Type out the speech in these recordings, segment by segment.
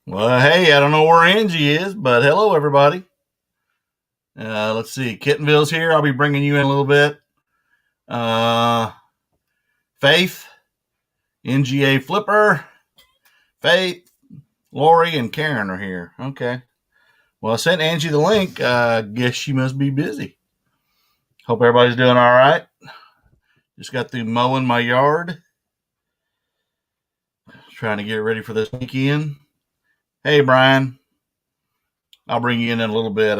Well, hey, I don't know where Angie is, but hello, everybody. Let's see. Kittenville's here. I'll be bringing you in a little bit. Uh, Faith, NGA Flipper, Faith, Lori, and Karen are here. Okay. Well, I sent Angie the link. Guess she must be busy. Hope everybody's doing all right. Just got through mowing my yard. Trying to get ready for this weekend. Hey, Brian. I'll bring you in a little bit.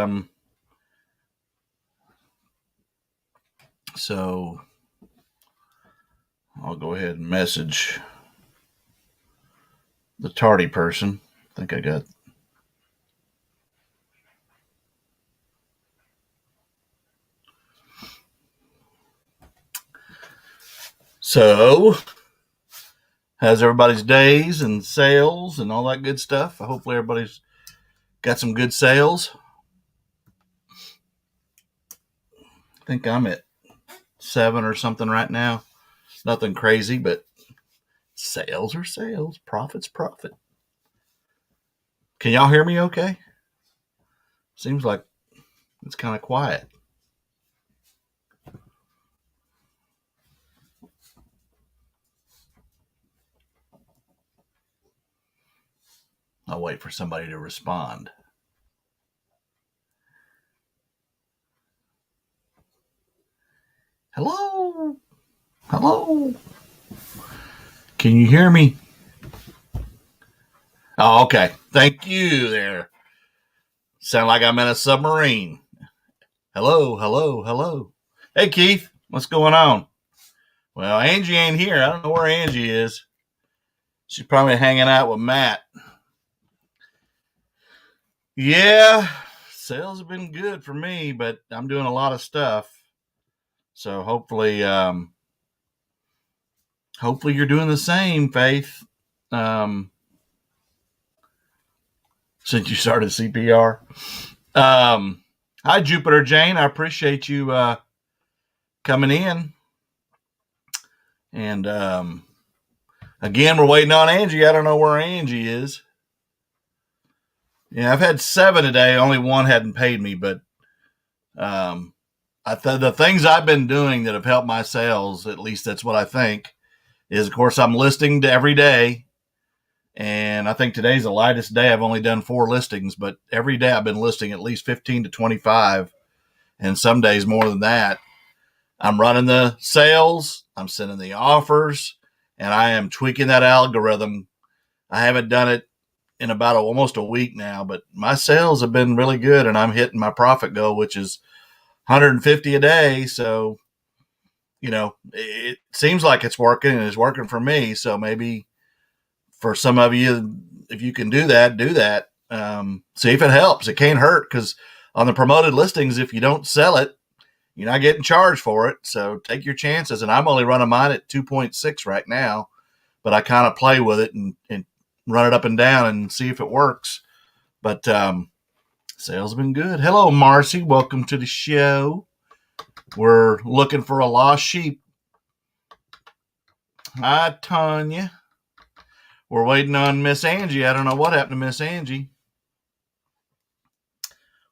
So I'll go ahead and message the tardy person. I think I got. So, how's everybody's days and sales and all that good stuff? Hopefully, everybody's got some good sales. I think I'm at 7 or something right now. Nothing crazy, but sales are sales, profit's profit. Can y'all hear me okay? Seems like it's kind of quiet. I'll wait for somebody to respond. Hello? Hello? Can you hear me? Oh, okay. Thank you there. Sound like I'm in a submarine. Hello, hello, hello. Hey, Keith, what's going on? Well, Angie ain't here. I don't know where Angie is. She's probably hanging out with Matt. Yeah, sales have been good for me, but I'm doing a lot of stuff. So hopefully you're doing the same, Faith. Um, since you started CPR. Hi, Jupiter Jane. I appreciate you coming in. And again, we're waiting on Angie. I don't know where Angie is. Yeah, I've had 7 today. Only one hadn't paid me, but the things I've been doing that have helped my sales, at least that's what I think, is of course I'm listing every day. And I think today's the lightest day. I've only done 4 listings, but every day I've been listing at least 15 to 25, and some days more than that. I'm running the sales, I'm sending the offers, and I am tweaking that algorithm. I haven't done it in about almost a week now, but my sales have been really good, and I'm hitting my profit goal, which is 150 a day. So, it seems like it's working, and it's working for me. So maybe for some of you, if you can do that, do that. See if it helps. It can't hurt, because on the promoted listings, if you don't sell it, you're not getting charged for it. So take your chances. And I'm only running mine at 2.6 right now, but I kind of play with it and run it up and down and see if it works. But sales have been good. Hello, Marcy. Welcome to the show. We're looking for a lost sheep. Hi, Tanya. We're waiting on Miss Angie. I don't know what happened to Miss Angie.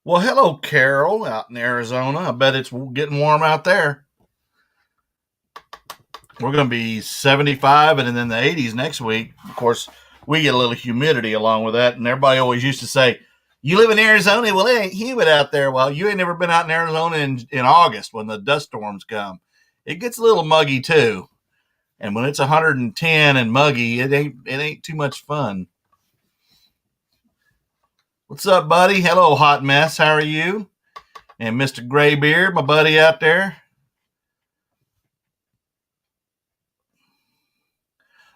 Well, hello, Carol, out in Arizona. I bet it's getting warm out there. We're going to be 75 and then the 80s next week. Of course, we get a little humidity along with that. And everybody always used to say, you live in Arizona? Well, it ain't humid out there. Well, you ain't never been out in Arizona in August when the dust storms come. It gets a little muggy too. And when it's 110 and muggy, it ain't too much fun. What's up, buddy? Hello, hot mess. How are you? And Mr. Graybeard, my buddy out there.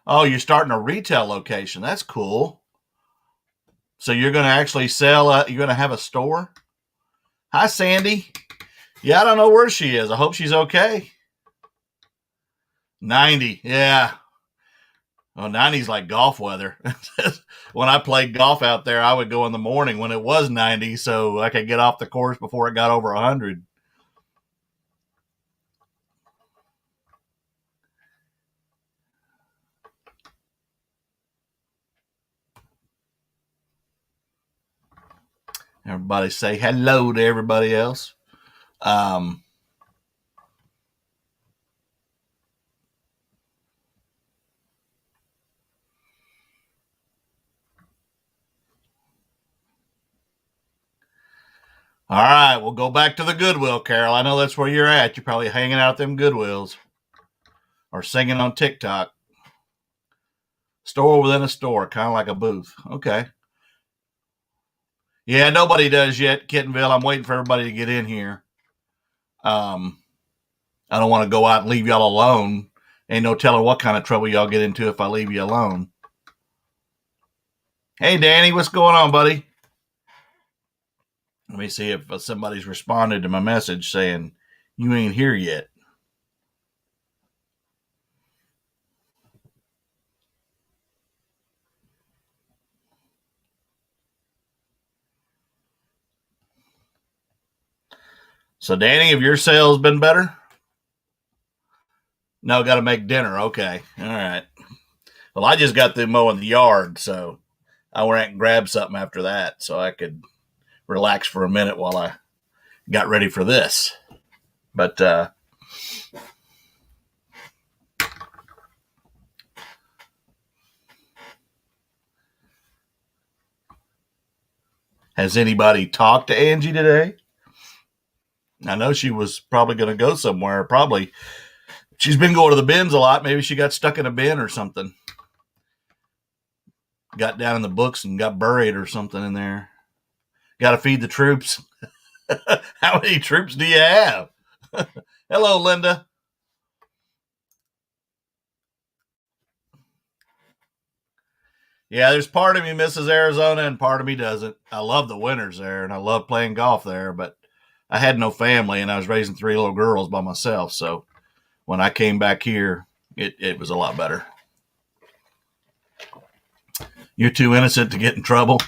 Oh, you're starting a retail location. That's cool. So you're going to actually sell, you're going to have a store? Hi, Sandy. Yeah, I don't know where she is. I hope she's okay. 90. Yeah. Oh, 90's like golf weather. When I played golf out there, I would go in the morning when it was 90 so I could get off the course before it got over 100. Everybody say hello to everybody else. All right, we'll go back to the Goodwill, Carol. I know that's where you're at. You're probably hanging out them Goodwills or singing on TikTok. Store within a store, kind of like a booth. Okay. Yeah, nobody does yet, Kittenville. I'm waiting for everybody to get in here. I don't want to go out and leave y'all alone. Ain't no telling what kind of trouble y'all get into if I leave you alone. Hey, Danny, what's going on, buddy? Let me see if somebody's responded to my message saying, you ain't here yet. So, Danny, have your sales been better? No, got to make dinner. Okay. All right. Well, I just got through mowing the yard, so I went and grabbed something after that so I could relax for a minute while I got ready for this. But has anybody talked to Angie today? I know she was probably going to go somewhere. Probably she's been going to the bins a lot. Maybe she got stuck in a bin or something. Got down in the books and got buried or something in there. Got to feed the troops. How many troops do you have? Hello, Linda. Yeah, there's part of me misses Arizona and part of me doesn't. I love the winters there and I love playing golf there, but I had no family and I was raising 3 little girls by myself. So when I came back here, it was a lot better. You're too innocent to get in trouble.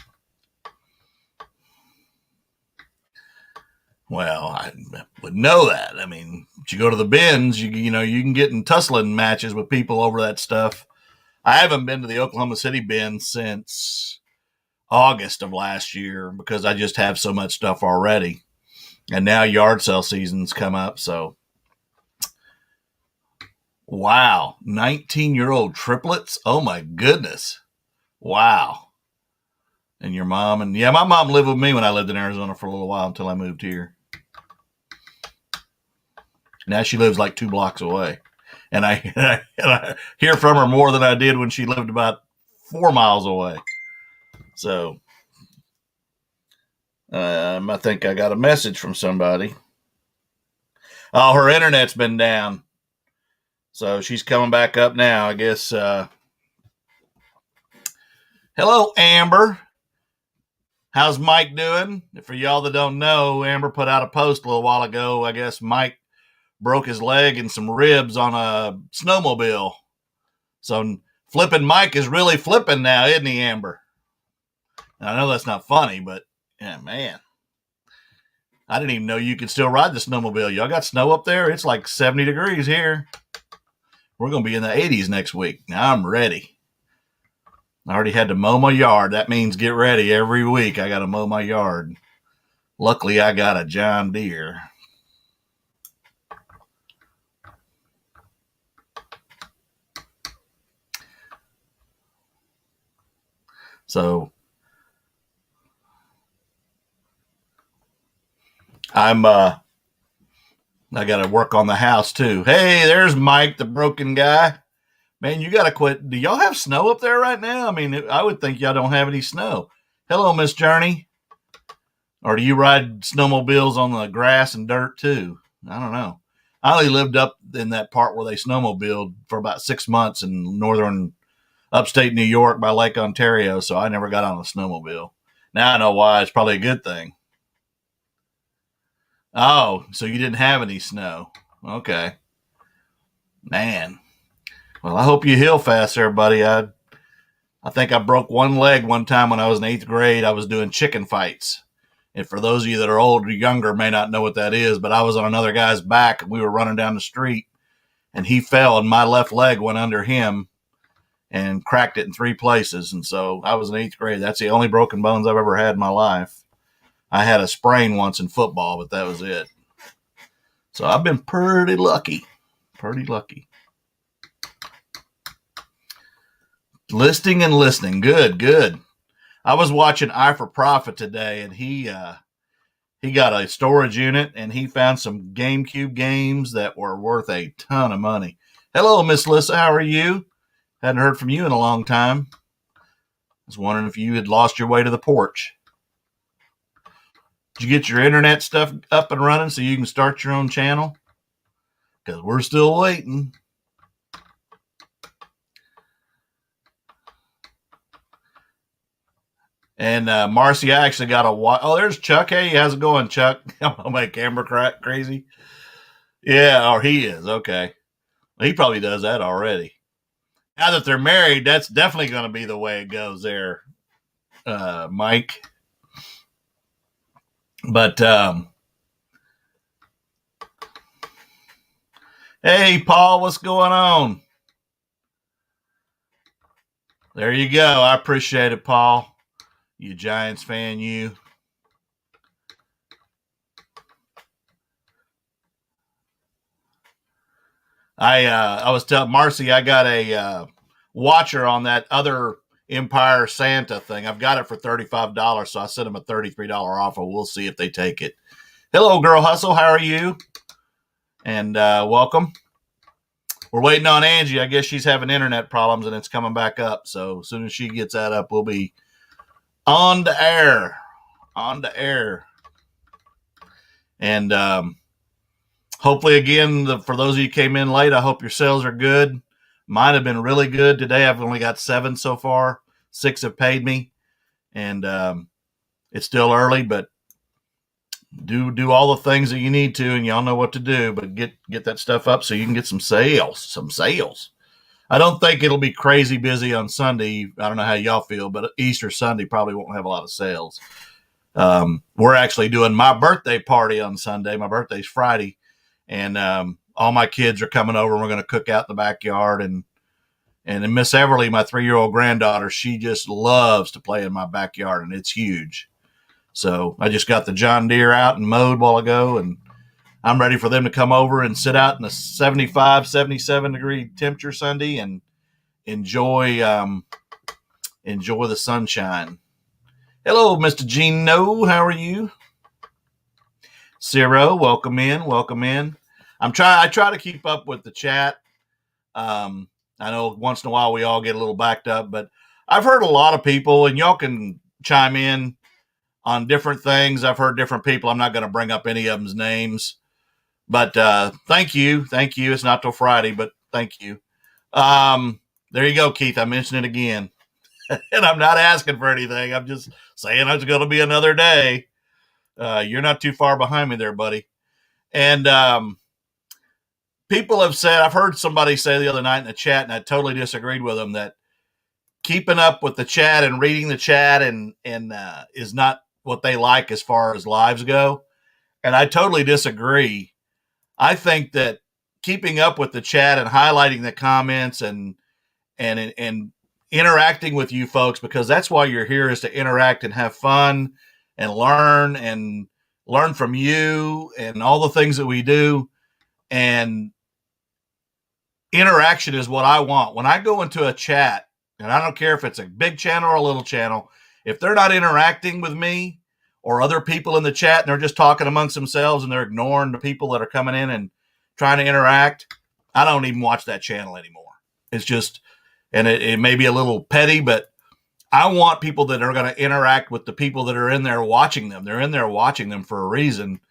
Well, I would know that. I mean, you go to the bins, you know, you can get in tussling matches with people over that stuff. I haven't been to the Oklahoma City bin since August of last year because I just have so much stuff already. And now yard sale season's come up. So, wow, 19-year-old triplets. Oh, my goodness. Wow. And your mom and yeah, my mom lived with me when I lived in Arizona for a little while until I moved here. Now she lives like 2 blocks away. And I hear from her more than I did when she lived about 4 miles away. So I think I got a message from somebody. Oh, her internet's been down. So she's coming back up now, I guess. Hello, Amber. How's Mike doing? For y'all that don't know, Amber put out a post a little while ago. I guess Mike broke his leg and some ribs on a snowmobile. So flipping Mike is really flipping now, isn't he, Amber? And I know that's not funny, but yeah, man. I didn't even know you could still ride the snowmobile. Y'all got snow up there? It's like 70 degrees here. We're going to be in the 80s next week. Now I'm ready. I already had to mow my yard. That means get ready every week. I got to mow my yard. Luckily, I got a John Deere. So I got to work on the house too. Hey, there's Mike, the broken guy. Man, you got to quit. Do y'all have snow up there right now? I mean, I would think y'all don't have any snow. Hello, Miss Journey. Or do you ride snowmobiles on the grass and dirt too? I don't know. I only lived up in that part where they snowmobiled for about 6 months in northern upstate New York by Lake Ontario, so I never got on a snowmobile. Now I know why. It's probably a good thing. Oh, so you didn't have any snow. Okay. Man. Well, I hope you heal fast there, buddy. I think I broke one leg one time when I was in 8th grade. I was doing chicken fights. And for those of you that are older, younger, may not know what that is, but I was on another guy's back and we were running down the street and he fell and my left leg went under him and cracked it in 3 places. And so I was in 8th grade. That's the only broken bones I've ever had in my life. I had a sprain once in football, but that was it. So I've been pretty lucky. Pretty lucky. Listing and listening. Good, good. I was watching Eye for Profit today, and he got a storage unit, and he found some GameCube games that were worth a ton of money. Hello, Miss Lissa. How are you? Hadn't heard from you in a long time. I was wondering if you had lost your way to the porch. Did you get your internet stuff up and running so you can start your own channel? Because we're still waiting. And Marcy, I actually got a watch. Oh, there's Chuck. Hey, how's it going, Chuck? I'm my camera crazy. Yeah, or he is. Okay. Well, he probably does that already. Now that they're married, that's definitely going to be the way it goes there, Mike. But hey, Paul, what's going on? There you go. I appreciate it, Paul. You Giants fan, you. I was telling Marcy I got a watcher on that other Empire Santa thing. I've got it for $35, so I sent them a $33 offer. We'll see if they take it. Hello, Girl Hustle. How are you? And welcome. We're waiting on Angie. I guess she's having internet problems, and it's coming back up. So as soon as she gets that up, we'll be on the air. On the air. And hopefully, again, for those of you who came in late, I hope your sales are good. Mine have been really good today. I've only got 7 so far. 6 have paid me. And it's still early, but do all the things that you need to, and y'all know what to do, but get that stuff up so you can get some sales. I don't think it'll be crazy busy on Sunday. I don't know how y'all feel, but Easter Sunday probably won't have a lot of sales. We're actually doing my birthday party on Sunday. My birthday's Friday, and all my kids are coming over, and we're going to cook out in the backyard. And Miss Everly, my 3-year-old granddaughter, she just loves to play in my backyard, and it's huge. So I just got the John Deere out and mowed while ago, and I'm ready for them to come over and sit out in a 75, 77 degree temperature Sunday and enjoy the sunshine. Hello, Mr. Gino. How are you? Ciro, welcome in. Welcome in. I try to keep up with the chat. I know once in a while we all get a little backed up, but I've heard a lot of people, and y'all can chime in on different things. I've heard different people. I'm not going to bring up any of them's names, but thank you. Thank you. It's not till Friday, but thank you. There you go, Keith. I mentioned it again. And I'm not asking for anything. I'm just saying it's going to be another day. You're not too far behind me there, buddy. And people have said, I've heard somebody say the other night in the chat, and I totally disagreed with them, that keeping up with the chat and reading the chat and is not what they like as far as lives go. And I totally disagree. I think that keeping up with the chat and highlighting the comments and interacting with you folks, because that's why you're here, is to interact and have fun and learn from you and all the things that we do. And interaction is what I want. When I go into a chat, and I don't care if it's a big channel or a little channel, if they're not interacting with me or other people in the chat and they're just talking amongst themselves and they're ignoring the people that are coming in and trying to interact, I don't even watch that channel anymore. It's just, and it may be a little petty, but I want people that are going to interact with the people that are in there watching them. They're in there watching them for a reason.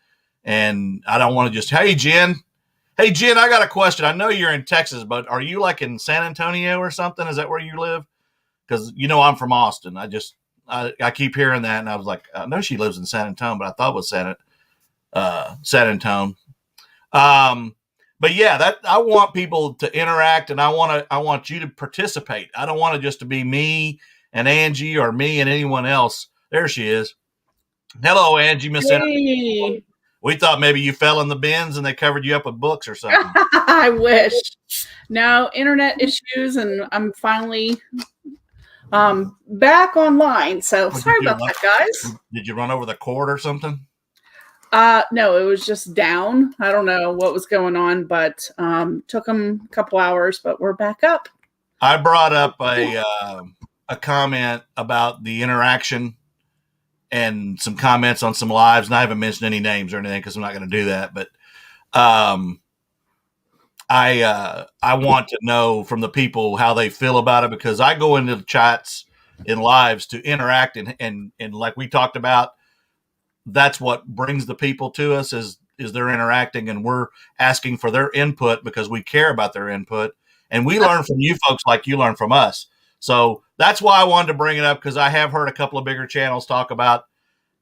And I don't want to just, hey, Jen, I got a question. I know you're in Texas, but are you like in San Antonio or something? Is that where you live? Because, I'm from Austin. I keep hearing that, and I was like, I know she lives in San Antonio, but I thought it was San Antonio. But yeah, that I want people to interact, and I want you to participate. I don't want it just to be me and Angie or me and anyone else. There she is. Hello, Angie, Miss Hey. We thought maybe you fell in the bins and they covered you up with books or something. I wish. No, internet issues, and I'm finally back online. So What'd sorry you do? about that, guys. Did you run over the cord or something? No, it was just down. I don't know what was going on, but took them a couple hours, but we're back up. I brought up a comment about the interaction and some comments on some lives, and I haven't mentioned any names or anything because I'm not going to do that. But I want to know from the people how they feel about it, because I go into the chats in lives to interact and like we talked about, that's what brings the people to us is they're interacting, and we're asking for their input because we care about their input, and we learn from you folks like you learn from us. So that's why I wanted to bring it up, because I have heard a couple of bigger channels talk about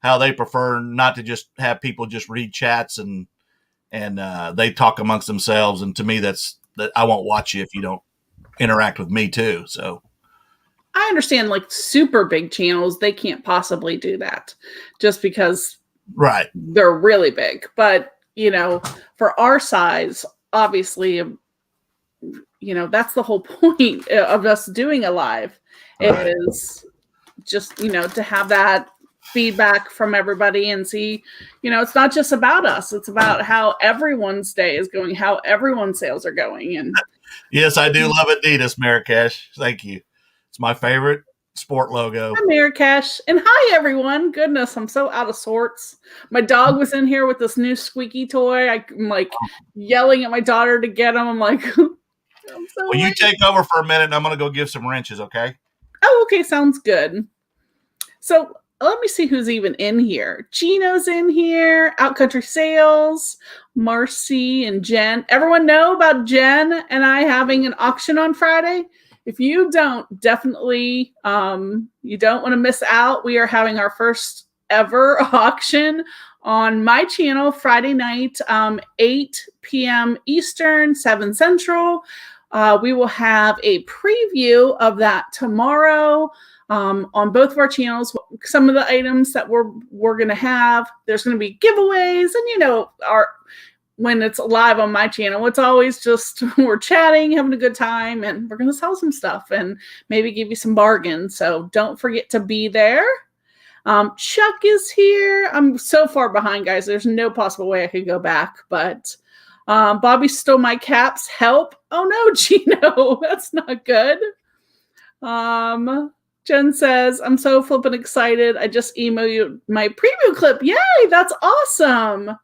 how they prefer not to just have people just read chats and they talk amongst themselves. And to me, that I won't watch you if you don't interact with me too. So I understand, like super big channels, they can't possibly do that just because right, they're really big. But, for our size, obviously, that's the whole point of us doing a live is just, to have that feedback from everybody and see, it's not just about us. It's about how everyone's day is going, how everyone's sales are going. And yes, I do love Adidas, Marrakesh. Thank you. It's my favorite sport logo. Hi, Marrakesh. And hi, everyone. Goodness, I'm so out of sorts. My dog was in here with this new squeaky toy. I'm like yelling at my daughter to get him. I'm like, I'm so well, you take over for a minute and I'm going to go give some wrenches, okay? Oh, okay. Sounds good. So let me see who's even in here. Gino's in here. Outcountry Sales, Marcy, and Jen. Everyone know about Jen and I having an auction on Friday? If you don't, definitely, you don't want to miss out. We are having our first ever auction on my channel Friday night, 8 p.m. Eastern, 7 Central. We will have a preview of that tomorrow on both of our channels. Some of the items that we're going to have, there's going to be giveaways, and when it's live on my channel, it's always just we're chatting, having a good time, and we're going to sell some stuff and maybe give you some bargains. So don't forget to be there. Chuck is here. I'm so far behind, guys. There's no possible way I could go back, but Bobby stole my caps. Help. Oh no, Gino, that's not good. Jen says, I'm so flippin' excited. I just emailed you my preview clip. Yay, that's awesome.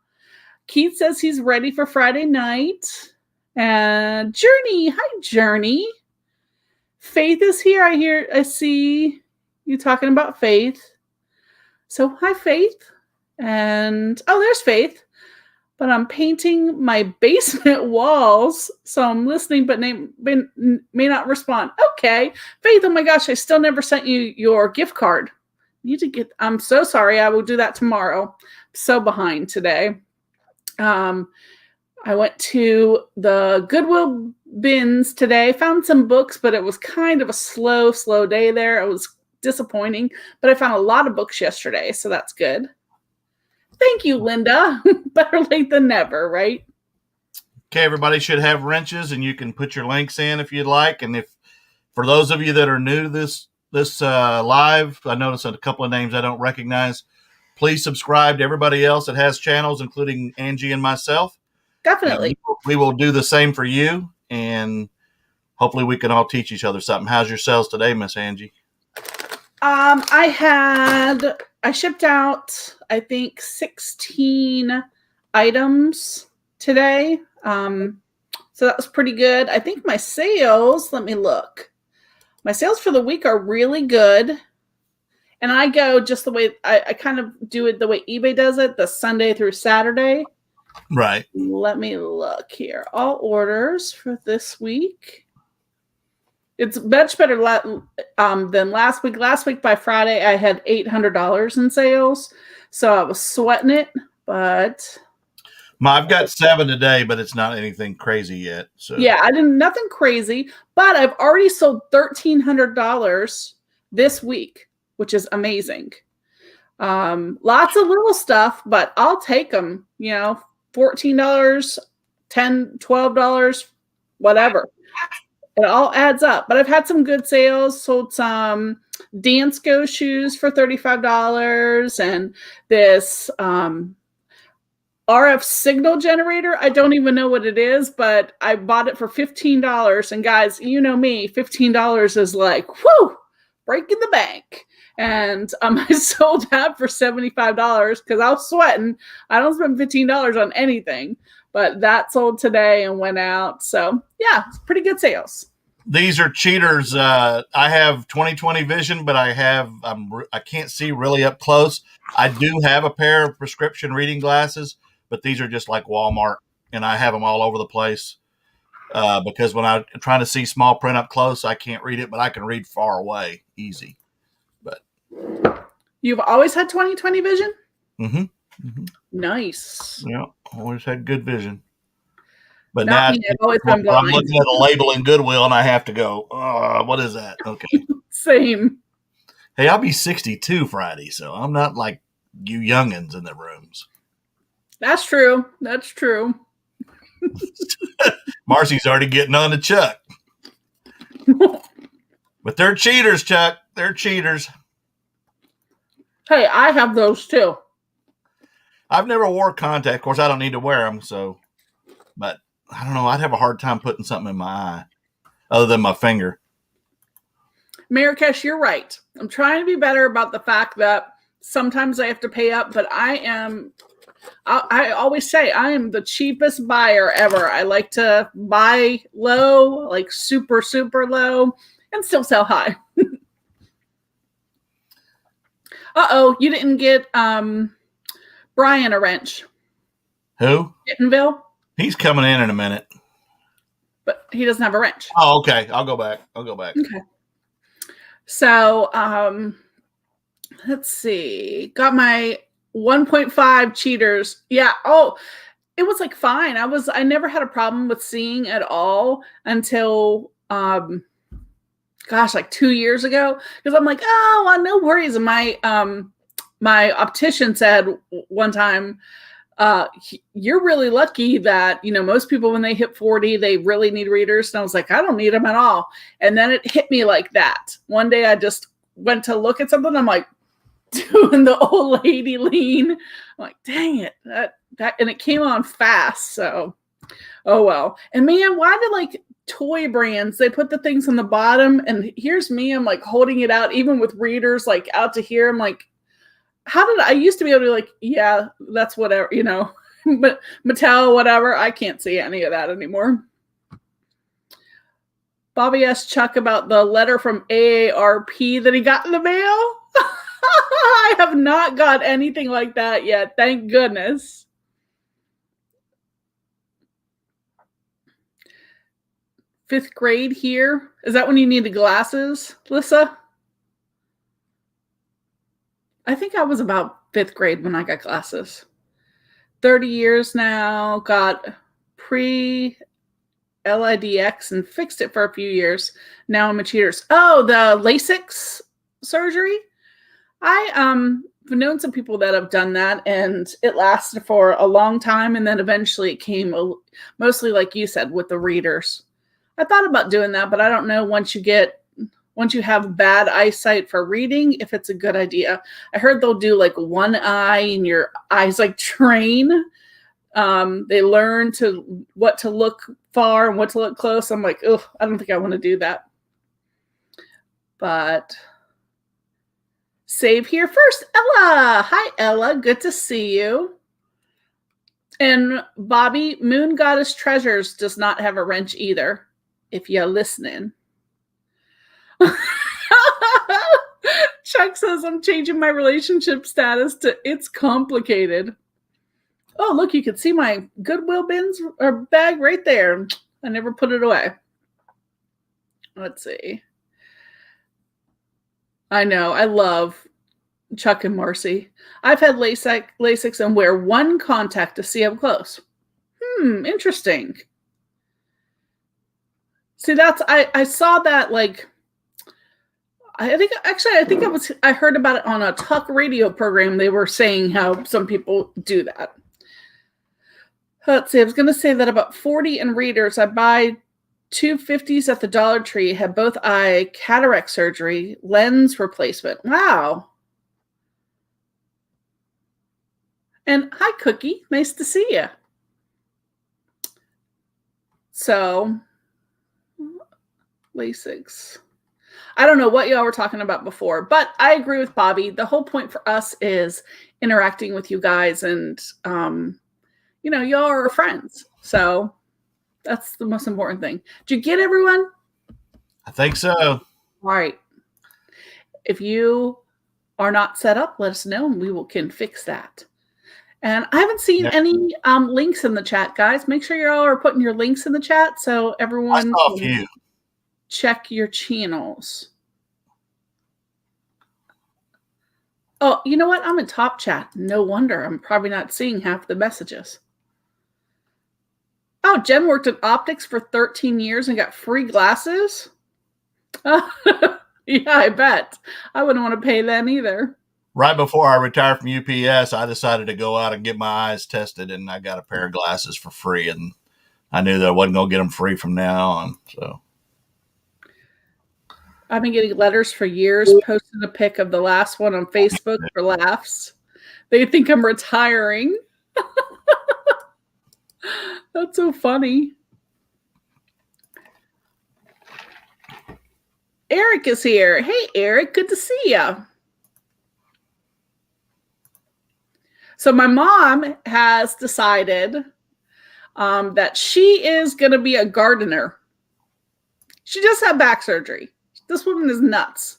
Keith says he's ready for Friday night. And Journey, hi Journey. Faith is here. I see you talking about Faith. So hi Faith. And there's Faith. But I'm painting my basement walls, so I'm listening, but may not respond. Okay, Faith. Oh my gosh, I still never sent you your gift card. I'm so sorry. I will do that tomorrow. I'm so behind today. I went to the Goodwill bins today. Found some books, but it was kind of a slow day there. It was disappointing, but I found a lot of books yesterday, so that's good. Thank you, Linda. Better late than never, right? Okay, everybody should have wrenches, and you can put your links in if you'd like. And if for those of you that are new to this live, I noticed a couple of names I don't recognize. Please subscribe to everybody else that has channels, including Angie and myself. Definitely. And we will do the same for you, and hopefully we can all teach each other something. How's your sales today, Miss Angie? I shipped out, I think, 16 items today. So that was pretty good. I think my sales, let me look. My sales for the week are really good. And I go just the way, I kind of do it the way eBay does it, the Sunday through Saturday. Right. Let me look here. All orders for this week. It's much better than last week. Last week by Friday, I had $800 in sales. So I was sweating it, but... I've got 7 today, but it's not anything crazy yet. So yeah, I didn't, nothing crazy, but I've already sold $1,300 this week, which is amazing. Lots of little stuff, but I'll take them, $14, $10, $12, whatever. It all adds up. But I've had some good sales. Sold some Dansko shoes for $35 and this RF signal generator. I don't even know what it is, but I bought it for $15. And guys, you know me, $15 is like, whoo, breaking the bank. And I sold that for $75 because I was sweating. I don't spend $15 on anything, but that sold today and went out. So yeah, it's pretty good sales. These are cheaters. I have 20/20 vision, but I can't see really up close. I do have a pair of prescription reading glasses, but these are just like Walmart, and I have them all over the place because when I'm trying to see small print up close, I can't read it, but I can read far away easy. But you've always had 20/20 vision? Mm-hmm. Mm-hmm. Nice. Yeah, always had good vision. But Not now me, I've always been blind. I'm looking at a label in Goodwill, and I have to go, what is that? Okay. Same. Hey, I'll be 62 Friday, so I'm not like you youngins in the rooms. That's true. That's true. Marcy's already getting on to Chuck. But they're cheaters, Chuck. They're cheaters. Hey, I have those too. I've never wore contact. Of course, I don't need to wear them, so. But I don't know. I'd have a hard time putting something in my eye other than my finger. Marrakesh, you're right. I'm trying to be better about the fact that sometimes I have to pay up, but I always say I am the cheapest buyer ever. I like to buy low, like super, super low, and still sell high. Uh-oh, you didn't get Brian a wrench. Who? Kittenville. He's coming in a minute. But he doesn't have a wrench. Oh, okay. I'll go back. Okay. So, let's see. Got my 1.5 cheaters. Yeah. Oh, it was like fine. I never had a problem with seeing at all until, like 2 years ago. Because I'm like, oh, well, no worries. And my optician said one time, you're really lucky that, most people when they hit 40, they really need readers. And I was like, I don't need them at all. And then it hit me like that. One day I just went to look at something. I'm like doing the old lady lean. I'm like, dang it. And it came on fast. So, oh, well. And man, why did like toy brands, they put the things on the bottom and here's me. I'm like holding it out, even with readers, like out to here. I'm like, how did I used to be able to be like, yeah, that's whatever, but Mattel, whatever. I can't see any of that anymore. Bobby asked Chuck about the letter from AARP that he got in the mail. I have not got anything like that yet. Thank goodness. Fifth grade here. Is that when you needed glasses, Lissa? I think I was about fifth grade when I got glasses. 30 years now, got pre-LIDX and fixed it for a few years. Now I'm a cheater. Oh, the LASIK surgery. I've known some people that have done that and it lasted for a long time. And then eventually it came mostly like you said with the readers. I thought about doing that, but I don't know once you have bad eyesight for reading, if it's a good idea. I heard they'll do like one eye and your eyes like train. They learn what to look far and what to look close. I'm like, oh, I don't think I want to do that. But save here first. Ella. Hi, Ella. Good to see you. And Bobby, Moon Goddess Treasures does not have a wrench either, if you're listening. Chuck says I'm changing my relationship status to it's complicated. Oh, look, you can see my Goodwill bins or bag right there. I never put it away. Let's see. I know. I love Chuck and Marcy. I've had LASIK and wear one contact to see up close. Interesting. See, I saw that like I heard about it on a talk radio program. They were saying how some people do that. Let's see. I was going to say that about 40 and readers. I buy 250s at the Dollar Tree, had both eye cataract surgery, lens replacement. Wow. And hi, Cookie. Nice to see you. So, LASIX. I don't know what y'all were talking about before, but I agree with Bobby. The whole point for us is interacting with you guys, and y'all are our friends. So that's the most important thing. Did you get everyone? I think so. All right. If you are not set up, let us know and we can fix that. And I haven't seen any links in the chat, guys. Make sure you all are putting your links in the chat so everyone can check your channels. Oh, you know what? I'm in top chat. No wonder. I'm probably not seeing half the messages. Oh, Jen worked in optics for 13 years and got free glasses? Yeah, I bet. I wouldn't want to pay them either. Right before I retired from UPS, I decided to go out and get my eyes tested, and I got a pair of glasses for free, and I knew that I wasn't going to get them free from now on. So I've been getting letters for years, posting a pic of the last one on Facebook for laughs. They think I'm retiring. That's so funny. Eric is here. Hey, Eric, good to see you. So my mom has decided that she is going to be a gardener. She just had back surgery. This woman is nuts.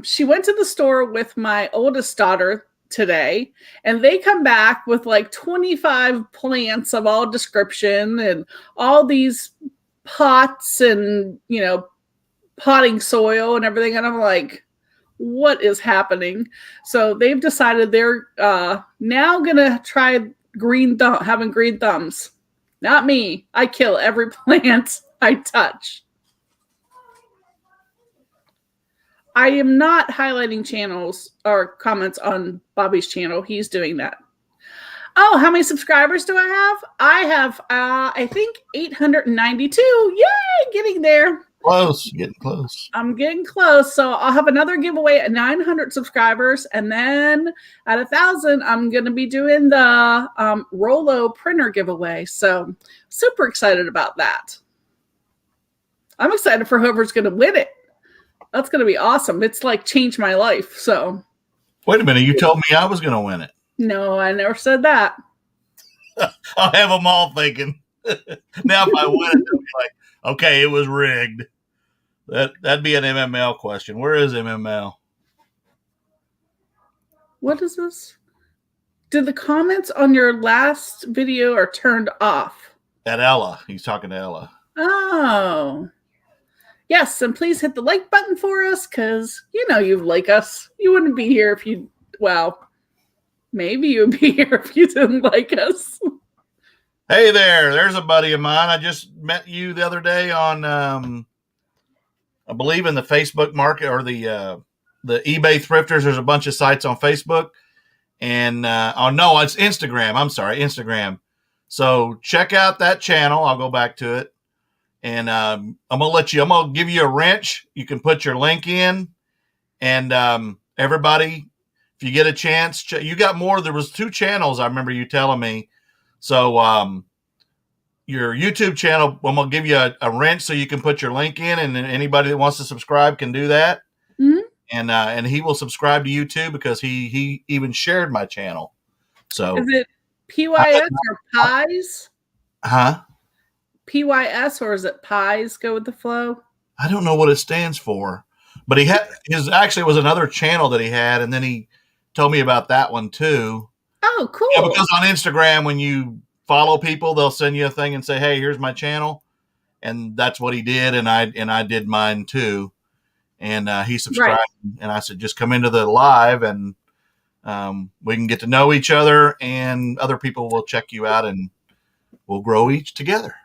She went to the store with my oldest daughter today, and they come back with like 25 plants of all description and all these pots and, potting soil and everything. And I'm like, what is happening? So they've decided they're now going to try having green thumbs. Not me. I kill every plant I touch. I am not highlighting channels or comments on Bobby's channel. He's doing that. Oh, how many subscribers do I have? I have, I think, 892. Yay, getting there. Close, getting close. I'm getting close. So I'll have another giveaway at 900 subscribers. And then at 1,000, I'm going to be doing the Rolo printer giveaway. So super excited about that. I'm excited for whoever's going to win it. That's going to be awesome. It's like changed my life. So wait a minute. You told me I was going to win it. No, I never said that. I'll have them all thinking. Now if I win it, they'll be like, okay, it was rigged. That'd be an MML question. Where is MML? What is this? Did the comments on your last video are turned off? At Ella. He's talking to Ella. Oh. Yes, and please hit the like button for us, because you like us. You wouldn't be here if you, maybe you'd be here if you didn't like us. Hey there, there's a buddy of mine. I just met you the other day on, I believe in the Facebook market or the eBay thrifters. There's a bunch of sites on Facebook, and no, it's Instagram. I'm sorry, Instagram. So check out that channel. I'll go back to it, and I'm gonna give you a wrench. You can put your link in, and everybody, if you get a chance, you got more. There was 2 channels I remember you telling me. So your YouTube channel, I'm going to give you a wrench so you can put your link in, and anybody that wants to subscribe can do that. Mm-hmm. And he will subscribe to you too, because he even shared my channel. So is it PYS or Pies? Huh? PYS, or is it Pies? Go with the flow. I don't know what it stands for, but actually was another channel that he had, and then he told me about that one too. Oh, cool. Yeah, because on Instagram, when you follow people, they'll send you a thing and say, hey, here's my channel. And that's what he did. And I did mine too. And he subscribed. Right. And I said, just come into the live, and we can get to know each other, and other people will check you out, and we'll grow each together.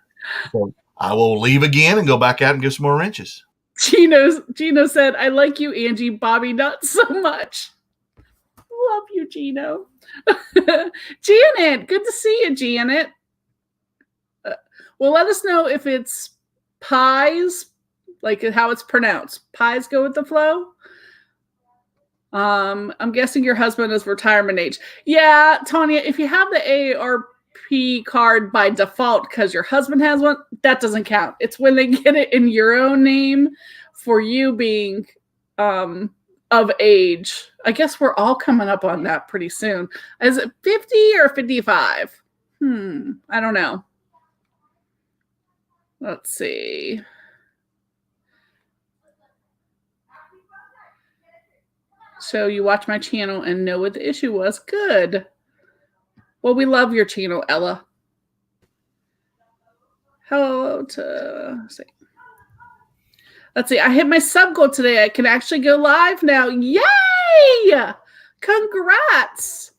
So I will leave again and go back out and give some more wrenches. Gino said, I like you, Angie. Bobby, not so much. Love you, Gino. Janet, good to see you, Janet. Well, let us know if it's Pies, like how it's pronounced. Pies go with the flow. I'm guessing your husband is retirement age. Yeah, Tanya, if you have the AARP card by default because your husband has one, that doesn't count. It's when they get it in your own name for you being of age. I guess we're all coming up on that pretty soon. Is it 50 or 55? I don't know. Let's see. So you watch my channel and know what the issue was. Good. Well, we love your channel, Ella. Hello to see. Let's see. I hit my sub goal today. I can actually go live now. Yay! Congrats.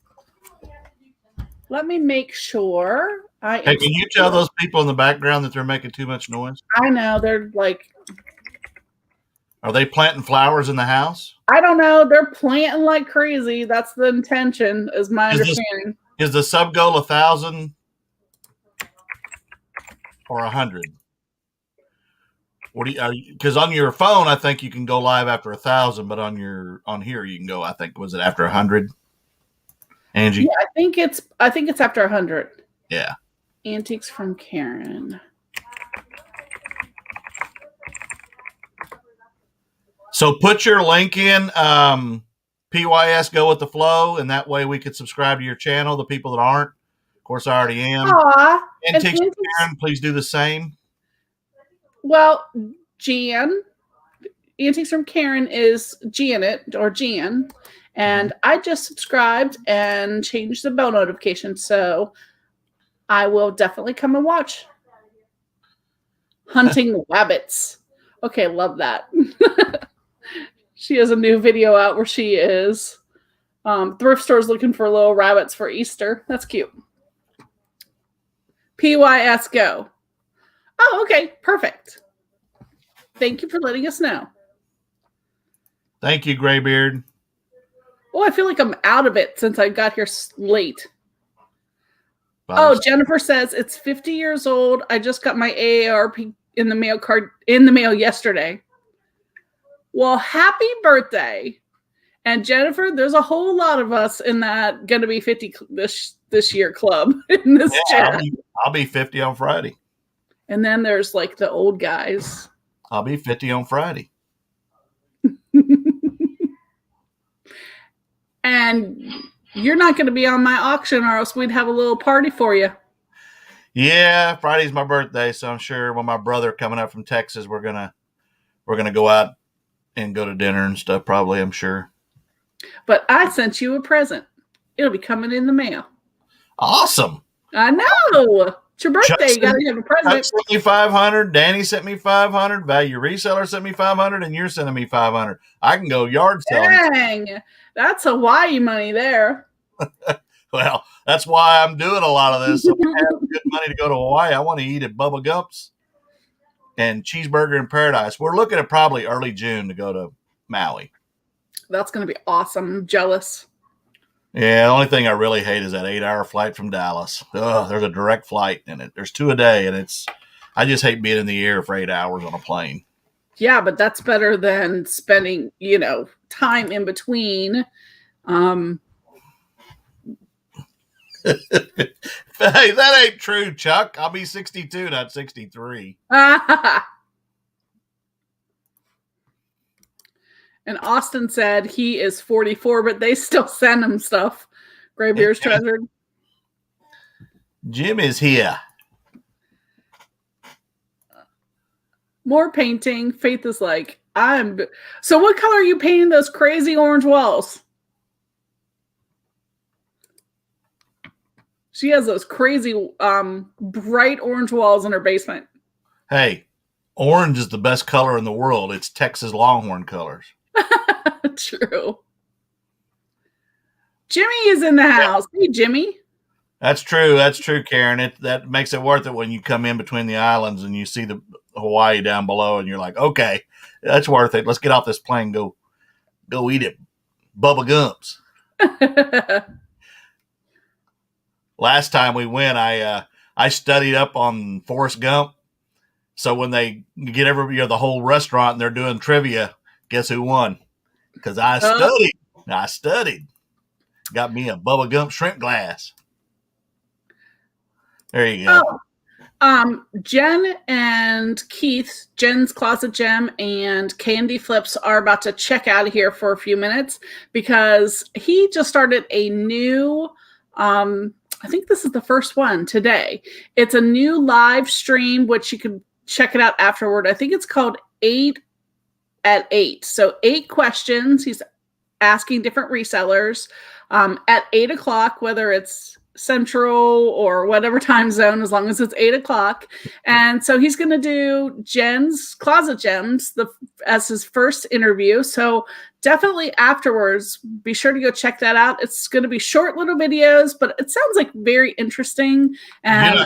Let me make sure I am. Hey, can you tell those people in the background that they're making too much noise? I know. They're like. Are they planting flowers in the house? I don't know. They're planting like crazy. That's the intention, is my understanding. Is the sub goal 1,000 or 100? What do you? Because on your phone, I think you can go live after 1,000, but on here you can go. I think was it after 100? Angie, yeah, I think it's after 100. Yeah. Antiques from Karen. So put your link in, PYS Go With The Flow, and that way we could subscribe to your channel, the people that aren't. Of course, I already am. Antiques from Karen, please do the same. Well, Jan, Antiques from Karen is Janet or Jan, and I just subscribed and changed the bell notification, so I will definitely come and watch. Hunting rabbits. Okay, love that. She has a new video out where she is. Thrift stores looking for little rabbits for Easter. That's cute. PYS Go. Oh, okay. Perfect. Thank you for letting us know. Thank you, Graybeard. Oh, I feel like I'm out of it since I got here late. Oh, Jennifer says it's 50 years old. I just got my AARP in the mail yesterday. Well, happy birthday. And Jennifer, there's a whole lot of us in that going to be 50 this year club in this chat. I'll be 50 on Friday. And then there's like the old guys. I'll be 50 on Friday. And you're not going to be on my auction or else we'd have a little party for you. Yeah, Friday's my birthday, so I'm sure when my brother coming up from Texas, we're gonna go out and go to dinner and stuff, probably, I'm sure. But I sent you a present. It'll be coming in the mail. Awesome. I know. It's your birthday. You got to have a present. Chuck sent me 500. Danny sent me 500. Value Reseller sent me 500. And you're sending me 500. I can go yard selling. Dang. That's Hawaii money there. Well, that's why I'm doing a lot of this. So I have good money to go to Hawaii. I want to eat at Bubba Gump's and Cheeseburger in Paradise. We're looking at probably early June to go to Maui. That's going to be awesome. I'm jealous. Yeah, the only thing I really hate is that 8-hour flight from Dallas. Ugh, there's a direct flight in it. There's 2 a day, and I just hate being in the air for 8 hours on a plane. Yeah, but that's better than spending, time in between. Hey, that ain't true, Chuck. I'll be 62, not 63. And Austin said he is 44, but they still send him stuff. Graybeard's Treasured. Jim is here. More painting. Faith is like, So what color are you painting those crazy orange walls? She has those crazy bright orange walls in her basement. Hey, orange is the best color in the world. It's Texas Longhorn colors. True. Jimmy is in the house. Hey, Jimmy. That's true. That's true, Karen. That makes it worth it when you come in between the islands and you see the Hawaii down below, and you're like, okay, that's worth it. Let's get off this plane. Go eat at Bubba Gump's. Last time we went, I studied up on Forrest Gump, So when they get the whole restaurant and they're doing trivia, guess who won? Because I studied. I studied. Got me a Bubba Gump shrimp glass. There you go. Jen and Keith, Jen's Closet Gem and Candy Flips are about to check out of here for a few minutes because he just started a new, I think this is the first one today. It's a new live stream, which you can check it out afterward. I think it's called 8 at 8. So 8 questions. He's asking different resellers at 8 o'clock, whether it's Central or whatever time zone, as long as it's 8 o'clock. And so he's going to do Jen's Closet Gems as his first interview. So definitely afterwards, be sure to go check that out. It's going to be short little videos, but it sounds like very interesting and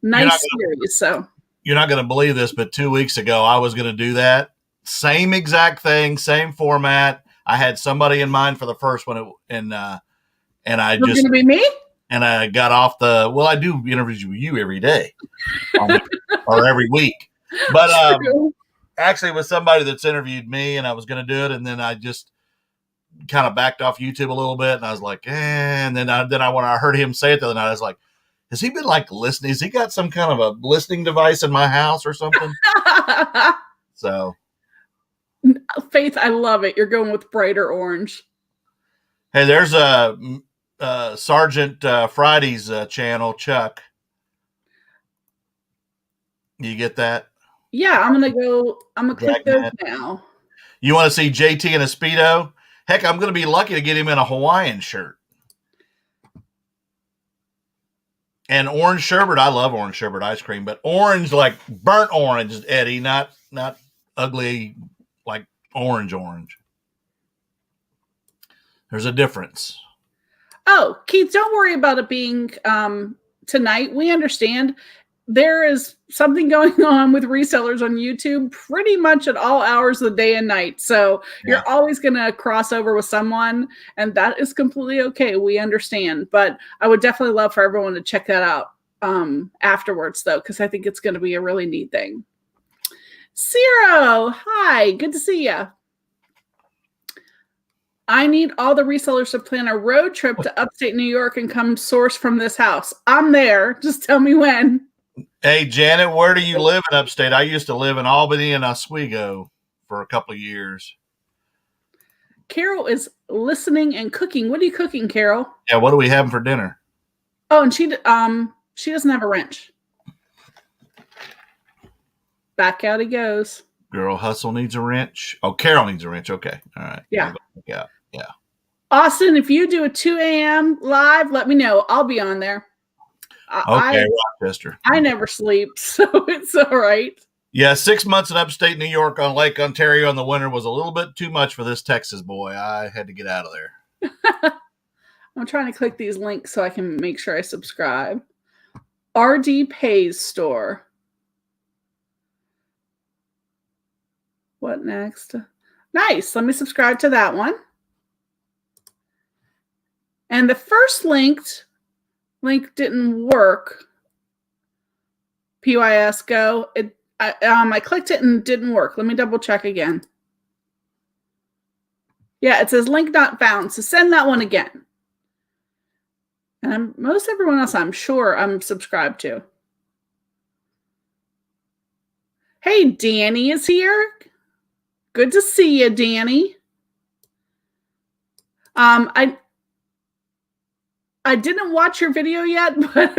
nice series. So you're not going to believe this, but 2 weeks ago, I was going to do that. Same exact thing, same format. I had somebody in mind for the first one, and I just going to be me. And I got off I do interviews with you every day or every week. But actually, it was somebody that's interviewed me, and I was going to do it. And then I just kind of backed off YouTube a little bit. And I was like, And then when I heard him say it the other night, I was like, has he been like listening? Has he got some kind of a listening device in my house or something? So. Faith, I love it. You're going with brighter orange. Hey, there's a Sergeant Friday's channel, Chuck. You get that? Yeah, I'm gonna click those now. You want to see JT in a Speedo? Heck, I'm gonna be lucky to get him in a Hawaiian shirt. And orange sherbet. I love orange sherbet ice cream, but orange, like burnt orange, Eddie, not ugly like orange. There's a difference. Oh, Keith, don't worry about it being tonight. We understand there is something going on with resellers on YouTube pretty much at all hours of the day and night. So you're always going to cross over with someone, and that is completely okay. We understand. But I would definitely love for everyone to check that out afterwards, though, because I think it's going to be a really neat thing. Ciro, hi. Good to see you. I need all the resellers to plan a road trip to upstate New York and come source from this house. I'm there. Just tell me when. Hey, Janet, where do you live in upstate? I used to live in Albany and Oswego for a couple of years. Carol is listening and cooking. What are you cooking, Carol? Yeah, what are we having for dinner? Oh, and she doesn't have a wrench. Back out he goes. Girl Hustle needs a wrench. Oh, Carol needs a wrench. Okay. All right. Yeah. Yeah. Austin, if you do a 2 a.m. live, let me know. I'll be on there. Okay, Rochester. I never sleep, so it's all right. Yeah, 6 months in upstate New York on Lake Ontario in the winter was a little bit too much for this Texas boy. I had to get out of there. I'm trying to click these links so I can make sure I subscribe. RD Pays store. What next? Nice. Let me subscribe to that one. And the first link didn't work. PYS go. I clicked it and it didn't work. Let me double check again. Yeah, it says link not found. So send that one again. And most everyone else, I'm sure I'm subscribed to. Hey, Danny is here. Good to see you, Danny. I didn't watch your video yet, but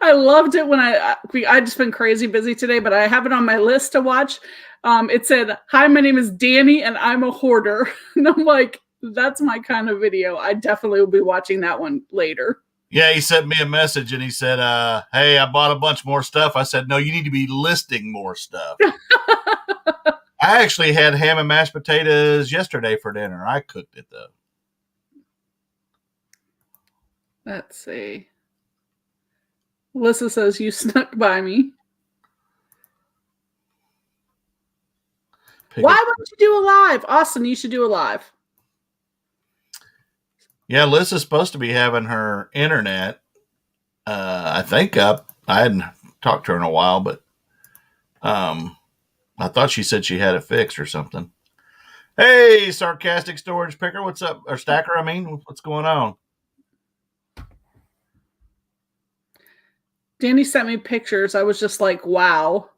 I loved it when I just been crazy busy today, but I have it on my list to watch. It said, "Hi, my name is Danny and I'm a hoarder." And I'm like, that's my kind of video. I definitely will be watching that one later. Yeah, he sent me a message and he said, hey, I bought a bunch more stuff. I said, no, you need to be listing more stuff. I actually had ham and mashed potatoes yesterday for dinner. I cooked it, though. Let's see. Alyssa says, you snuck by me. Why wouldn't you do a live? Austin, you should do a live. Yeah, Alyssa's supposed to be having her internet, I think, up. I hadn't talked to her in a while, but I thought she said she had it fixed or something. Hey, sarcastic storage picker, what's up? Or stacker, I mean, what's going on? Danny sent me pictures. I was just like, wow.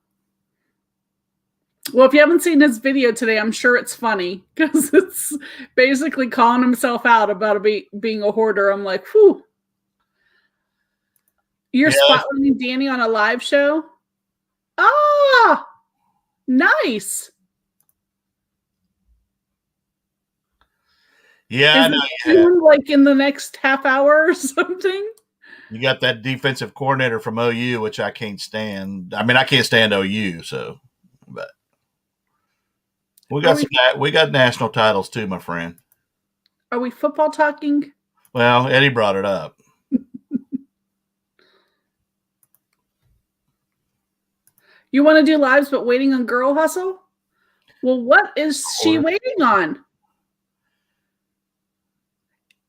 Well, if you haven't seen his video today, I'm sure it's funny because it's basically calling himself out about being a hoarder. I'm like, whew. You're spotlighting Danny on a live show? Ah, nice. Yeah, I know. Soon, like in the next half hour or something? You got that defensive coordinator from OU, which I can't stand. I mean, I can't stand OU, so but we got national titles too, my friend. Are we football talking? Well, Eddie brought it up. You want to do lives but waiting on Girl Hustle? Well, what is she waiting on?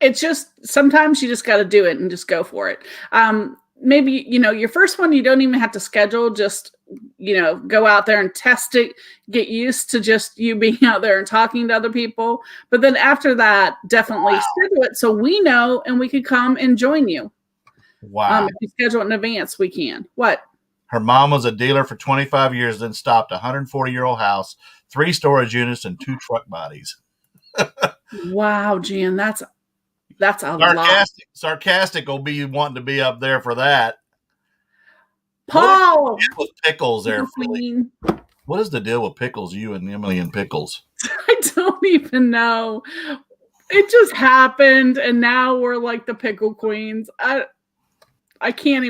It's just sometimes you just got to do it and just go for it. Maybe, your first one, you don't even have to schedule. Just, go out there and test it. Get used to just you being out there and talking to other people. But then after that, definitely schedule it so we know and we could come and join you. Wow. If you schedule it in advance, we can. What? Her mom was a dealer for 25 years, then stopped a 140-year-old house, 3 storage units, and 2 truck bodies. Wow, Jan, that's a lot. Sarcastic will be wanting to be up there for that. Paul! With pickles there, Philly? What is the deal with pickles, you and Emily and pickles? I don't even know. It just happened, and now we're like the pickle queens. I can't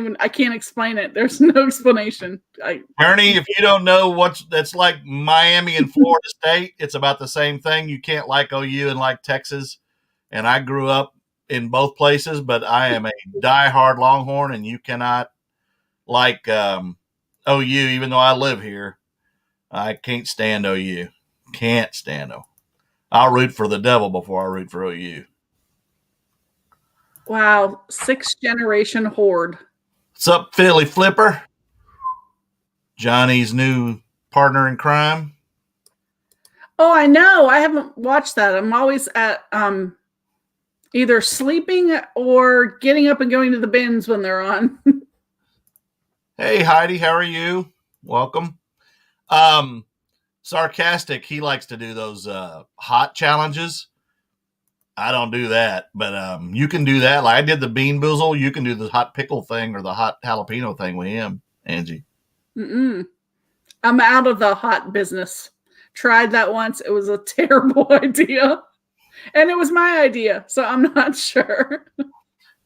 explain it. There's no explanation. Ernie, if you don't know that's like Miami and Florida State, it's about the same thing. You can't like OU and like Texas. And I grew up in both places, but I am a diehard Longhorn, and you cannot like OU, even though I live here. I can't stand OU. Can't stand them. I'll root for the devil before I root for OU. Wow, 6th generation horde. What's up, Philly Flipper? Johnny's new partner in crime. Oh, I know. I haven't watched that. I'm always at either sleeping or getting up and going to the bins when they're on. Hey, Heidi, how are you? Welcome. Sarcastic, he likes to do those hot challenges. I don't do that, but you can do that. Like I did the bean boozle. You can do the hot pickle thing or the hot jalapeno thing with him, Angie. I'm out of the hot business. Tried that once. It was a terrible idea. And it was my idea, so I'm not sure.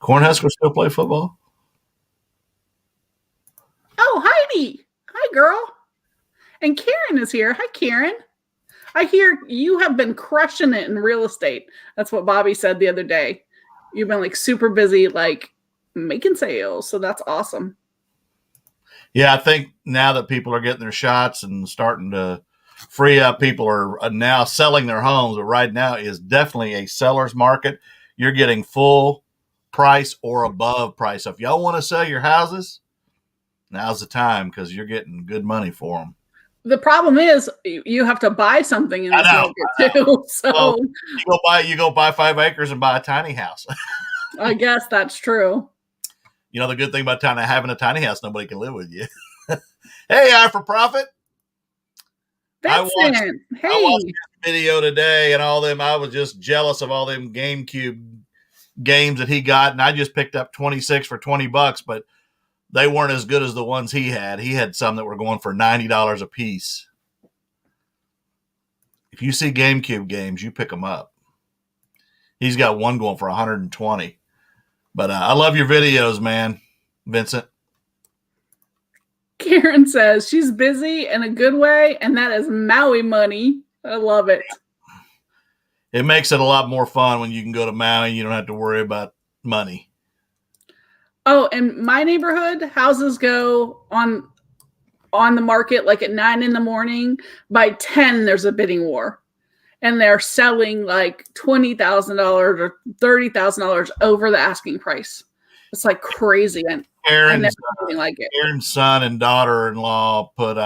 Cornhuskers still play football? Oh, Heidi. Hi, girl. And Karen is here. Hi, Karen. I hear you have been crushing it in real estate. That's what Bobby said the other day. You've been like super busy, like making sales. So that's awesome. Yeah, I think now that people are getting their shots and starting to free up, people are now selling their homes. But right now is definitely a seller's market. You're getting full price or above price. So if y'all want to sell your houses, now's the time because you're getting good money for them. The problem is you have to buy something in this market too. So well, you go buy 5 acres and buy a tiny house. I guess that's true. You know, the good thing about having a tiny house, nobody can live with you. Hey, Eye for Profit. I watched this video today and all them. I was just jealous of all them GameCube games that he got. And I just picked up 26 for $20, but they weren't as good as the ones he had. He had some that were going for $90 a piece. If you see GameCube games, you pick them up. He's got one going for 120. But I love your videos, man, Vincent. Karen says she's busy in a good way, and that is Maui money. I love it. It makes it a lot more fun when you can go to Maui. You don't have to worry about money. Oh, in my neighborhood, houses go on the market like at 9 a.m. By 10, there's a bidding war. And they're selling like $20,000 or $30,000 over the asking price. It's like crazy. And I never seen anything like it. Aaron's son and daughter-in-law put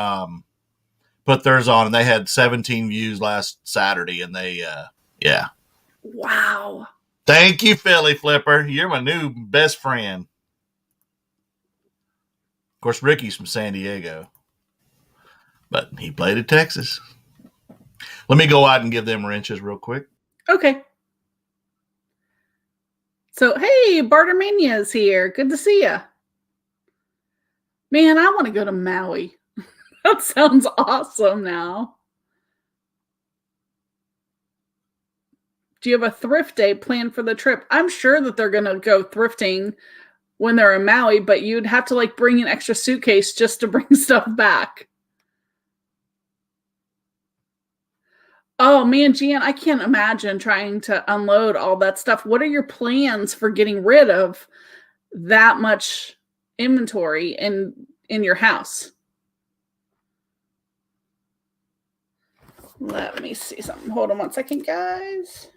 put theirs on, and they had 17 views last Saturday, and they, yeah. Wow. Thank you, Philly Flipper. You're my new best friend. Of course, Ricky's from San Diego, but he played at Texas. Let me go out and give them wrenches real quick. Okay. So, hey, Bartermania is here. Good to see you. Man, I want to go to Maui. That sounds awesome now. Do you have a thrift day planned for the trip? I'm sure that they're going to go thrifting when they're in Maui, but you'd have to like bring an extra suitcase just to bring stuff back. Oh man, Jan, I can't imagine trying to unload all that stuff. What are your plans for getting rid of that much inventory in your house? Let me see something. Hold on one second, guys.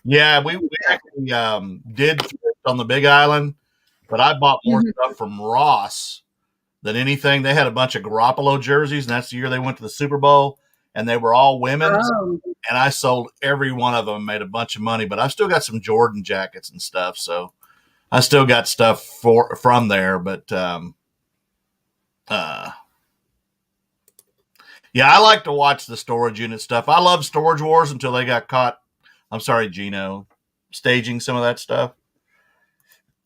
Yeah, we actually did thrift on the Big Island, but I bought more stuff from Ross than anything. They had a bunch of Garoppolo jerseys, and that's the year they went to the Super Bowl, and they were all women's. Oh. And I sold every one of them and made a bunch of money, but I've still got some Jordan jackets and stuff, so I still got stuff from there. But yeah, I like to watch the storage unit stuff. I love Storage Wars until they got caught. I'm sorry, Gino, staging some of that stuff,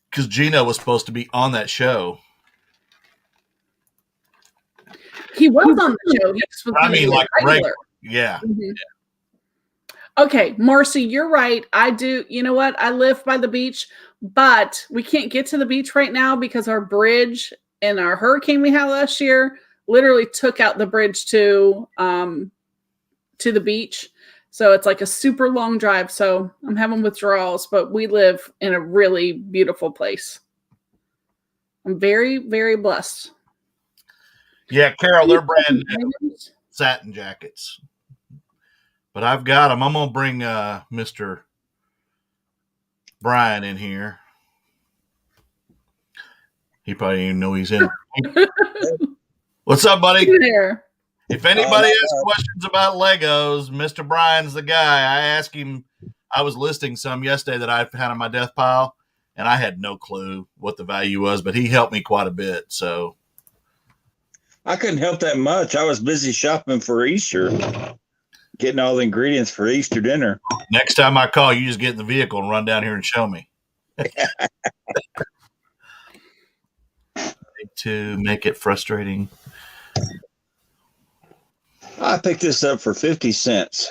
because Gino was supposed to be on that show. He was on the show. He was like regular. Yeah. Mm-hmm. Yeah. Okay, Marcy, you're right. I do. You know what? I live by the beach, but we can't get to the beach right now because our bridge and our hurricane we had last year literally took out the bridge to the beach. So it's like a super long drive. So I'm having withdrawals, but we live in a really beautiful place. I'm very, very blessed. Yeah, Carol, they're brand new satin jackets. But I've got them. I'm going to bring Mr. Brian in here. He probably didn't even know he's in. What's up, buddy? Hey there. If anybody has questions about Legos, Mr. Brian's the guy. I asked him, I was listing some yesterday that I had on my death pile, and I had no clue what the value was, but he helped me quite a bit. So I couldn't help that much. I was busy shopping for Easter, getting all the ingredients for Easter dinner. Next time I call, you just get in the vehicle and run down here and show me. To make it frustrating. I picked this up for 50 cents.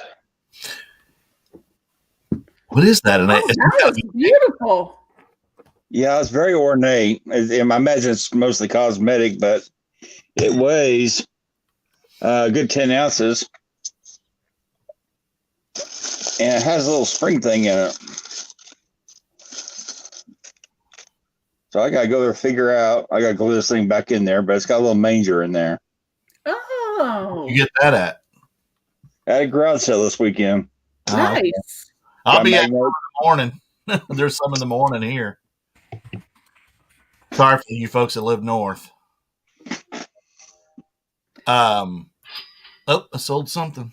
What is that? That was beautiful. Yeah, it's very ornate. I imagine it's mostly cosmetic, but it weighs a good 10 ounces. And it has a little spring thing in it. So I got to go there and figure out. I got to glue this thing back in there, but it's got a little manger in there. Oh. You get that at a garage sale this weekend. Nice. I'll be at in the morning. There's some in the morning here. Sorry for you folks that live north. I sold something.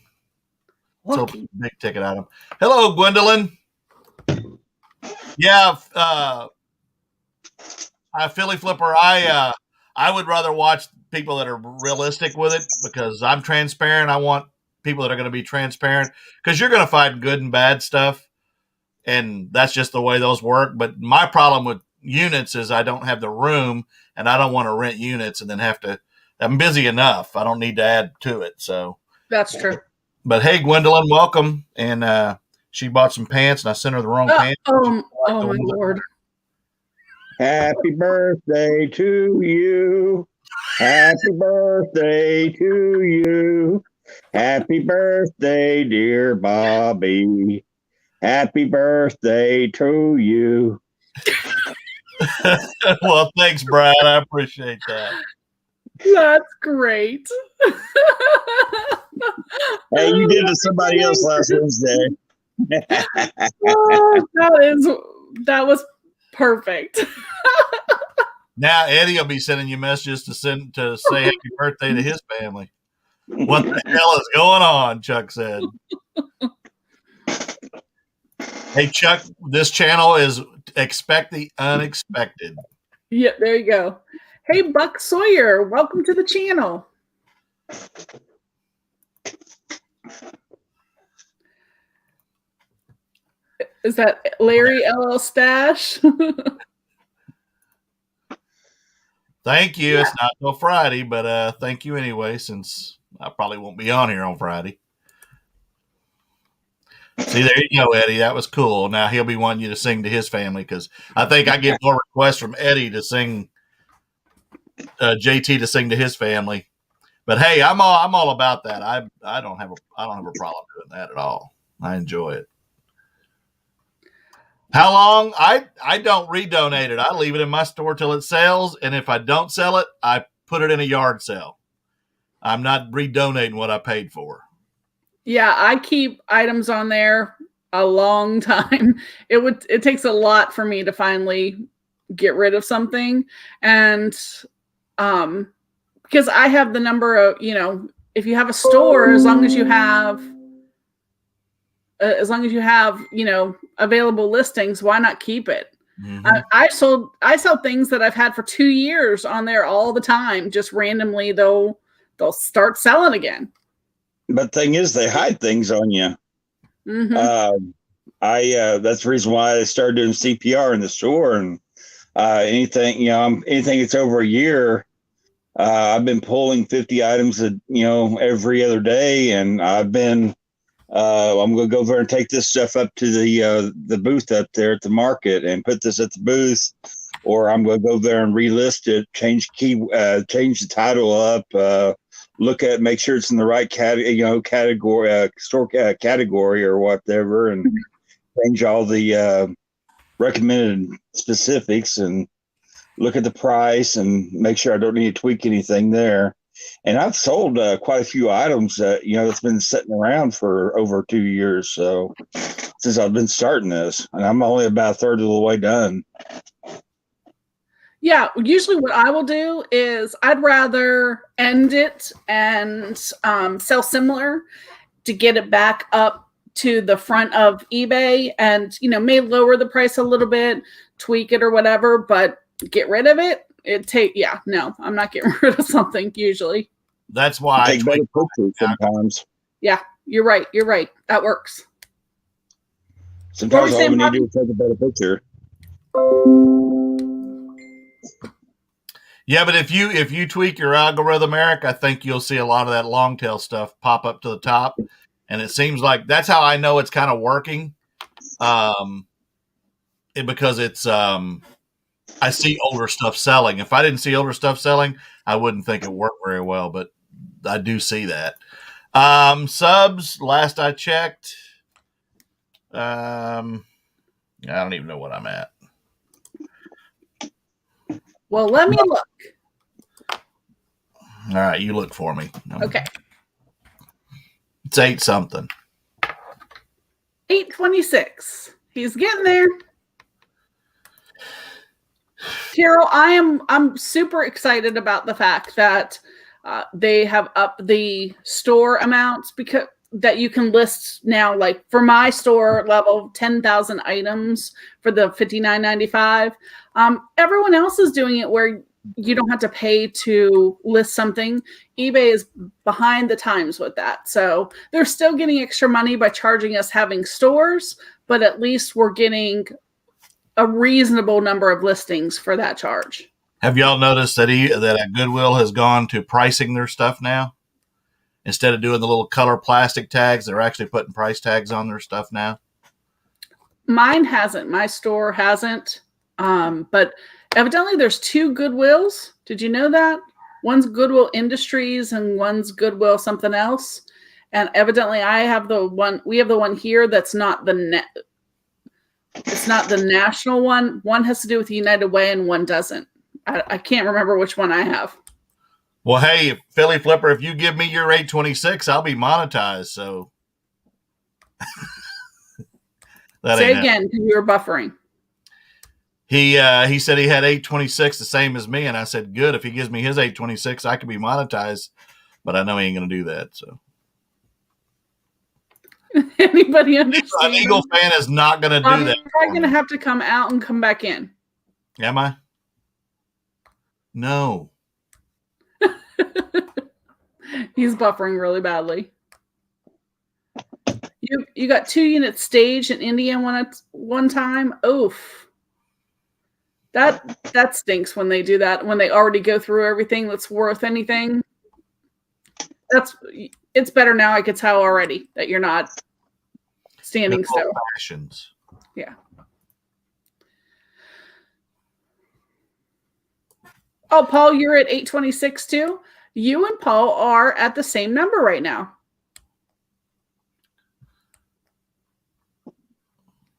Sold a big ticket item. Hello, Gwendolyn. Yeah, Philly Flipper. I would rather watch people that are realistic with it because I'm transparent. I want people that are going to be transparent because you're going to find good and bad stuff, and that's just the way those work. But my problem with units is I don't have the room, and I don't want to rent units and then have to. I'm busy enough. I don't need to add to it. So that's true. But hey, Gwendolyn, welcome. And she bought some pants, and I sent her the wrong pants. Oh my Lord. Happy birthday to you. Happy birthday to you. Happy birthday, dear Bobby. Happy birthday to you. Well, thanks, Brad. I appreciate that. That's great. Hey, you did it to somebody else last Wednesday. That was perfect. Now Eddie will be sending you messages to say happy birthday to his family. What the hell is going on? Chuck said. Hey Chuck, this channel is expect the unexpected. Yeah, there you go. Hey Buck Sawyer, welcome to the channel. Is that Larry LL Stash? Thank you. Yeah. It's not till Friday, but thank you anyway, since I probably won't be on here on Friday. See, there you go, Eddie. That was cool. Now he'll be wanting you to sing to his family, because I think I get more requests from Eddie to sing, JT to sing to his family. But hey, I'm all about that. I don't have a problem doing that at all. I enjoy it. How long? I don't redonate it. I leave it in my store till it sells, and if I don't sell it, I put it in a yard sale. I'm not redonating what I paid for. Yeah, I keep items on there a long time. It takes a lot for me to finally get rid of something, and because I have the number of, if you have a store, as long as you have available listings, why not keep it? Mm-hmm. I sell things that I've had for 2 years on there all the time. Just randomly, they'll start selling again. But thing is, they hide things on you. Mm-hmm. That's the reason why I started doing CPR in the store, and anything that's over a year. I've been pulling 50 items every other day, and I've been. I'm going to go there and take this stuff up to the booth up there at the market and put this at the booth, or I'm going to go there and relist it, change the title up, make sure it's in the right category, store category or whatever, and change all the recommended specifics and look at the price and make sure I don't need to tweak anything there. And I've sold quite a few items that's been sitting around for over 2 years. So since I've been starting this, and I'm only about a third of the way done. Yeah, usually what I will do is I'd rather end it and sell similar to get it back up to the front of eBay, and may lower the price a little bit, tweak it or whatever, but get rid of it. I'm not getting rid of something usually. That's why I take better pictures sometimes. Yeah, you're right. That works. Sometimes all we need to do is take a better picture. Yeah, but if you tweak your algorithm, Eric, I think you'll see a lot of that long tail stuff pop up to the top, and it seems like that's how I know it's kind of working. Because it's I see older stuff selling. If I didn't see older stuff selling, I wouldn't think it worked very well, but I do see that. Subs, last I checked, I don't even know what I'm at. Well, let me look. All right, you look for me. Okay. It's 8 something. 826. He's getting there. Carol, I'm super excited about the fact that they have upped the store amounts, because that you can list now, like for my store level, 10,000 items for the $59.95. Everyone else is doing it where you don't have to pay to list something. eBay is behind the times with that. So they're still getting extra money by charging us having stores, but at least we're getting a reasonable number of listings for that charge. Have y'all noticed that Goodwill has gone to pricing their stuff now? Instead of doing the little color plastic tags, they're actually putting price tags on their stuff now. Mine hasn't. My store hasn't. But evidently there's 2 Goodwills. Did you know that? One's Goodwill Industries and one's Goodwill something else. And evidently we have the one here that's not it's not the national one. One has to do with the United Way and one doesn't. I can't remember which one I have. Well, hey, Philly Flipper, if you give me your 826, I'll be monetized. So say again, because you were buffering. He said he had 826, the same as me, and I said, good. If he gives me his 826, I could be monetized, but I know he ain't going to do that. So Anybody understand? An Eagle fan is not going to do that. You're probably going to have to come out and come back in. Am I? No. He's buffering really badly. You got 2 units staged in India one time. Oof. That stinks when they do that, when they already go through everything that's worth anything. It's better now, I could tell already that you're not standing still. Fashions. Yeah. Oh, Paul, you're at 826 too? You and Paul are at the same number right now.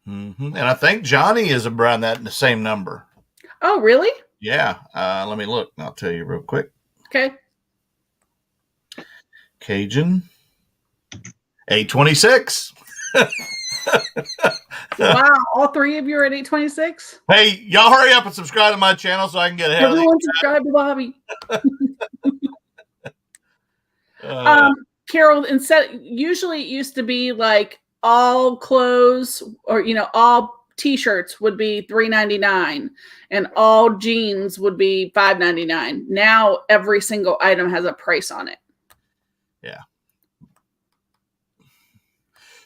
Mm-hmm. And I think Johnny is around that in the same number. Oh, really? Yeah. Let me look. I'll tell you real quick. Okay. Cajun, 826. Wow, all 3 of you are at 826? Hey, y'all hurry up and subscribe to my channel so I can get ahead Everyone subscribe to Bobby. Carol, usually it used to be like all clothes or, all t-shirts would be $3.99 and all jeans would be $5.99. Now every single item has a price on it. Yeah.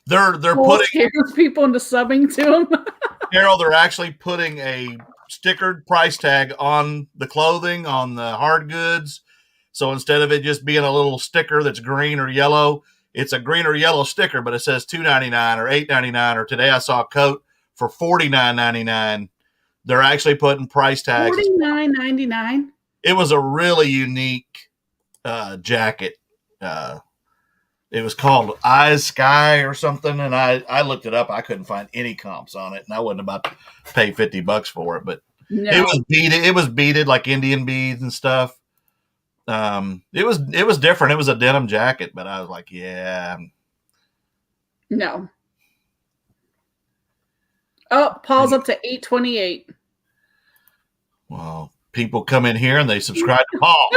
They're putting scares people into subbing to them. Carol, they're actually putting a stickered price tag on the clothing, on the hard goods. So instead of it just being a little sticker that's green or yellow, it's a green or yellow sticker, but it says $2.99 or $8.99. Or today I saw a coat for $49.99. They're actually putting price tags. $49.99. It was a really unique jacket. It was called Eyes Sky or something, and I looked it up. I couldn't find any comps on it, and I wasn't about to pay $50 for it. But no. It was beaded like Indian beads and stuff. It was different. It was a denim jacket, but I was like, yeah, no. Oh, Paul's up to 828. Well, people come in here and they subscribe to Paul.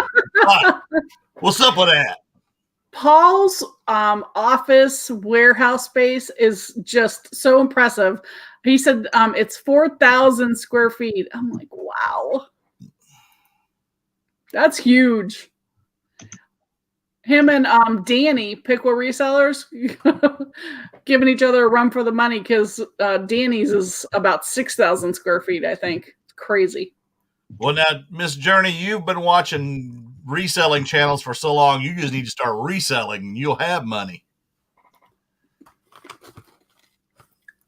What's up with that? Paul's office warehouse space is just so impressive. He said it's 4,000 square feet. I'm like, wow. That's huge. Him and Danny, Pickle Resellers, giving each other a run for the money because Danny's is about 6,000 square feet, I think. It's crazy. Well, now, Miss Journey, you've been watching reselling channels for so long, you just need to start reselling and you'll have money.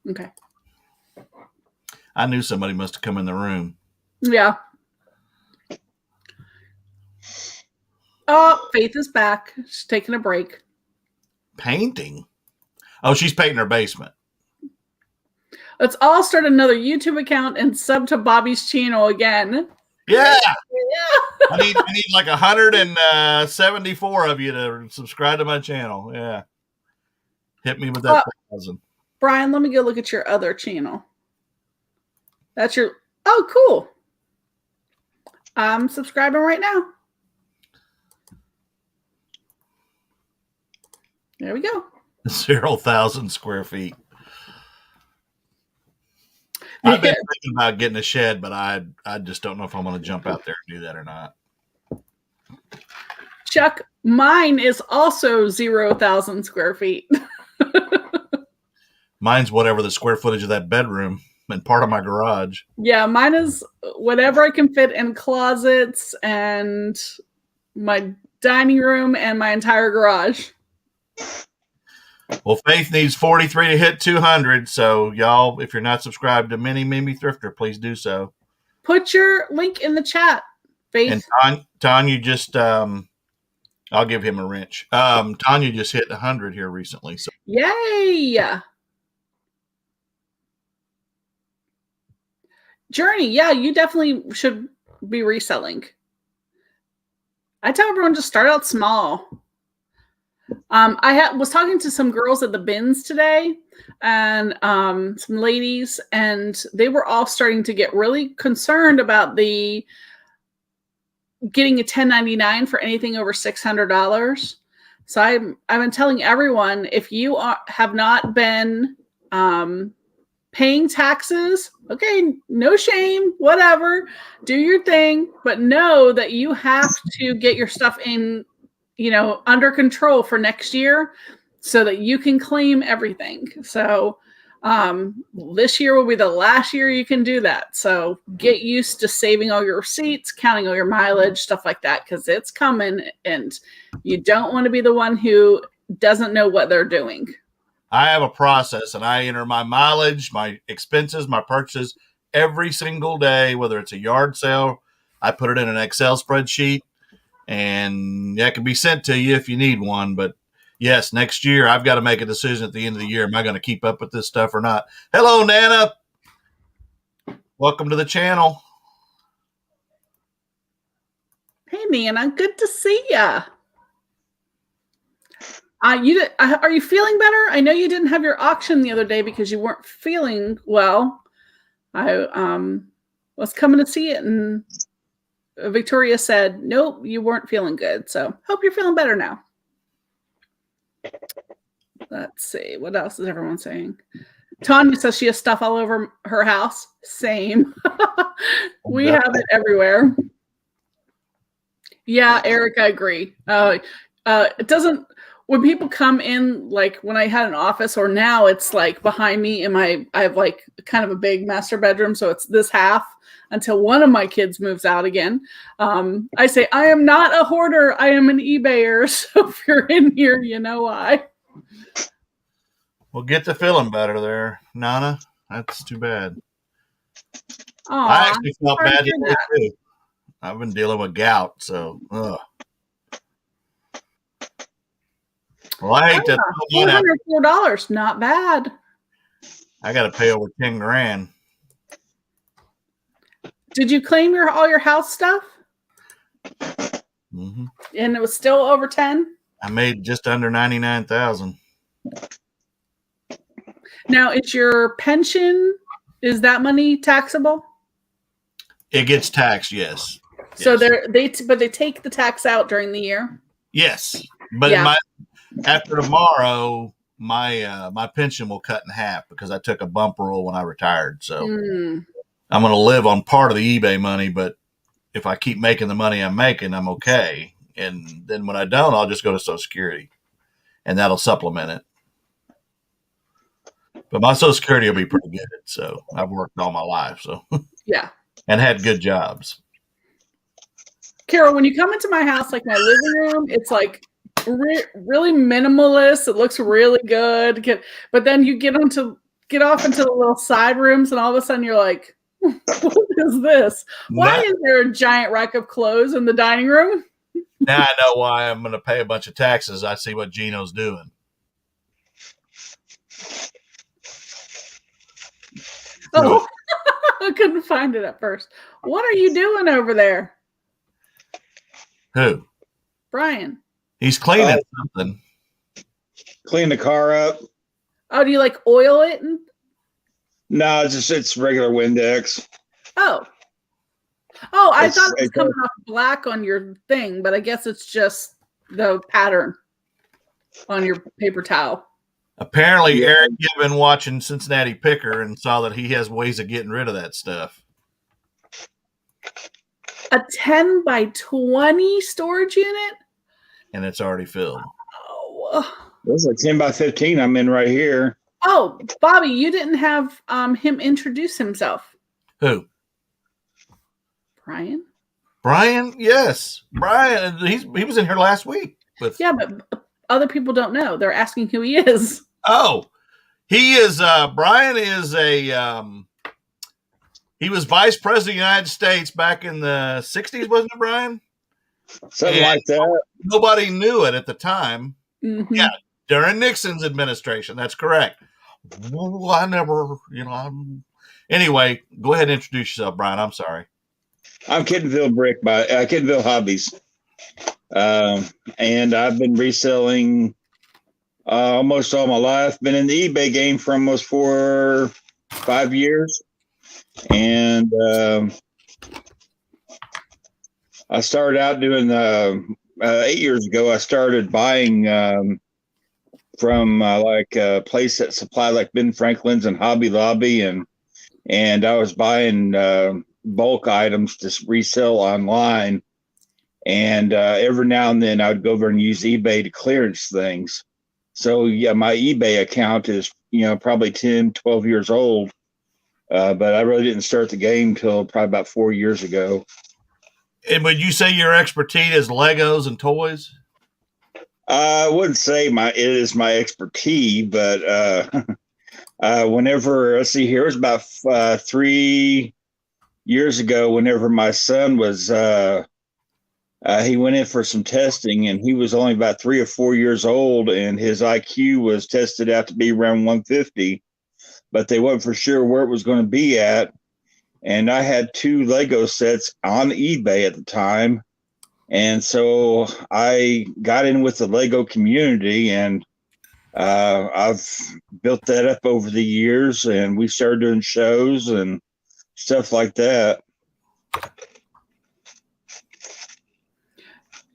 Okay. I knew somebody must have come in the room. Yeah. Oh, Faith is back. She's taking a break. Painting? Oh, she's painting her basement. Let's all start another YouTube account and sub to Bobby's channel again. Yeah. I need like 174 of you to subscribe to my channel. Yeah. Hit me with that 1,000. Brian, let me go look at your other channel. That's your... Oh, cool. I'm subscribing right now. There we go. 0,000 square feet. I've been thinking about getting a shed, but I just don't know if I'm going to jump out there and do that or not. Chuck, mine is also 0,000 square feet. Mine's whatever the square footage of that bedroom and part of my garage. Yeah, mine is whatever I can fit in closets and my dining room and my entire garage. Well, Faith needs 43 to hit 200. So, y'all, if you're not subscribed to Mini Mimi Thrifter, please do so. Put your link in the chat, Faith. And Tanya just, I'll give him a wrench. Tanya just hit 100 here recently. So. Yay! Journey, yeah, you definitely should be reselling. I tell everyone to start out small. was talking to some girls at the bins today, and some ladies, and they were all starting to get really concerned about getting a 1099 for anything over $600. So I've been telling everyone, if you have not been paying taxes, okay, no shame, whatever, do your thing, but know that you have to get your stuff in, under control for next year so that you can claim everything. So this year will be the last year you can do that. So get used to saving all your receipts, counting all your mileage, stuff like that, because it's coming, and you don't want to be the one who doesn't know what they're doing. I have a process, and I enter my mileage, my expenses, my purchases every single day, whether it's a yard sale. I put it in an Excel spreadsheet, and that can be sent to you if you need one. But yes, next year I've got to make a decision at the end of the year. Am I going to keep up with this stuff or not? Hello, Nana. Welcome to the channel. Hey, Nana. Good to see ya. Are you feeling better? I know you didn't have your auction the other day because you weren't feeling well. I was coming to see it, and Victoria said, nope, you weren't feeling good. So hope you're feeling better now. Let's see. What else is everyone saying? Tanya says she has stuff all over her house. Same. We have it everywhere. Yeah, Eric, I agree. It doesn't... When people come in, like when I had an office, or now it's like behind me I have like kind of a big master bedroom. So it's this half until one of my kids moves out again. I say, I am not a hoarder. I am an eBayer. So if you're in here, you know why. Well, get to feeling better there, Nana. That's too bad. Aww, I actually felt bad today too. I've been dealing with gout, so Well, I hate that. $404, not bad. I got to pay over $10,000. Did you claim all your house stuff? Mm-hmm. And it was still over 10? I made just under $99,000. Now, is your pension, is that money taxable? It gets taxed, yes. So they take the tax out during the year? Yes. But yeah. After tomorrow, my pension will cut in half because I took a bump roll when I retired. So I'm going to live on part of the eBay money, but if I keep making the money I'm making, I'm okay. And then when I don't, I'll just go to Social Security, and that'll supplement it. But my Social Security will be pretty good. So I've worked all my life. So yeah, and had good jobs. Carol, when you come into my house, like my living room, it's like really minimalist. It looks really good, but then you get off into the little side rooms, and all of a sudden you're like, what is this? Why is there a giant rack of clothes in the dining room? Now I know why I'm going to pay a bunch of taxes. I see what Gino's doing. Oh, I couldn't find it at first. What are you doing over there? Who? Brian. He's cleaning something. Clean the car up. Oh, do you like oil it? No, it's regular Windex. Oh, I thought it was coming off black on your thing, but I guess it's just the pattern on your paper towel. Apparently, Eric, you've been watching Cincinnati Picker and saw that he has ways of getting rid of that stuff. A 10 by 20 storage unit? And it's already filled. Oh. There's a 10 by 15 I'm in right here. Oh, Bobby, you didn't have him introduce himself. Who? Brian? Brian? Yes. Brian. He was in here last week. Yeah, but other people don't know. They're asking who he is. Oh, he is, Brian is he was vice president of the United States back in the 60s, wasn't it, Brian? Something like that. Nobody knew it at the time. Mm-hmm. Yeah, during Nixon's administration. That's correct. Well, I never, Anyway, go ahead and introduce yourself, Brian. I'm sorry. I'm Kittenville Brick by Kittenville Hobbies. And I've been reselling almost all my life. Been in the eBay game for almost 5 years. And I started out doing 8 years ago. I started buying from like a place that supplied like Ben Franklin's and Hobby Lobby, and I was buying bulk items to resell online. And every now and then I would go over and use eBay to clearance things. So yeah, my eBay account is probably 10, 12 years old. But I really didn't start the game till probably about 4 years ago. And would you say your expertise is Legos and toys? I wouldn't say it is my expertise, but whenever, let's see here, it was about 3 years ago, whenever my son was, he went in for some testing, and he was only about 3 or 4 years old, and his IQ was tested out to be around 150, but they weren't for sure where it was going to be at. And I had 2 Lego sets on eBay at the time. And so I got in with the Lego community, and I've built that up over the years, and we started doing shows and stuff like that.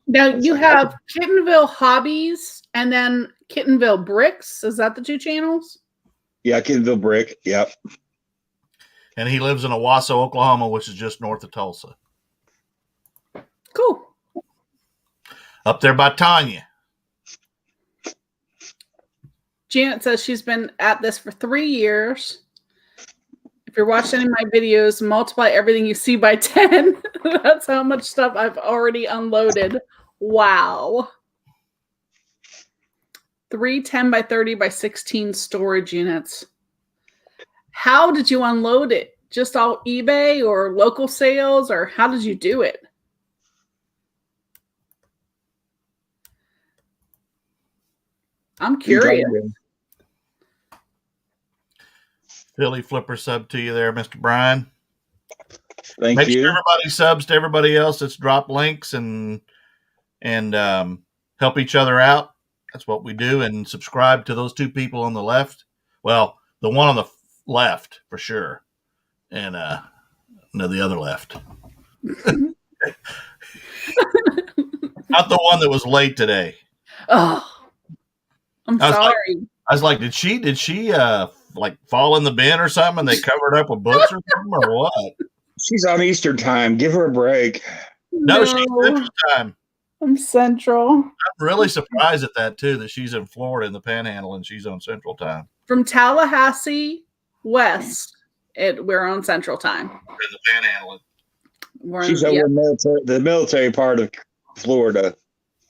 Now you have Kittenville Hobbies and then Kittenville Bricks. Is that the 2 channels? Yeah, Kittenville Brick. Yep. And he lives in Owasso, Oklahoma, which is just north of Tulsa. Cool. Up there by Tanya. Janet says she's been at this for 3 years. If you're watching any of my videos, multiply everything you see by 10. That's how much stuff I've already unloaded. Wow. 3 10 by 30 by 16 storage units. How did you unload it? Just all eBay or local sales, or how did you do it? I'm curious. Philly Flipper sub to you there, Mr. Brian. Thank Make you. sure everybody subs to everybody else that's dropped links and help each other out. That's what we do. And subscribe to those 2 people on the left. Well, the one on the left for sure. And no, the other left. Not the one that was late today. Oh, I'm sorry. I was like, did she like fall in the bin or something and they covered up with books or something or what? She's on Eastern time. Give her a break. No, she's Central time. I'm Central. I'm really surprised at that too, that she's in Florida in the Panhandle and she's on Central time. From Tallahassee west, we're on Central time. In the Panhandle. She's over in the military part of Florida.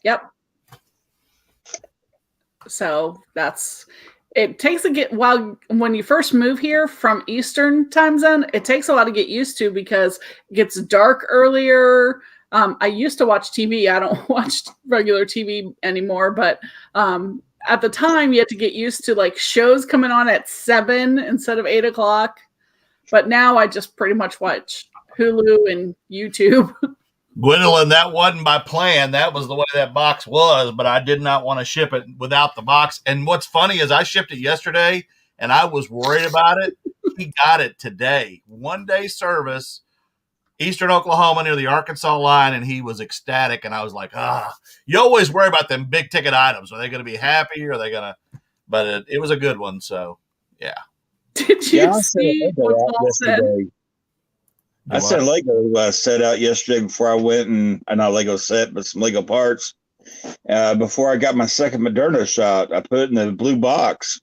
Yep. So it takes when you first move here from Eastern time zone, it takes a lot to get used to because it gets dark earlier. I used to watch TV. I don't watch regular TV anymore, but at the time you had to get used to like shows coming on at 7 instead of 8 o'clock. But now I just pretty much watch Hulu and YouTube. Gwendolyn, that wasn't my plan. That was the way that box was, but I did not want to ship it without the box. And what's funny is I shipped it yesterday, and I was worried about it. He got it today. 1-day service, Eastern Oklahoma near the Arkansas line, and he was ecstatic. And I was like, you always worry about them big-ticket items. Are they going to be happy? Or are they going to – but it was a good one, so, yeah. Did you see what Paul said? I said Lego set out yesterday before I went, and not Lego set, but some Lego parts. Before I got my second Moderna shot, I put it in the blue box,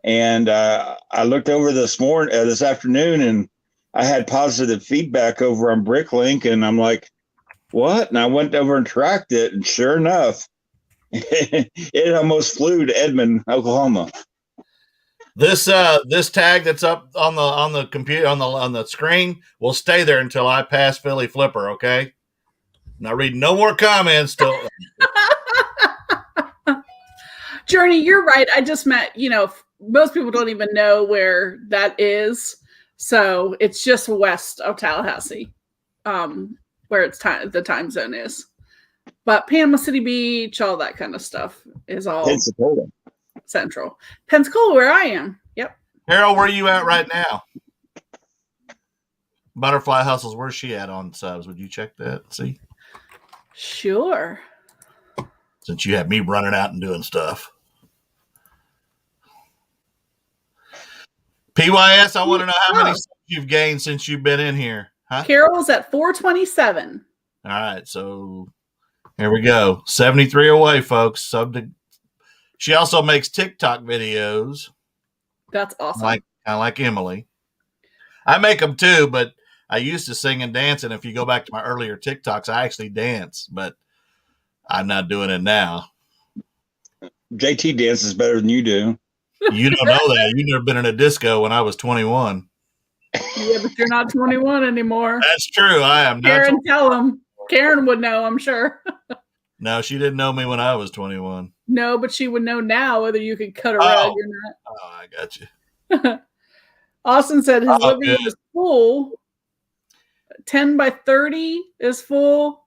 and I looked over this afternoon, and I had positive feedback over on Bricklink, and I'm like, "What?" And I went over and tracked it, and sure enough, it almost flew to Edmond, Oklahoma. This tag that's up on the computer on the screen will stay there until I pass Philly Flipper. Okay. Now read no more comments. Till Journey, you're right. I just meant most people don't even know where that is, so it's just west of Tallahassee, where the time zone is. But Panama City Beach, all that kind of stuff is all. Pensacola. Central. Pensacola, where I am. Yep. Carol, where are you at right now? Butterfly Hustles, where's she at on subs? Would you check that? See? Sure. Since you have me running out and doing stuff. PYS, I want to know how many subs you've gained since you've been in here. Huh? Carol's at 427. All right, so here we go. 73 away, folks. She also makes TikTok videos. That's awesome. Kind of like Emily. I make them too, but I used to sing and dance, and if you go back to my earlier TikToks, I actually dance, but I'm not doing it now. JT dances better than you do. You don't know that. You've never been in a disco when I was 21. Yeah, but you're not 21 anymore. That's true. I am not. Karen, tell him. Karen would know, I'm sure. No, she didn't know me when I was 21. No, but she would know now whether you could cut a rug or not. Oh, I got you. Austin said his living room is full. 10 by 30 is full.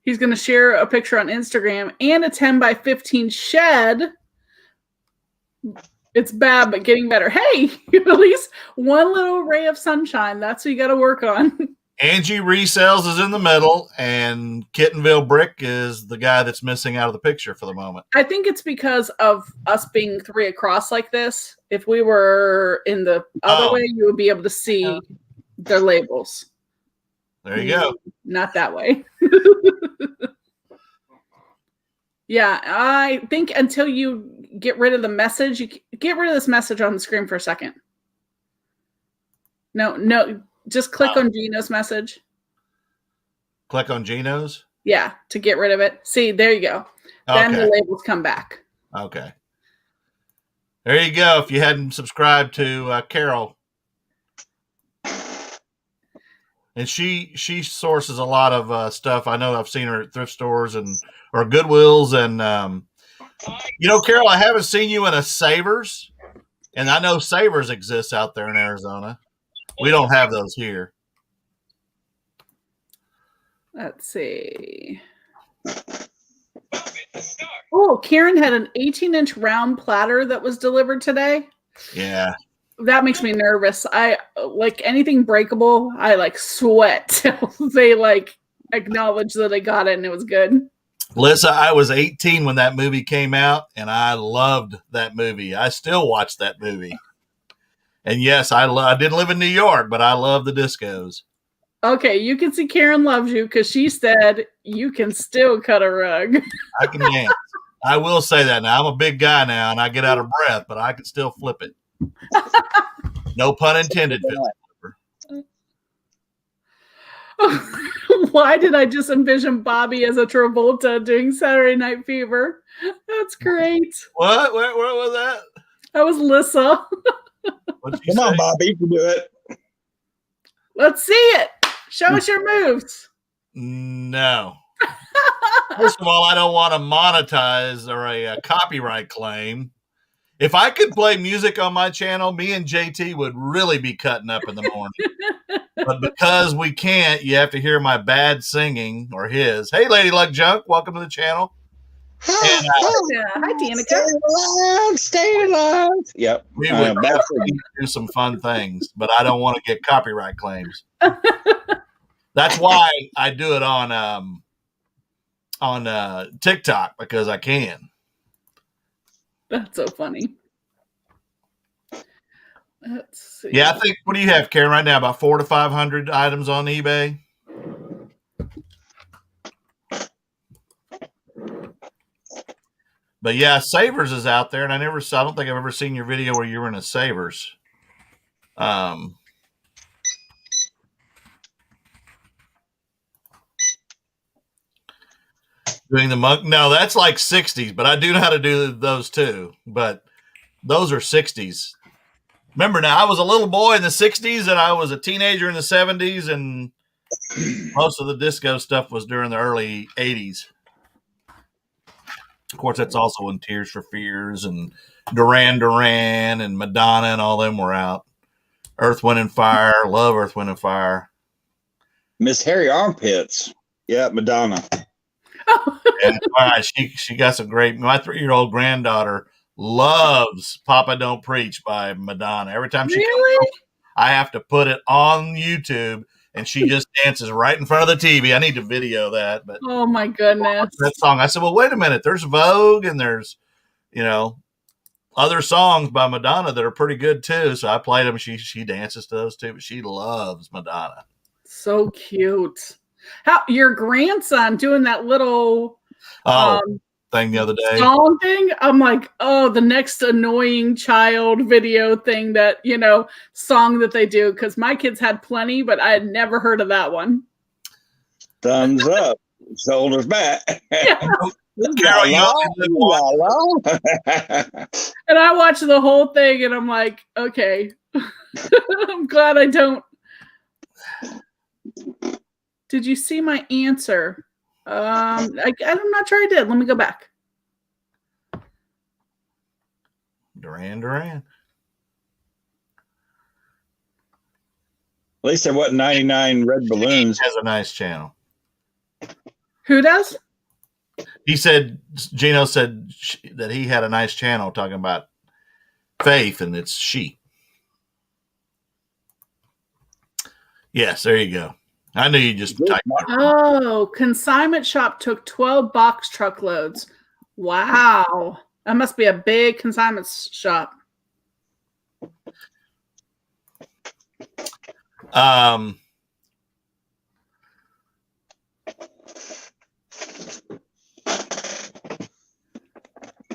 He's going to share a picture on Instagram and a 10 by 15 shed. It's bad, but getting better. Hey, at least one little ray of sunshine. That's what you got to work on. Angie Resells is in the middle, and Kittenville Brick is the guy that's missing out of the picture for the moment. I think it's because of us being 3 across like this. If we were in the other way, you would be able to see their labels. There you go. Not that way. Yeah, I think until you get rid of the message, you get rid of this message on the screen for a second. No, just click on Gino's message. Click on Gino's? Yeah, to get rid of it. See, there you go. Then the labels come back. Okay. There you go. If you hadn't subscribed to Carol. And she sources a lot of stuff. I know I've seen her at thrift stores or Goodwills. And, Carol, I haven't seen you in a Savers. And I know Savers exists out there in Arizona. We don't have those here. Let's see. Oh, Karen had an 18-inch round platter that was delivered today. Yeah. That makes me nervous. I like anything breakable. I sweat till they acknowledge that I got it and it was good. Lisa, I was 18 when that movie came out, and I loved that movie. I still watch that movie. And yes, I didn't live in New York, but I love the discos. Okay, you can see Karen loves you because she said you can still cut a rug. I can dance. I will say that now. I'm a big guy now, and I get out of breath, but I can still flip it. No pun intended, Phil. Why did I just envision Bobby as a Travolta doing Saturday Night Fever? That's great. What? Where was that? That was Lissa. Come on, Bobby, you can do it. Let's see it. Show us your moves. No. First of all, I don't want to monetize or a copyright claim. If I could play music on my channel, me and JT would really be cutting up in the morning. But because we can't, you have to hear my bad singing or his. Hey, Lady Luck Junk, welcome to the channel. And, hi, Danica. Stay alive. Yep. We would definitely do some fun things, but I don't want to get copyright claims. That's why I do it on TikTok, because I can. That's so funny. Let's see. Yeah, I think, what do you have, Karen, right now? About 400 to 500 items on eBay? But yeah, Savers is out there, and I don't think I've ever seen your video where you were in a Savers. Doing the monk. No, that's like 60s, but I do know how to do those too. But those are 60s. Remember now, I was a little boy in the 60s and I was a teenager in the 70s, and most of the disco stuff was during the early 80s. Of course, that's also when Tears for Fears and Duran Duran and Madonna and all them were out. Earth, Wind, and Fire. Love Earth, Wind, and Fire. Miss Hairy Armpits. Yeah, Madonna. And, all right, she got some great. My 3-year-old granddaughter loves Papa Don't Preach by Madonna. Every time she comes Really? home, I have to put it on YouTube, and she just dances right in front of the TV. I need to video that. But Oh my goodness. that song, I said, well, wait a minute. There's Vogue and there's, other songs by Madonna that are pretty good too. So I played them. She dances to those too, but she loves Madonna. So cute. How your grandson doing that little thing the other day. Song thing? I'm like, oh, the next annoying child video thing that, song that they do. Because my kids had plenty, but I had never heard of that one. Thumbs up. Shoulders back. Yeah. Carol, And I watched the whole thing and I'm like, okay. I'm glad I don't. Did you see my answer? I'm not sure I did. Let me go back. Duran. At least there wasn't 99 red balloons. He has a nice channel. Who does? He said, Gino said that he had a nice channel talking about faith, and it's she. Yes, there you go. I knew you just typed it. Oh, consignment shop took 12 box truckloads. Wow. That must be a big consignment shop.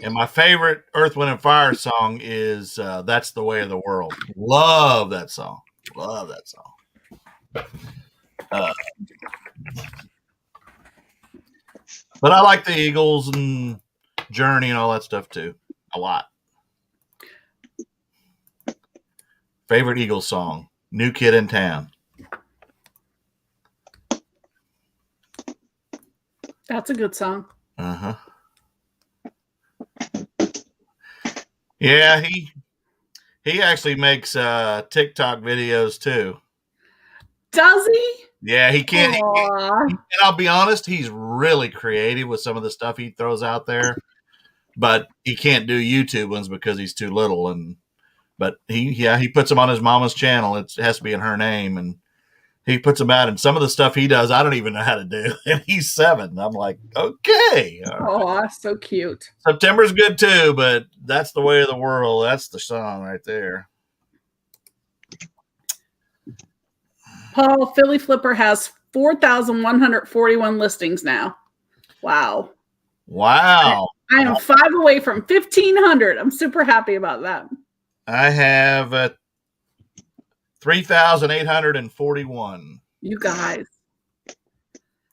And my favorite Earth, Wind, and Fire song is That's the Way of the World. Love that song. Love that song. But I like the Eagles and Journey and all that stuff too. A lot. Favorite Eagles song, New Kid in Town. That's a good song. Uh-huh. Yeah, he actually makes TikTok videos too. Does he? Yeah, he can't. And I'll be honest, he's really creative with some of the stuff he throws out there, but he can't do YouTube ones because he's too little. But he puts them on his mama's channel. It has to be in her name, and he puts them out. And some of the stuff he does, I don't even know how to do. And he's 7. I'm like, okay. Oh, so cute. September's good too, but That's the Way of the World. That's the song right there. Paul, Philly Flipper has 4,141 listings now. Wow. Wow. I am 5 away from 1,500. I'm super happy about that. I have 3,841. You guys.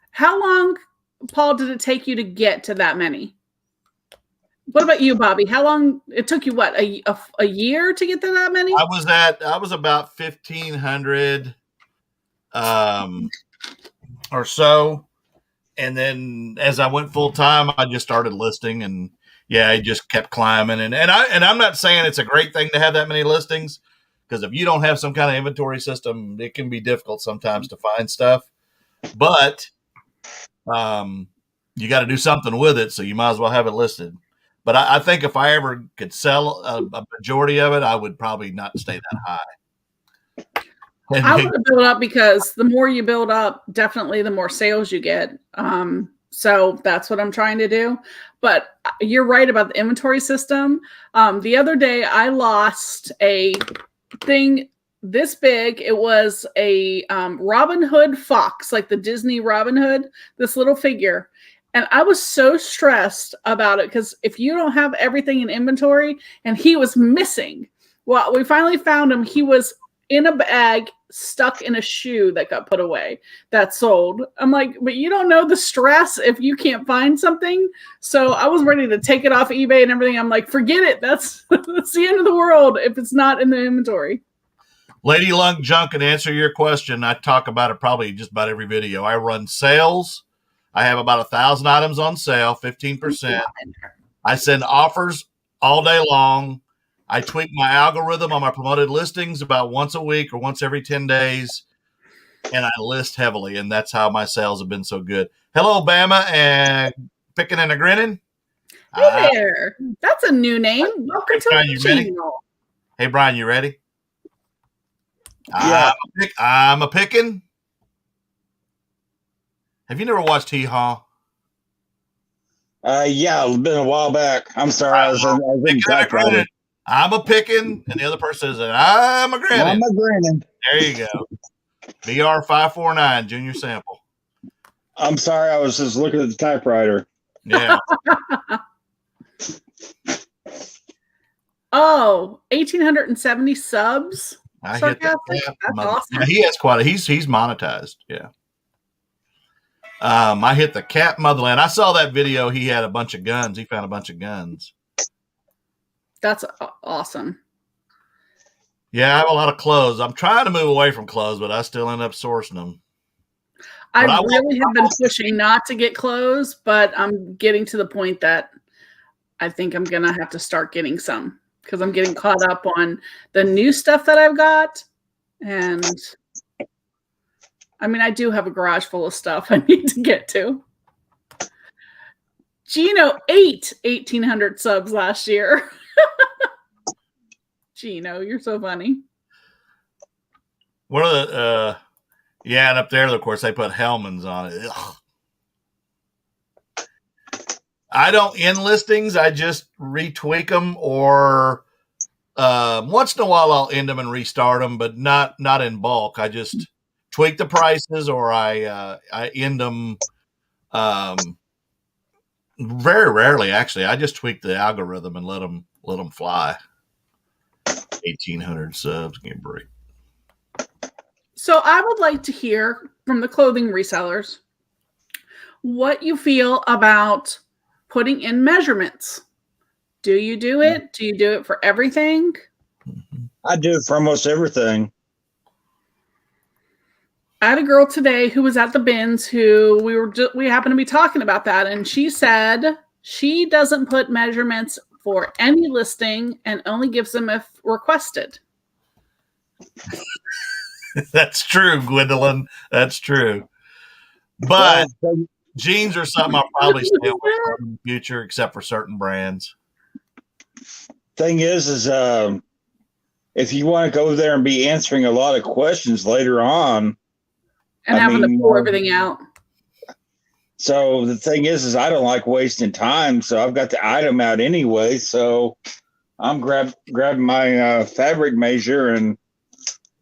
How long, Paul, did it take you to get to that many? What about you, Bobby? How long it took you? What, a year to get to that many? I was about 1,500 or so, and then as I went full time, I just started listing, and yeah, it just kept climbing. And I'm not saying it's a great thing to have that many listings, because if you don't have some kind of inventory system, it can be difficult sometimes to find stuff. But you got to do something with it, so you might as well have it listed. But I think if I ever could sell a majority of it, I would probably not stay that high. I want to build up, because the more you build up, definitely the more sales you get. So that's what I'm trying to do. But you're right about the inventory system. The other day I lost a thing this big. It was a Robin Hood fox, like the Disney Robin Hood, this little figure. And I was so stressed about it, because if you don't have everything in inventory, and he was missing. Well, we finally found him. He was in a bag, stuck in a shoe that got put away, that sold. I'm like, but you don't know the stress if you can't find something. So I was ready to take it off eBay and everything. I'm like, forget it. That's the end of the world if it's not in the inventory. Lady Lung Junk, and answer your question, I talk about it probably just about every video. I run sales. I have about 1,000 items on sale, 15%. I send offers all day long. I tweak my algorithm on my promoted listings about once a week or once every 10 days. And I list heavily, and that's how my sales have been so good. Hello, Bama, and picking and a grinning. Hey there. That's a new name. Welcome to Brian, the you ready? channel. Hey, Brian, you ready? Yeah. I'm a picking. Have you never watched Hee Haw? Yeah, it's been a while back. I'm sorry, I was in Picking and a typewriter. grinning. I'm a picking, and the other person says, I'm a grinning. I'm a grinning. There you go. BR549 Junior Sample. I'm sorry, I was just looking at the typewriter. Yeah. Oh, 1,870 subs. I hit the Sarcastic? cap. That's awesome. Yeah, he has quite a he's monetized. Yeah. I hit the Cat Motherland. I saw that video. He had a bunch of guns. He found a bunch of guns. That's awesome. Yeah, I have a lot of clothes. I'm trying to move away from clothes, but I still end up sourcing them. I really have been pushing not to get clothes, but I'm getting to the point that I think I'm going to have to start getting some because I'm getting caught up on the new stuff that I've got. And I mean, I do have a garage full of stuff I need to get to. Gino ate 1,800 subs last year. Gino, you're so funny. One of the yeah, and up there, of course, they put Hellman's on it. Ugh. I don't end listings. I just retweak them, or once in a while I'll end them and restart them, but not in bulk. I just tweak the prices, or I end them. Very rarely, actually. I just tweak the algorithm and let them fly. 1,800 subs, give me a break. So I would like to hear from the clothing resellers what you feel about putting in measurements. Do you do it? Do you do it for everything? I do it for almost everything. I had a girl today who was at the bins who we happened to be talking about that, and she said she doesn't put measurements for any listing and only gives them if requested. That's true, Gwendolyn. That's true. But jeans are something I'll probably stay away from in the future, except for certain brands. Thing is if you want to go there and be answering a lot of questions later on, and having to pull everything out. So the thing is I don't like wasting time. So I've got the item out anyway. So I'm grabbing my fabric measure, and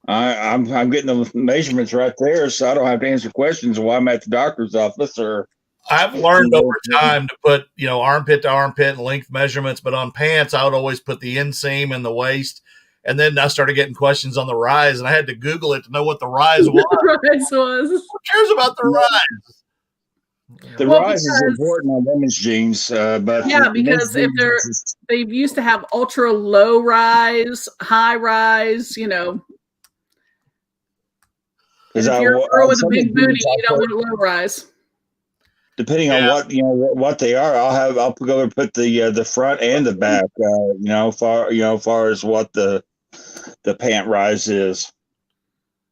I'm getting the measurements right there, so I don't have to answer questions while I'm at the doctor's office. Or I've learned over time to put, armpit to armpit and length measurements, but on pants, I would always put the inseam and the waist. And then I started getting questions on the rise, and I had to Google it to know what the rise was. Who cares about the rise? The rise is important on women's jeans, but yeah, because if they used to have ultra low rise, high rise, If you're a girl with a big booty, you don't want a low rise. Depending on what they are, I'll go and put the front and the back. Far as what the pant rise is.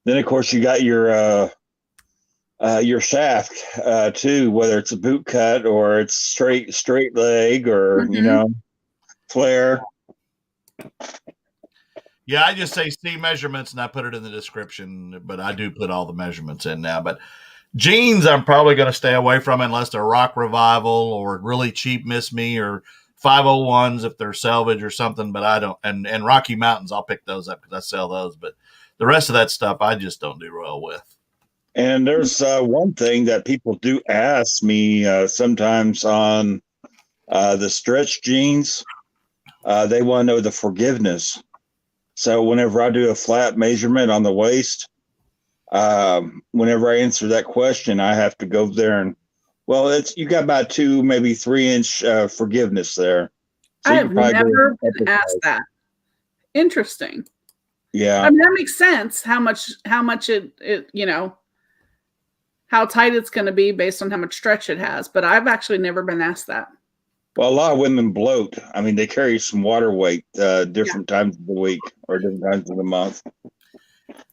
Then of course you got your shaft too, whether it's a boot cut or it's straight leg or flare. Yeah, I just say see measurements and I put it in the description, but I do put all the measurements in now. But jeans, I'm probably going to stay away from unless they're Rock Revival or really cheap Miss Me or 501s if they're salvage or something. But I don't, and Rocky Mountains, I'll pick those up because I sell those. But the rest of that stuff, I just don't do well with. And there's one thing that people do ask me sometimes on the stretch jeans. They want to know the forgiveness. So whenever I do a flat measurement on the waist, whenever I answer that question, I have to go there and, you got about 2, maybe 3 inch forgiveness there. So I have never been asked that. Interesting. Yeah. I mean, that makes sense. How much it how tight it's going to be based on how much stretch it has. But I've actually never been asked that. Well, a lot of women bloat. I mean, they carry some water weight different times of the week or different times of the month.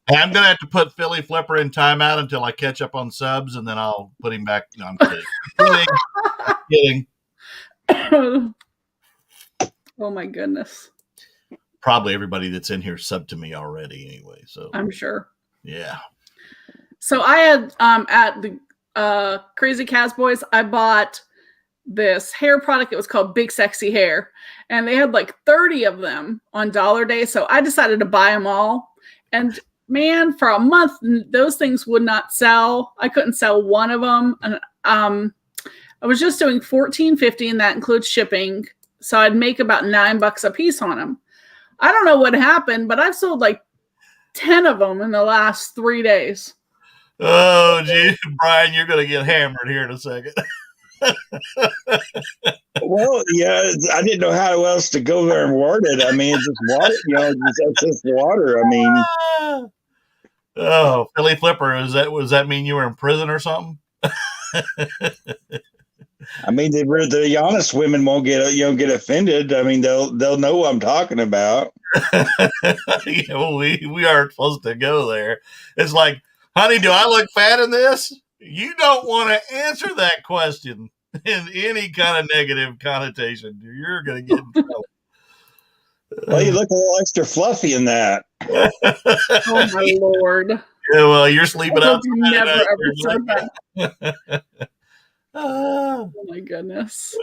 And I'm going to have to put Philly Flipper in timeout until I catch up on subs, and then I'll put him back. No, I'm kidding. I'm kidding. Oh my goodness. Probably everybody that's in here subbed to me already anyway. So I'm sure. Yeah. So I had at the Crazy Cowboys, I bought this hair product. It was called Big Sexy Hair, and they had like 30 of them on Dollar Day. So I decided to buy them all. And man, for a month, those things would not sell. I couldn't sell one of them. And I was just doing $14.50, and that includes shipping. So I'd make about $9 a piece on them. I don't know what happened, but I've sold like 10 of them in the last 3 days. Oh, gee, Brian, you're going to get hammered here in a second. Well, yeah, I didn't know how else to go there and word it. I mean, it's just water, it's just water. I mean, oh, Philly Flipper, does that mean you were in prison or something? I mean, the honest women won't get offended. I mean, they'll know what I'm talking about. Yeah, well, we aren't supposed to go there. It's like, honey, do I look fat in this? You don't want to answer that question in any kind of negative connotation. You're going to get in trouble. Well, you look a little extra fluffy in that. Oh my Lord! Yeah, well, you're sleeping outside. Never ever said that. Oh my goodness.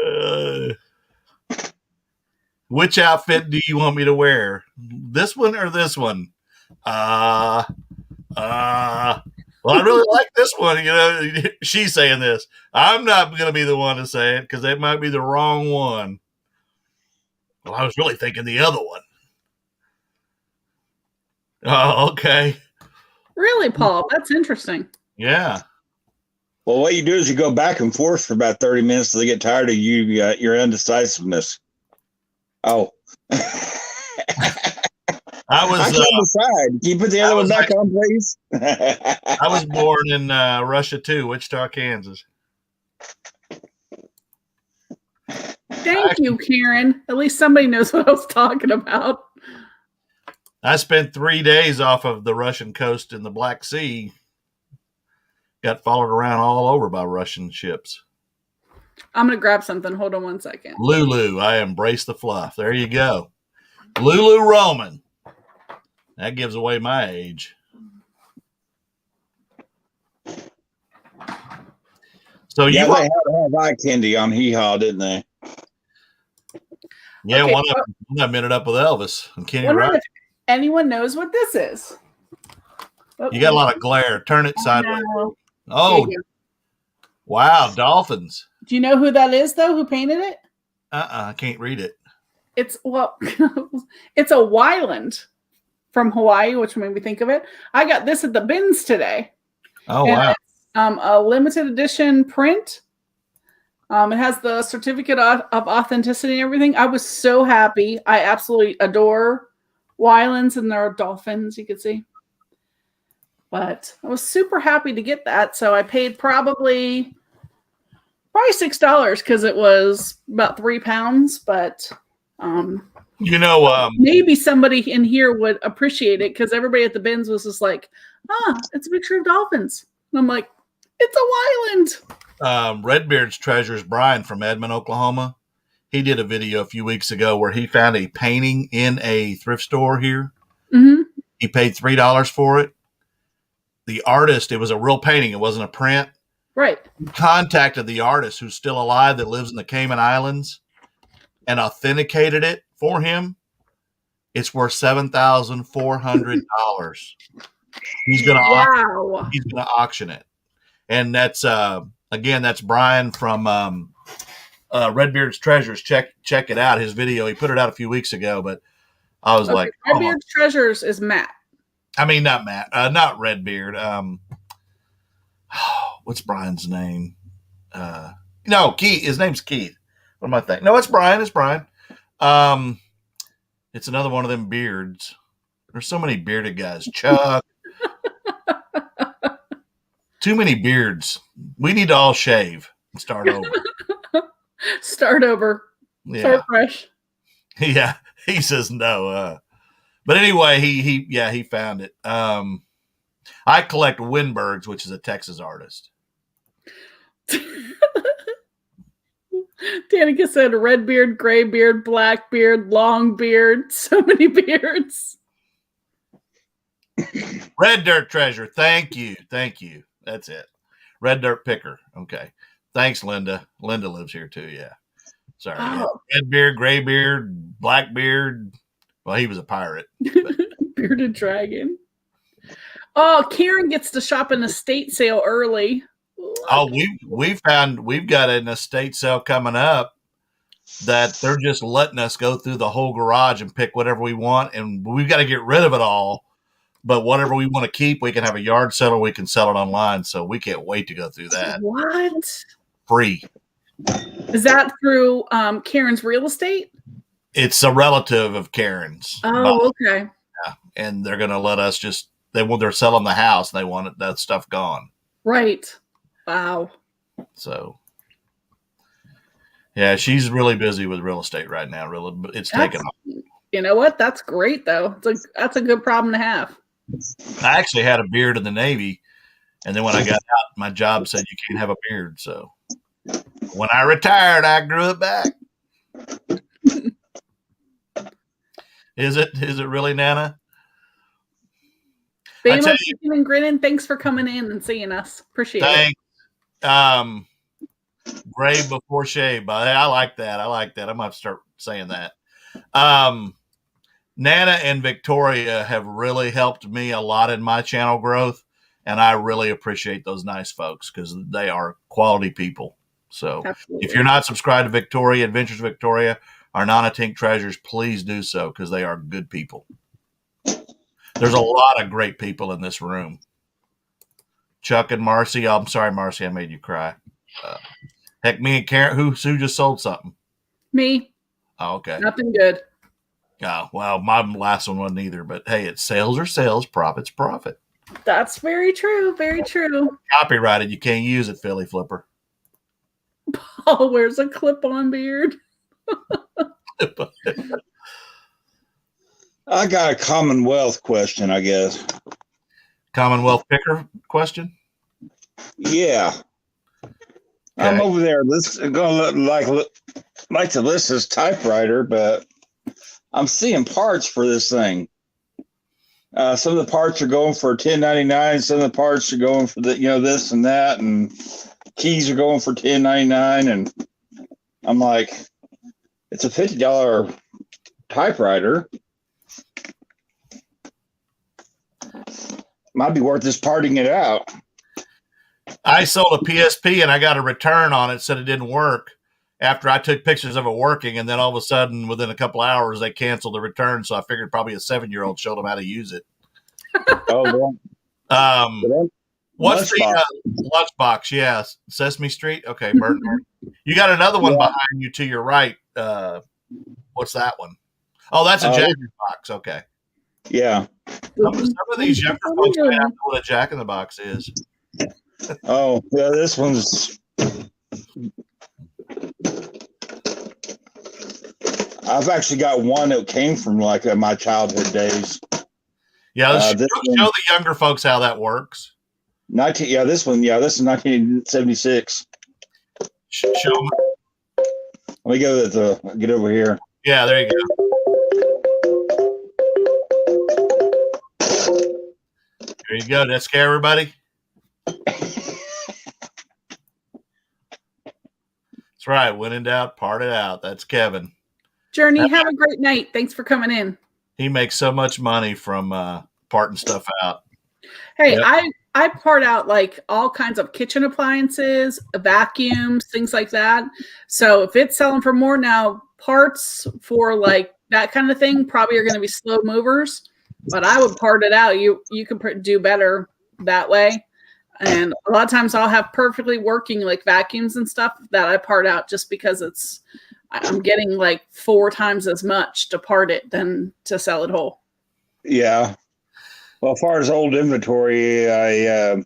Which outfit do you want me to wear? This one or this one? Well, I really like this one. She's saying this. I'm not going to be the one to say it because it might be the wrong one. Well, I was really thinking the other one. Oh, okay. Really, Paul? That's interesting. Yeah. Well, what you do is you go back and forth for about 30 minutes till they get tired of your indecisiveness. Oh. I can't decide. Can you put the other one back on, please? I was born in Russia too, Wichita, Kansas. Thank you, Karen. At least somebody knows what I was talking about. I spent 3 days off of the Russian coast in the Black Sea. Got followed around all over by Russian ships. I'm going to grab something. Hold on 1 second. Lulu, I embrace the fluff. There you go. Lulu Roman. That gives away my age. So yeah, they had to have eye candy on Hee Haw, didn't they? Yeah, okay, one of them ended up with Elvis and Kenny Rogers. Anyone knows what this is? You got a lot of glare. Turn it sideways. No. Oh, wow, dolphins. Do you know who that is, though? Who painted it? I can't read it. It's it's a Wyland from Hawaii, which made me think of it. I got this at the bins today. Oh, wow. It's, a limited edition print. It has the certificate of authenticity and everything. I was so happy. I absolutely adore Wylands, and there are dolphins, you can see. But I was super happy to get that. So I paid probably $6 because it was about 3 pounds. But maybe somebody in here would appreciate it because everybody at the bins was just like, it's a picture of dolphins. And I'm like, it's a Wyland. Redbeard's Treasures, Brian from Edmond, Oklahoma. He did a video a few weeks ago where he found a painting in a thrift store here. Mm-hmm. He paid $3 for it. The artist, it was a real painting. It wasn't a print. Right. He contacted the artist who's still alive that lives in the Cayman Islands and authenticated it for him. It's worth $7,400. He's going to auction it. And that's, again, that's Brian from Redbeard's Treasures. Check it out. His video, he put it out a few weeks ago, but I was like, Redbeard's Treasures is Matt. I mean, not Matt, not Redbeard. What's Brian's name? No, Keith. His name's Keith. What am I thinking? No, it's Brian. It's Brian. It's another one of them beards. There's so many bearded guys. Chuck. Too many beards. We need to all shave and start over. Start over. Yeah. Start fresh. Yeah. He says no. But anyway, he found it. I collect Winbergs, which is a Texas artist. Danica said red beard, gray beard, black beard, long beard. So many beards. Red Dirt Treasure. Thank you. That's it. Red Dirt Picker. Okay. Thanks, Linda. Linda lives here too. Yeah. Sorry. Yeah. Red beard, gray beard, black beard. Well, he was a pirate. Bearded dragon. Oh, Karen gets to shop an estate sale early. Oh, we've got an estate sale coming up that they're just letting us go through the whole garage and pick whatever we want, and we've got to get rid of it all. But whatever we want to keep, we can have a yard sale or we can sell it online. So we can't wait to go through that. What? Free. Is that through Karen's real estate? It's a relative of Karen's. Oh, okay. Yeah, and they're going to let us they're selling the house. And they want that stuff gone. Right. Wow. So, yeah, she's really busy with real estate right now. It's taken off. You know what? That's great, though. That's a good problem to have. I actually had a beard in the Navy, and then when I got out, my job said you can't have a beard. So when I retired, I grew it back. Is it really, Nana? Bama chicken and grinning. Thanks for coming in and seeing us. Appreciate it. Gray before shave. I like that. I'm gonna have to start saying that. Nana and Victoria have really helped me a lot in my channel growth, and I really appreciate those nice folks because they are quality people. So Absolutely. If you're not subscribed to Victoria, Adventures Victoria, or Nana Tink Treasures, please do so because they are good people. There's a lot of great people in this room. Chuck and Marcy. I'm sorry, Marcy, I made you cry. Heck, me and Karen, who just sold something? Me. Oh, okay. Nothing good. Oh, well, my last one wasn't either, but hey, it's sales are sales, profit's profit. That's very true. Very true. Copyrighted. You can't use it, Philly Flipper. Paul wears a clip-on beard. I got a Commonwealth question, I guess. Commonwealth picker question? Yeah. Okay. I'm over there. Going like to list this typewriter, but I'm seeing parts for this thing. Some of the parts are going for $10.99. Some of the parts are going for this and that, and keys are going for $10.99. And I'm like, it's a $50 typewriter. Might be worth just parting it out. I sold a PSP and I got a return on it. Said it didn't work after I took pictures of it working, and then all of a sudden, within a couple of hours, they canceled the return. So I figured probably a 7-year-old showed them how to use it. Oh, well. What's the lunchbox? Yeah, Sesame Street. Okay, Burton. You got another one behind you to your right. What's that one? Oh, that's a Jack in the Box. Okay. Yeah. Some of these younger folks may not know what a Jack in the Box is. Oh, yeah, this one's. I've actually got one that came from my childhood days. Yeah, show the younger folks how that works. This is 1976. Show them. Let me get over here. Yeah, there you go. There you go. Did that scare everybody? That's right. When in doubt, part it out. That's Kevin. Journey, have a great night. Thanks for coming in. He makes so much money from parting stuff out. Hey, yep. I part out all kinds of kitchen appliances, vacuums, things like that. So if it's selling for more now, parts for that kind of thing probably are going to be slow movers. But I would part it out. You can do better that way. And a lot of times I'll have perfectly working vacuums and stuff that I part out just because I'm getting 4 times as much to part it than to sell it whole. Yeah. Well, as far as old inventory, I've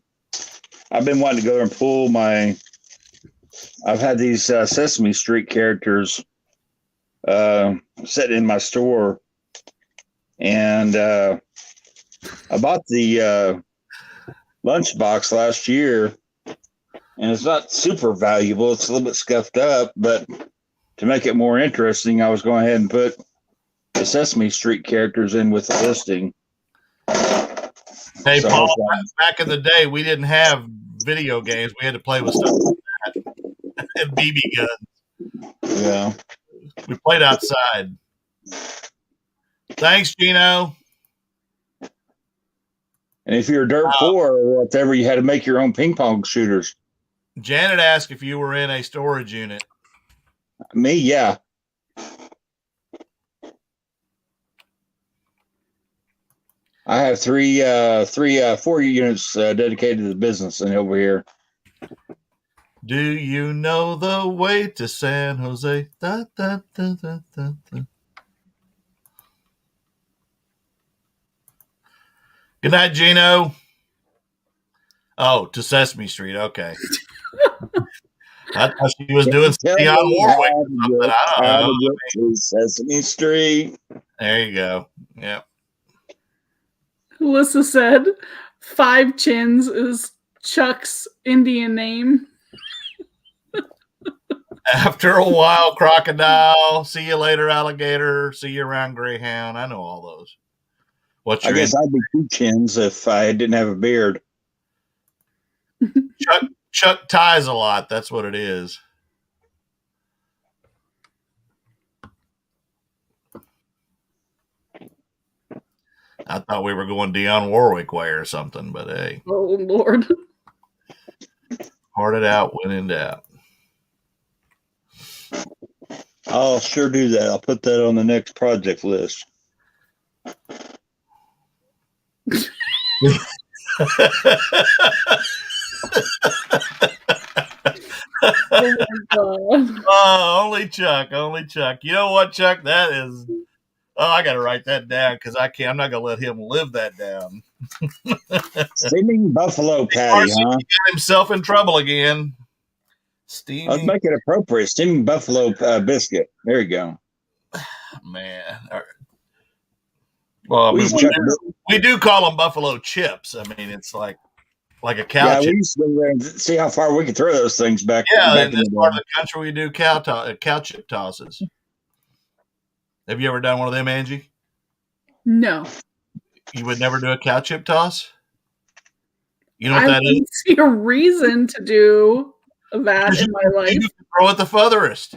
been wanting to go there and pull I've had these Sesame Street characters sitting in my store. And I bought the lunchbox last year, and it's not super valuable. It's a little bit scuffed up, but to make it more interesting, I was going ahead and put the Sesame Street characters in with the listing. Hey, so Paul, back in the day, we didn't have video games. We had to play with stuff like that and BB guns. Yeah. We played outside. Thanks, Gino. And if you're dirt poor or whatever, you had to make your own ping pong shooters. Janet asked if you were in a storage unit. Me, yeah. I have 4 units dedicated to the business and over here. Do you know the way to San Jose? Da, da, da, da, da, da. Good night, Gino. Oh, to Sesame Street. Okay. I thought she was doing Dionne Warwick or something. I don't know. Sesame Street. There you go. Yep. Alyssa said 5 Chins is Chuck's Indian name. After a while, crocodile. See you later, alligator. See you around, greyhound. I know all those. I guess I'd be 2 chins if I didn't have a beard. Chuck ties a lot. That's what it is. I thought we were going Dionne Warwick way or something, but hey. Oh, Lord. Hearted out, when in doubt. I'll sure do that. I'll put that on the next project list. Oh, my God. Oh, only Chuck. You know what, Chuck? That is... Oh, I got to write that down because I can't. I'm not going to let him live that down. Steaming buffalo patty, huh? He got himself in trouble again. Let's make it appropriate. Steaming buffalo biscuit. There you go. Man. Well, we do call them buffalo chips. I mean, it's like a cow chip. We used to go there and see how far we could throw those things back. Yeah, in this part of the country, we do cow chip tosses. Have you ever done one of them, Angie? No. You would never do a cow chip toss? You know what that is? I don't see a reason to do that in my life. You can throw it the furthest.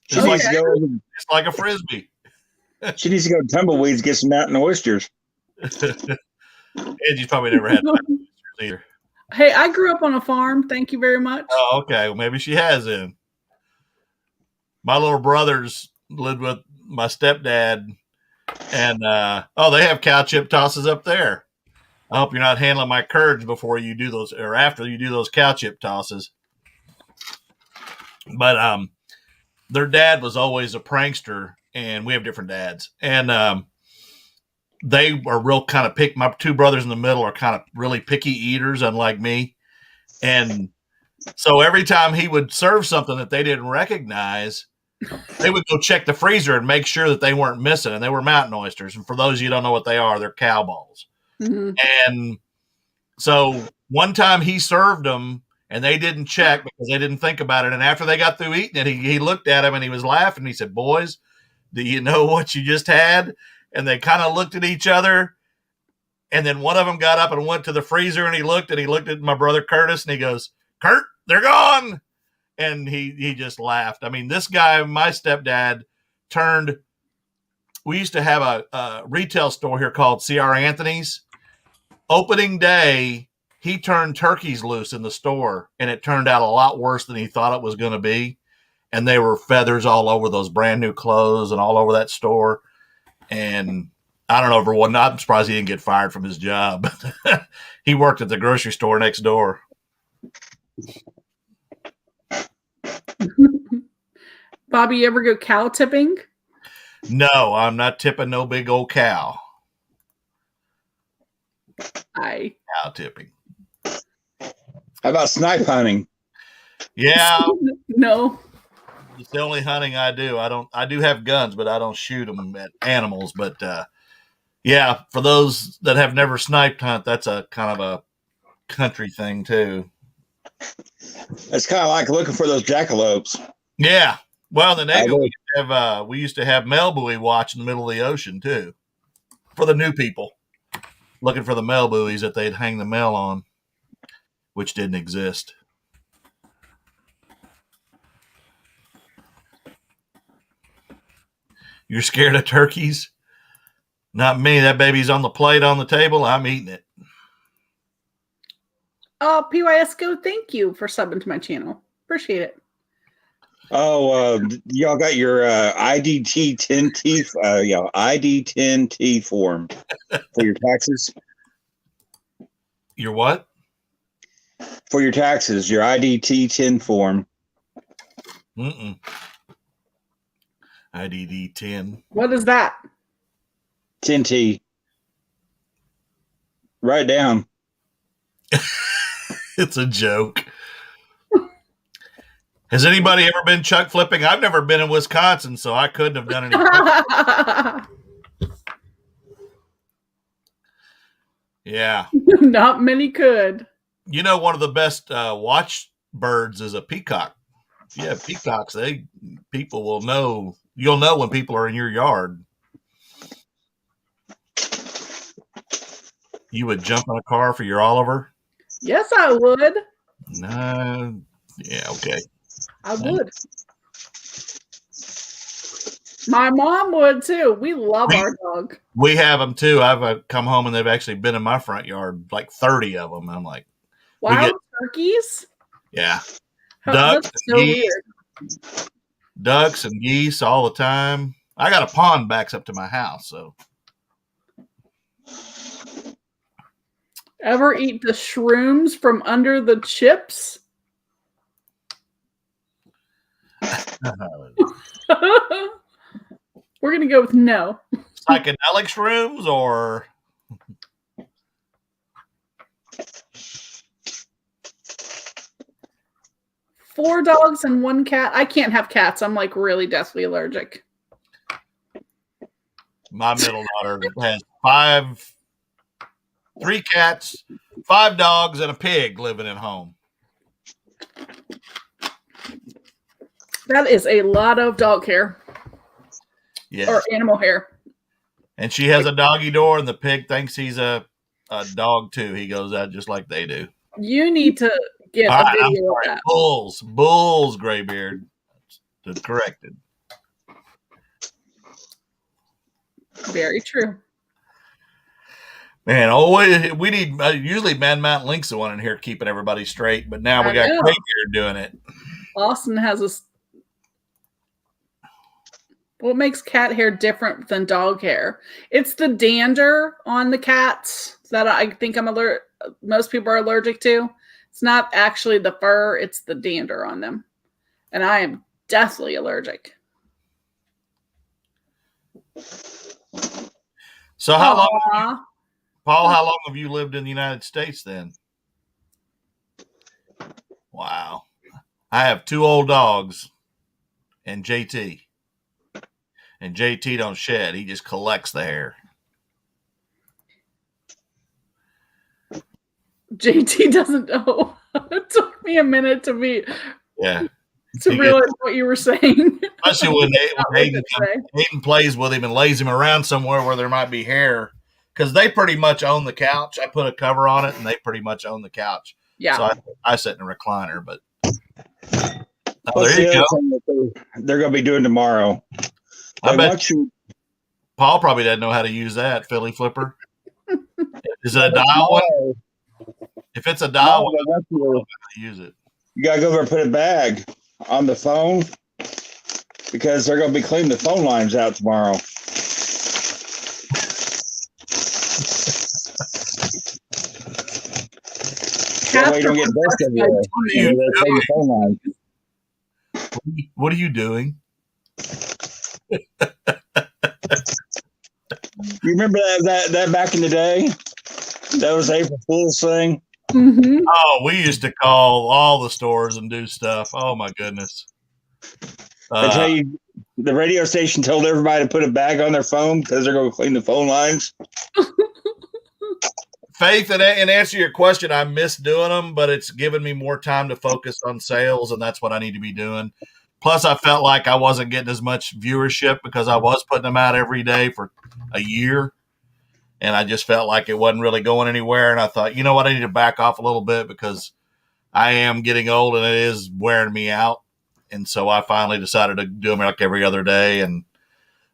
It's like a frisbee. She needs to go to Tumbleweeds, get some mountain oysters. Angie's probably never had oysters either. Hey, I grew up on a farm. Thank you very much. Oh, okay. Well, maybe she has then. My little brothers lived with my stepdad, and they have cow chip tosses up there. I hope you're not handling my curds before you do those, or after you do those cow chip tosses. But their dad was always a prankster, and we have different dads, and they are real kind of pick. My 2 brothers in the middle are kind of really picky eaters, unlike me, and so every time he would serve something that they didn't recognize, they would go check the freezer and make sure that they weren't missing. And they were mountain oysters. And for those of you who don't know what they are, they're cow balls. Mm-hmm. And so one time he served them and they didn't check because they didn't think about it. And after they got through eating it, he looked at him and he was laughing. He said, "Boys, do you know what you just had?" And they kind of looked at each other. And then one of them got up and went to the freezer and he looked at my brother Curtis and he goes, "Kurt, they're gone." And he just laughed. I mean, this guy, my stepdad, we used to have a retail store here called C.R. Anthony's. Opening day, he turned turkeys loose in the store, and it turned out a lot worse than he thought it was going to be. And they were feathers all over those brand new clothes and all over that store. And I don't know, for one, I'm surprised he didn't get fired from his job. He worked at the grocery store next door. Bobby, you ever go cow tipping? No, I'm not tipping no big old cow. Cow tipping. How about snipe hunting? Yeah. No. It's the only hunting I do. I do have guns, but I don't shoot them at animals. But yeah, for those that have never sniped hunt, that's a kind of country thing too. It's kind of like looking for those jackalopes. Yeah. Well, in the Navy, we used to have mail buoy watch in the middle of the ocean too, for the new people looking for the mail buoys that they'd hang the mail on, which didn't exist. You're scared of turkeys? Not me. That baby's on the plate on the table. I'm eating it. Oh, PYSCO, thank you for subbing to my channel. Appreciate it. Oh, y'all got your IDT 10T, ID 10T form for your taxes. Your what? For your taxes, your IDT 10 form. IDD 10. What is that? 10T. Write it down. It's a joke. Has anybody ever been chuck flipping? I've never been in Wisconsin, so I couldn't have done any. Yeah. Not many could. You know, one of the best watch birds is a peacock. If you have peacocks, people will know. You'll know when people are in your yard. You would jump in a car for your Oliver? Yes, I would. No. Yeah, okay. I would. My mom would too. We love our dog. We have them too. I've come home and they've actually been in my front yard, like 30 of them. I'm like, wild turkeys? Yeah. That's so weird. Ducks and geese all the time. I got a pond backs up to my house, so. Ever eat the shrooms from under the chips? We're going to go with no. Psychedelic shrooms or? Four dogs and one cat. I can't have cats. I'm like really deathly allergic. My middle daughter has 3 cats, 5 dogs, and a pig living at home. That is a lot of dog hair. Yeah. Or animal hair. And she has a doggy door, and the pig thinks he's a dog too. He goes out just like they do. You need to get a video of that. Bulls, Graybeard. Corrected. Very true. Man, we need usually Man Mountain Link's the one in here keeping everybody straight, but now we got Graybeard doing it. Austin has a. What makes cat hair different than dog hair? It's the dander on the cats that I think most people are allergic to. It's not actually the fur, it's the dander on them. And I am deathly allergic. So Paul, how long have you lived in the United States then? Wow. I have 2 old dogs and JT. And JT don't shed. He just collects the hair. JT doesn't know. It took me a minute to realize what you were saying. Especially when Aiden plays with him and lays him around somewhere where there might be hair. Because they pretty much own the couch. I put a cover on it, and they pretty much own the couch. Yeah. So I sit in a recliner. But there you go. They're going to be doing tomorrow. I bet Paul probably doesn't know how to use that Philly flipper. Is it a dial one? If it's a dial one, I don't know how to use it. You got to go over and put a bag on the phone because they're going to be cleaning the phone lines out tomorrow. That way you don't get dust everywhere. What are you doing? You remember that back in the day? That was April Fool's thing. Mm-hmm. Oh, we used to call all the stores and do stuff. Oh my goodness! I tell you, the radio station told everybody to put a bag on their phone because they're going to clean the phone lines. Faith, and answer your question, I miss doing them, but it's given me more time to focus on sales, and that's what I need to be doing. Plus, I felt like I wasn't getting as much viewership because I was putting them out every day for a year, and I just felt like it wasn't really going anywhere. And I thought, you know what, I need to back off a little bit because I am getting old and it is wearing me out. And so I finally decided to do them like every other day, and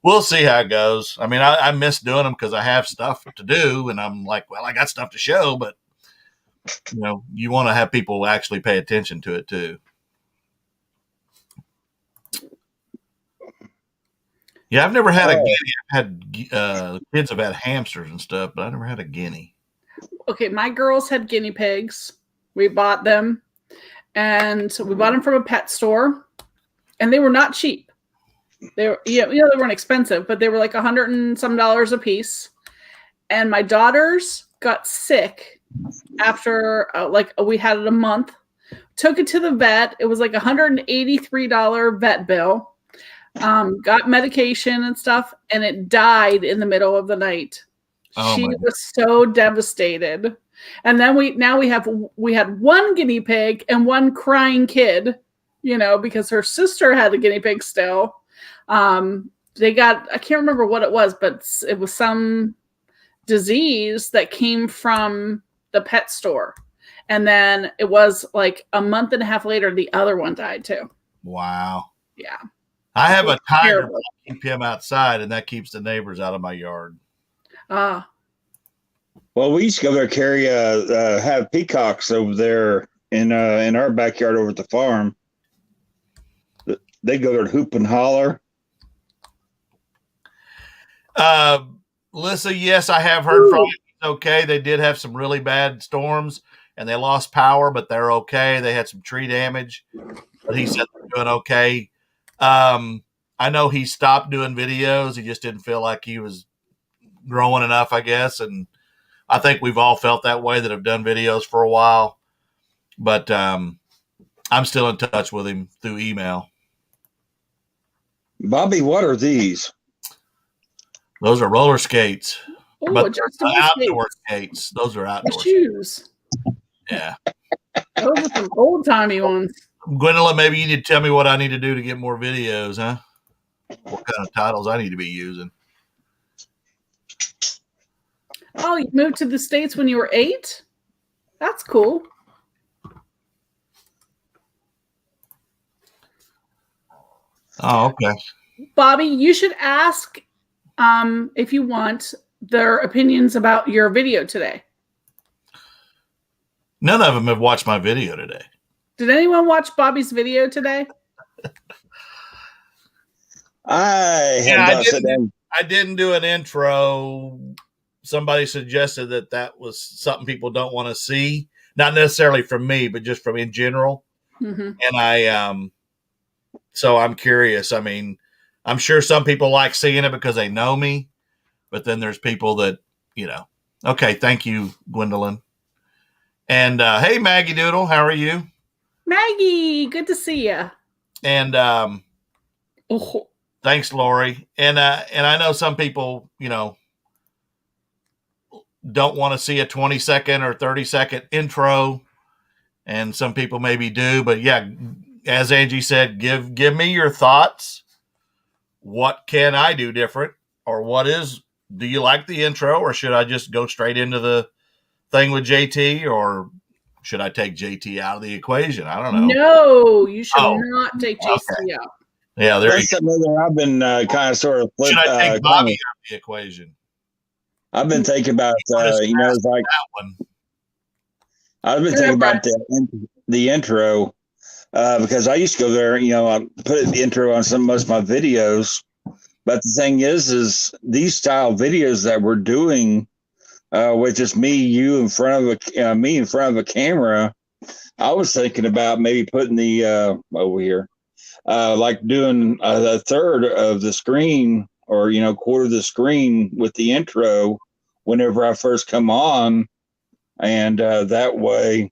we'll see how it goes. I mean, I miss doing them because I have stuff to do, and I'm like, well, I got stuff to show, but you want to have people actually pay attention to it too. Yeah, I've never had a guinea. I've had kids have had hamsters and stuff, but I never had a guinea. Okay, my girls had guinea pigs. We bought them, and we bought them from a pet store, and they were not cheap. They were, they weren't expensive, but they were like $100 and some a piece. And my daughters got sick after we had it a month. Took it to the vet. It was like $183 vet bill. Got medication and stuff, and it died in the middle of the night. She was so devastated. And then we had one guinea pig and one crying kid, because her sister had a guinea pig still. They got, I can't remember what it was, but it was some disease that came from the pet store. And then it was like a month and a half later, the other one died too. Wow. Yeah. I have a tiger, but I keep him outside, and that keeps the neighbors out of my yard. Ah. Well, we used to go there, have peacocks over there in our backyard over at the farm. They go there and hoop and holler. Lisa, yes, I have heard from it. Okay, they did have some really bad storms, and they lost power, but they're okay. They had some tree damage, but he said they're doing okay. I know he stopped doing videos. He just didn't feel like he was growing enough, I guess, and I think we've all felt that way that have done videos for a while. But I'm still in touch with him through email. Bobby, what are these? Those are roller skates. Oh, but outdoor skates. Those are outdoor shoes. Yeah. Those are some old-timey ones. Gwendolyn, maybe you need to tell me what I need to do to get more videos, huh? What kind of titles I need to be using. Oh, you moved to the States when you were 8? That's cool. Oh, okay. Bobby, you should ask if you want their opinions about your video today. None of them have watched my video today. Did anyone watch Bobby's video today? I didn't do an intro. Somebody suggested that was something people don't want to see. Not necessarily from me, but just from in general. Mm-hmm. And so I'm curious. I mean, I'm sure some people like seeing it because they know me, but then there's people that, okay. Thank you, Gwendolyn. And, hey, Maggie Doodle, how are you? Maggie, good to see you. And, thanks, Lori. And I know some people, don't want to see a 20-second or 30-second intro, and some people maybe do. But yeah, as Angie said, give me your thoughts. What can I do different, or do you like the intro, or should I just go straight into the thing with JT, or should I take JT out of the equation? I don't know. No, you should not take JT out. Yeah, that's something I've been kind of sort of should I take Bobby out of the equation? I've been thinking about it's like that one. I've been thinking about the intro because I used to go there. I put the intro on most of my videos, but the thing is these style videos that we're doing with just you in front of a camera. I was thinking about maybe putting the over here, like doing a third of the screen or quarter of the screen with the intro whenever I first come on, and that way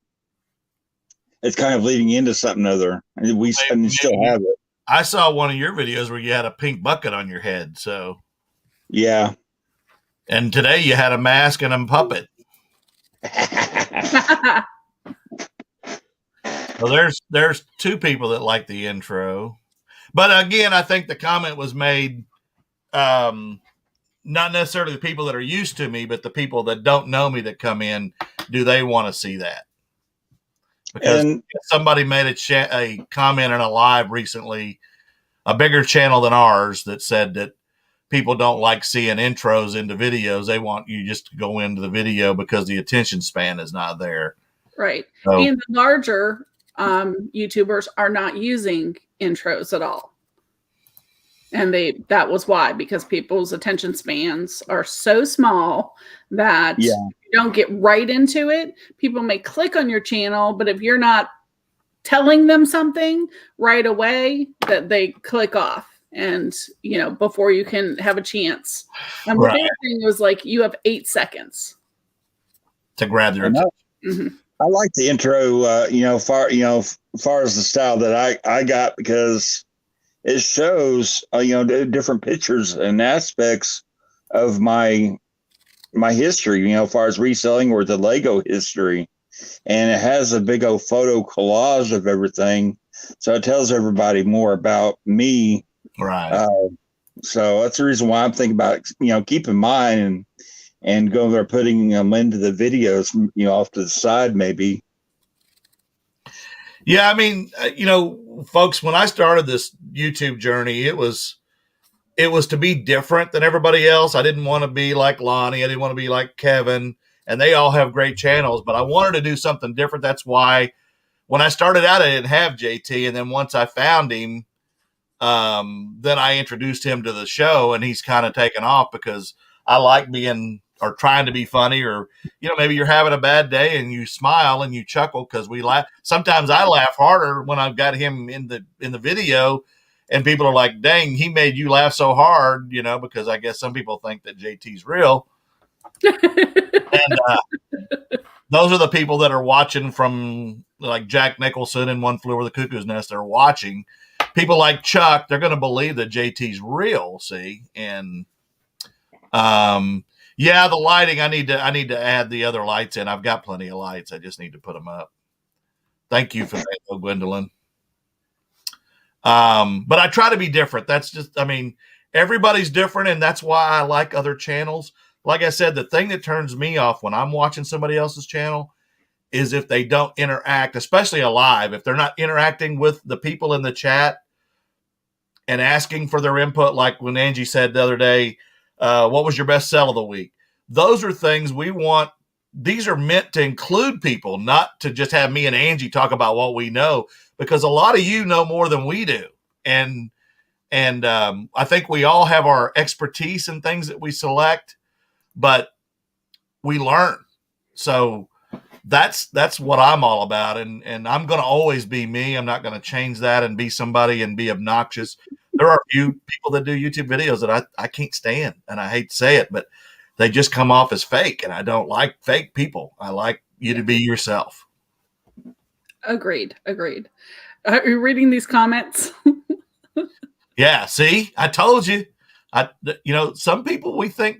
it's kind of leading into something other, and we still have it. I saw one of your videos where you had a pink bucket on your head, so yeah. And today you had a mask and a puppet. Well, there's two people that like the intro, but again, I think the comment was made, not necessarily the people that are used to me, but the people that don't know me that come in. Do they want to see that? Because somebody made a comment in a live recently, a bigger channel than ours, that said that people don't like seeing intros into videos. They want you just to go into the video because the attention span is not there. Right. So, and the larger YouTubers are not using intros at all. And that was why, because people's attention spans are so small that you don't get right into it. People may click on your channel, but if you're not telling them something right away, that they click off, and before you can have a chance. And the other thing was, like, you have 8 seconds to grab their attention. Mm-hmm. I like the intro, far as the style that I got, because it shows, different pictures and aspects of my history, as far as reselling or the Lego history. And it has a big old photo collage of everything. So it tells everybody more about me. Right. So that's the reason why I'm thinking about, keep in mind and go there, putting them into the videos, off to the side, maybe. Yeah. I mean, folks, when I started this YouTube journey, it was to be different than everybody else. I didn't want to be like Lonnie. I didn't want to be like Kevin, and they all have great channels, but I wanted to do something different. That's why when I started out, I didn't have JT. And then once I found him, then I introduced him to the show, and he's kind of taken off because I like being, or trying to be funny, or, maybe you're having a bad day and you smile and you chuckle because we laugh. Sometimes I laugh harder when I've got him in the video, and people are like, dang, he made you laugh so hard, because I guess some people think that JT's real. And those are the people that are watching, from like Jack Nicholson and One Flew Over the Cuckoo's Nest. They're watching. People like Chuck, they're going to believe that JT's real. See, and the lighting. I need to add the other lights in. I've got plenty of lights. I just need to put them up. Thank you for that, Gwendolyn. But I try to be different. That's just, everybody's different, and that's why I like other channels. Like I said, the thing that turns me off when I'm watching somebody else's channel is if they don't interact, especially a live, if they're not interacting with the people in the chat and asking for their input. Like when Angie said the other day, what was your best sell of the week? Those are things we want. These are meant to include people, not to just have me and Angie talk about what we know, because a lot of you know more than we do. And I think we all have our expertise in things that we select, but we learn. So that's what I'm all about. And I'm going to always be me. I'm not going to change that and be somebody and be obnoxious. There are a few people that do YouTube videos that I can't stand, and I hate to say it, but they just come off as fake, and I don't like fake people. I like you to be yourself. Agreed. Are you reading these comments? Yeah. See, I told you. Some people, we think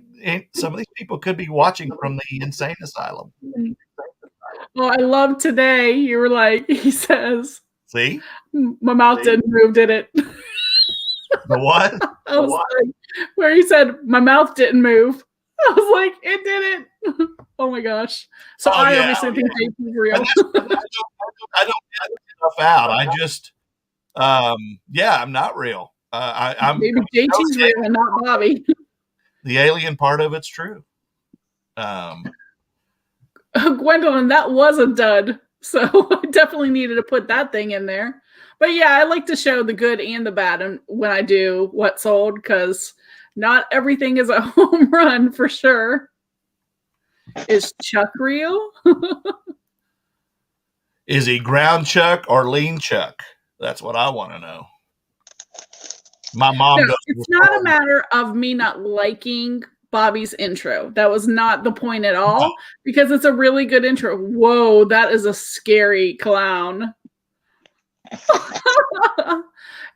some of these people could be watching from the insane asylum. Well, I love today. You were like, he says, see, my mouth didn't move, did it? The what? I was like, where he said, my mouth didn't move. I was like, it didn't. Oh my gosh. So obviously think JT's real. I don't get stuff out. I just, I'm not real. I'm maybe JT's real and not Bobby. The alien part of it's true. Gwendolyn, that was a dud. So I definitely needed to put that thing in there. But yeah, I like to show the good and the bad when I do what sold, because not everything is a home run for sure. Is Chuck real? Is he ground Chuck or lean Chuck? That's what I want to know. My mom goes. It's not a matter of me not liking Bobby's intro. That was not the point at all, because it's a really good intro. Whoa, that is a scary clown.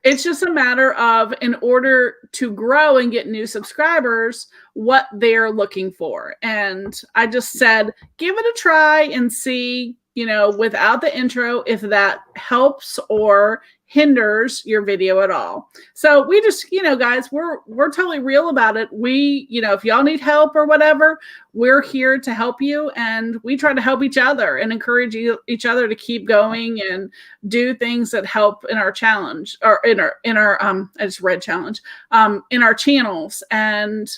It's just a matter of, in order to grow and get new subscribers, what they're looking for. And I just said, give it a try and see, without the intro, if that helps or hinders your video at all. So we just, guys, we're totally real about it. We, if y'all need help or whatever, we're here to help you, and we try to help each other and encourage each other to keep going and do things that help in our challenge, or in our I just read challenge, in our channels. And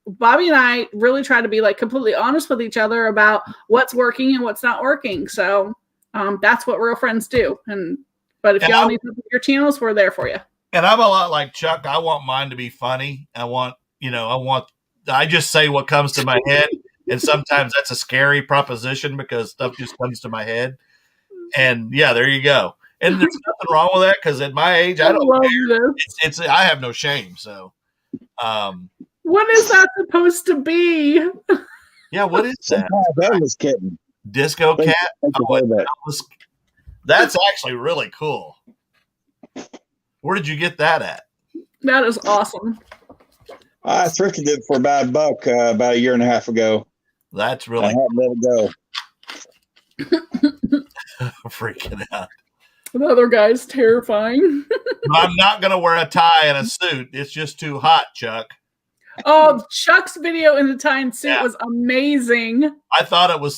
Bobby and I really try to be like completely honest with each other about what's working and what's not working. So that's what real friends do. But if y'all need help with your channels, we're there for you. And I'm a lot like Chuck. I want mine to be funny. I just say what comes to my head. And sometimes that's a scary proposition because stuff just comes to my head. And yeah, there you go. And there's nothing wrong with that, because at my age, I don't care. It's I have no shame. So, what is that supposed to be? Yeah, what is that? That was kitten. Disco cat. That's actually really cool. Where did you get that at? That is awesome. I thrifted it for about $1 about a year and a half ago. That's really I had to let it go. Freaking out. The other guy's terrifying. I'm not going to wear a tie and a suit. It's just too hot, Chuck. Oh, Chuck's video in the tie and suit was amazing. I thought it was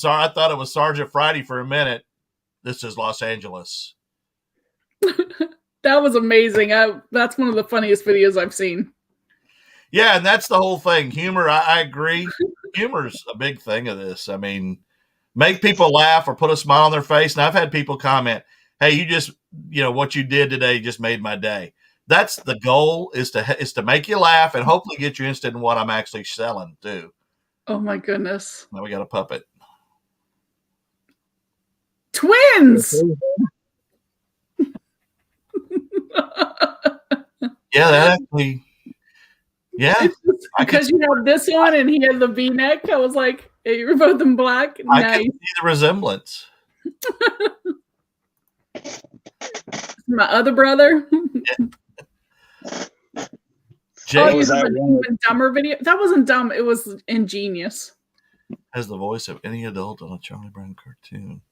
Sergeant Friday for a minute. This is Los Angeles. That was amazing. That's one of the funniest videos I've seen. Yeah, and that's the whole thing. Humor, I agree. Humor's a big thing of this. I mean, make people laugh or put a smile on their face. And I've had people comment, hey, you just, what you did today just made my day. That's the goal, is to make you laugh and hopefully get you interested in what I'm actually selling too. Oh my goodness. Now we got a puppet. Twins. Yeah, that actually. Yeah, because you have this one and he had the V-neck. I was like, hey, you're both in black. I can see the resemblance. My other brother. Jay, was that an even dumber video? That wasn't dumb. It was ingenious. Has the voice of any adult on a Charlie Brown cartoon.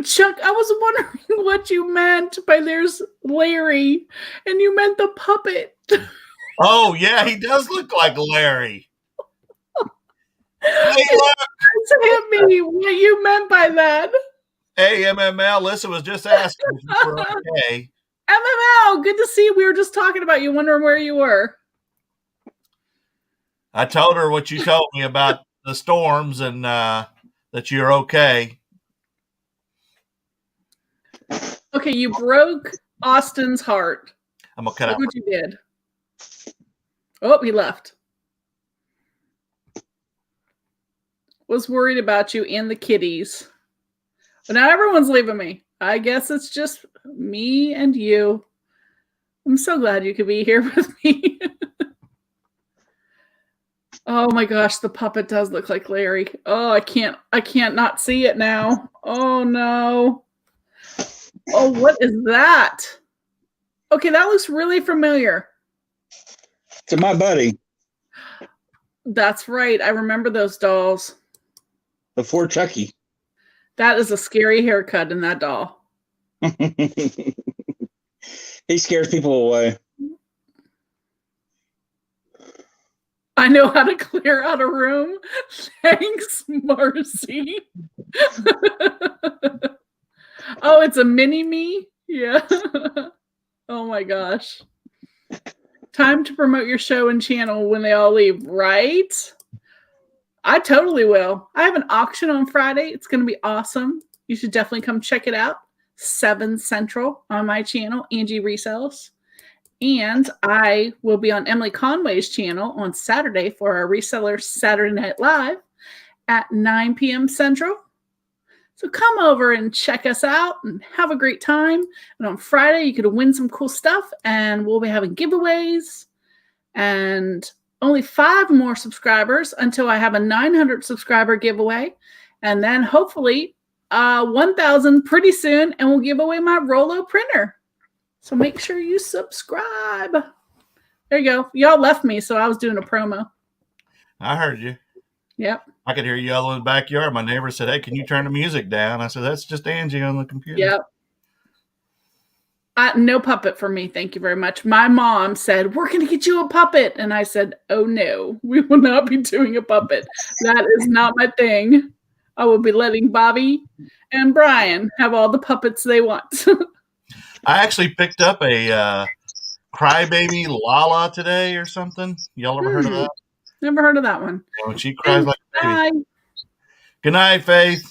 Chuck, I was wondering what you meant by there's Larry, and you meant the puppet. Oh, yeah, he does look like Larry. Hey, look. Hit me what you meant by that. Hey, MML, Lisa was just asking if you were okay. MML, good to see you. We were just talking about you, wondering where you were. I told her what you told me about the storms and that you're okay. Okay, you broke Austin's heart. I'm gonna cut out. Look what you did. Oh, he left. Was worried about you and the kitties. But now everyone's leaving me. I guess it's just me and you. I'm so glad you could be here with me. Oh my gosh, the puppet does look like Larry. Oh, I can't not see it now. Oh no. Oh, what is that? Okay, that looks really familiar. To my buddy. That's right. I remember those dolls. Before Chucky. That is a scary haircut in that doll. He scares people away. I know how to clear out a room. Thanks, Marcy. Oh, it's a mini-me? Yeah. Oh my gosh. Time to promote your show and channel when they all leave, right? I totally will. I have an auction on Friday. It's going to be awesome. You should definitely come check it out. 7 Central on my channel, Angie Resells. And I will be on Emily Conway's channel on Saturday for our Reseller Saturday Night Live at 9 p.m. Central. So come over and check us out and have a great time. And on Friday, you could win some cool stuff. And we'll be having giveaways. And only 5 more subscribers until I have a 900 subscriber giveaway. And then hopefully 1,000 pretty soon, and we'll give away my Rollo printer. So make sure you subscribe. There you go. Y'all left me, so I was doing a promo. I heard you. Yep. I could hear you all in the backyard. My neighbor said, "Hey, can you turn the music down?" I said, "That's just Angie on the computer." Yep. No puppet for me. Thank you very much. My mom said, "We're going to get you a puppet." And I said, "Oh, no, we will not be doing a puppet. That is not my thing. I will be letting Bobby and Brian have all the puppets they want." I actually picked up a Crybaby Lala today or something. Y'all ever heard of that? Never heard of that one. When she cries like a baby. Good night, Faith.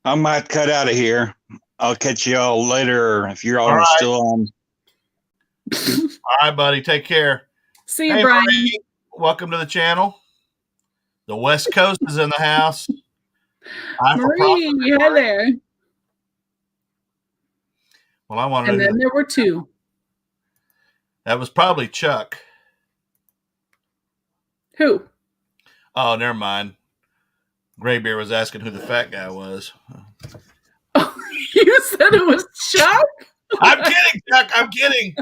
I might cut out of here. I'll catch you all later if you're all still on. All right, buddy. Take care. See you, Brian. Marie, welcome to the channel. The West Coast is in the house. Marie, hi there. Well, I wanted. And then there were two. That was probably Chuck. Who? Oh, never mind. Graybeard was asking who the fat guy was. Oh, you said it was Chuck? I'm kidding, Chuck. I'm kidding.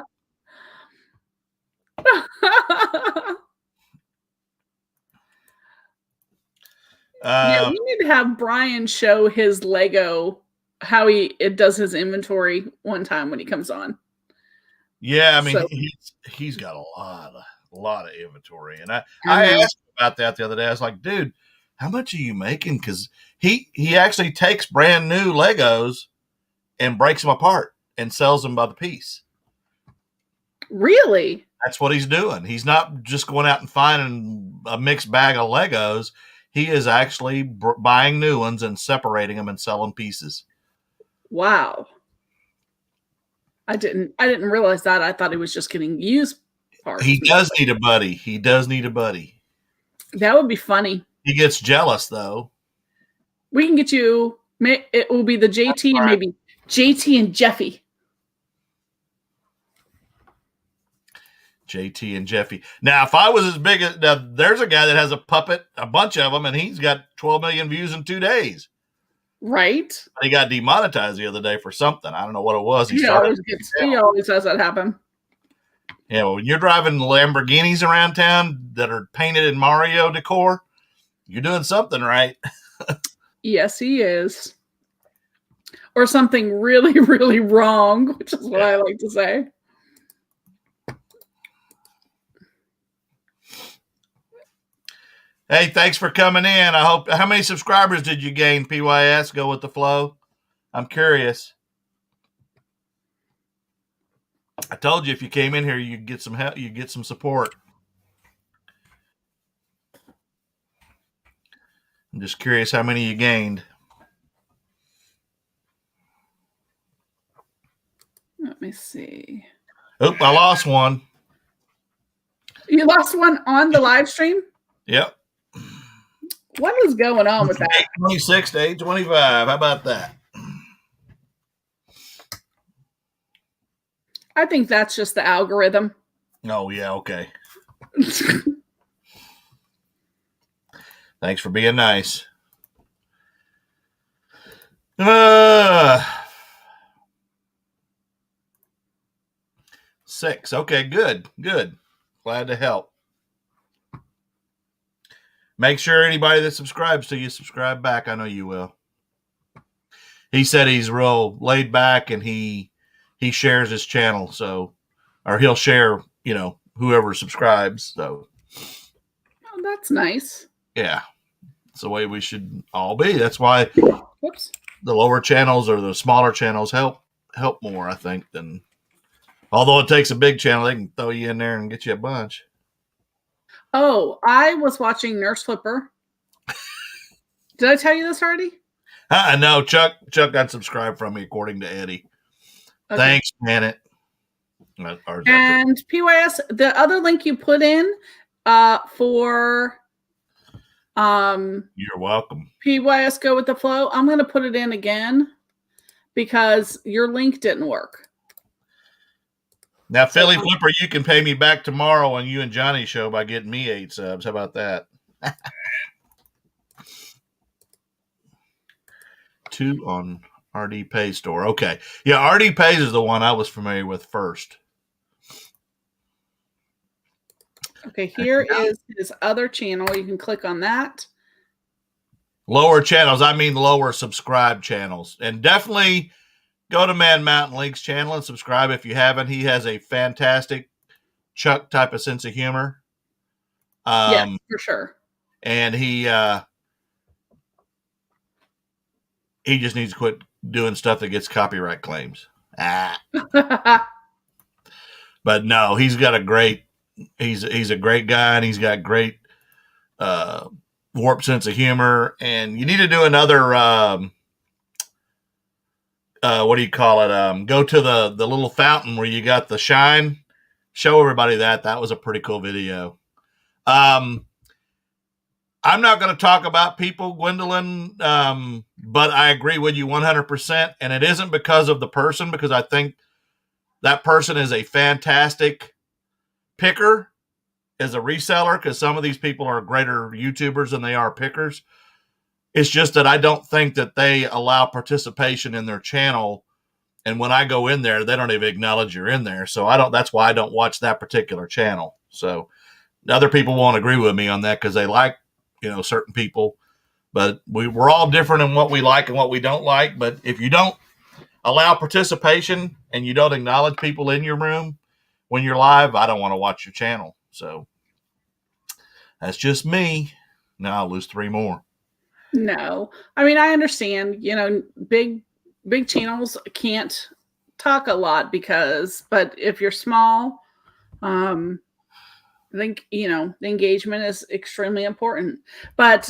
Yeah, we need to have Brian show his Lego, how it does his inventory one time when he comes on. Yeah, I mean, he's got a lot of inventory. And I asked him about that the other day. I was like, dude, how much are you making? Because he actually takes brand new Legos and breaks them apart and sells them by the piece. Really? That's what he's doing. He's not just going out and finding a mixed bag of Legos. He is actually buying new ones and separating them and selling pieces. Wow. I didn't realize that. I thought he was just getting used parts. He does need a buddy. He does need a buddy. That would be funny. He gets jealous, though. We can get you. It will be the JT and maybe JT and Jeffy. JT and Jeffy. Now, if I was as big as... Now, there's a guy that has a puppet, a bunch of them, and he's got 12 million views in 2 days. Right. He got demonetized the other day for something. I don't know what it was. He always has that happen. Yeah, well, when you're driving Lamborghinis around town that are painted in Mario decor, you're doing something right. Yes, he is. Or something really, really wrong, which is what I like to say. Hey, thanks for coming in. I hope. How many subscribers did you gain, PYS? Go with the flow. I'm curious. I told you if you came in here, you'd get some help. You'd get some support. I'm just curious how many you gained. Let me see. Oop, I lost one. You lost one on the live stream? Yep. What is going on with that? 826 to 825. How about that? I think that's just the algorithm. Oh, yeah, okay. Thanks for being nice. 6. Okay, good. Glad to help. Make sure anybody that subscribes to you subscribe back. I know you will. He said he's real laid back and he shares his channel, or he'll share, whoever subscribes. So, oh, that's nice. Yeah, it's the way we should all be. That's why the lower channels or the smaller channels help more, I think, than. Although it takes a big channel, they can throw you in there and get you a bunch. Oh, I was watching Nurse Flipper. Did I tell you this already? No, Chuck got subscribed from me, according to Eddie. Okay. Thanks, Janet. And PYS, the other link you put in for you're welcome. PYS Go with the Flow, I'm going to put it in again because your link didn't work. Now, Philly Flipper, you can pay me back tomorrow on you and Johnny's show by getting me 8 subs. How about that? 2 on RD Pay Store. Okay. Yeah, RD Pays is the one I was familiar with first. Okay, here is his other channel. You can click on that. Lower channels. I mean lower subscribe channels. And definitely go to Man Mountain Link's channel and subscribe if you haven't. He has a fantastic Chuck type of sense of humor. Yes, for sure. And he just needs to quit doing stuff that gets copyright claims. But no, he's got a great. He's a great guy, and he's got great warped sense of humor. And you need to do another. What do you call it? Go to the little fountain where you got the shine. Show everybody that. That was a pretty cool video. I'm not going to talk about people, Gwendolyn, but I agree with you 100%. And it isn't because of the person, because I think that person is a fantastic picker as a reseller, because some of these people are greater YouTubers than they are pickers. It's just that I don't think that they allow participation in their channel. And when I go in there, they don't even acknowledge you're in there. So that's why I don't watch that particular channel. So other people won't agree with me on that because they like, certain people, but we're all different in what we like and what we don't like. But if you don't allow participation and you don't acknowledge people in your room when you're live, I don't want to watch your channel. So that's just me. Now I'll lose 3 more. No, I mean, I understand, big channels can't talk a lot but if you're small, I think, the engagement is extremely important. But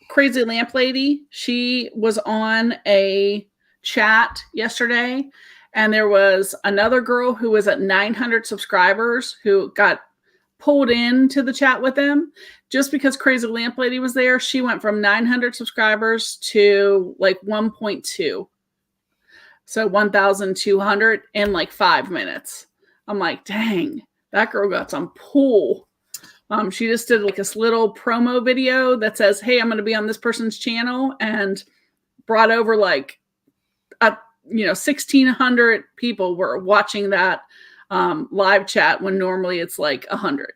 Crazy Lamp Lady, she was on a chat yesterday, and there was another girl who was at 900 subscribers who got pulled into the chat with them. Just because Crazy Lamp Lady was there, she went from 900 subscribers to like 1.2. So 1,200 in like 5 minutes. I'm like, dang, that girl got some pull. She just did like this little promo video that says, hey, I'm going to be on this person's channel, and brought over like 1,600 people were watching that live chat when normally it's like 100.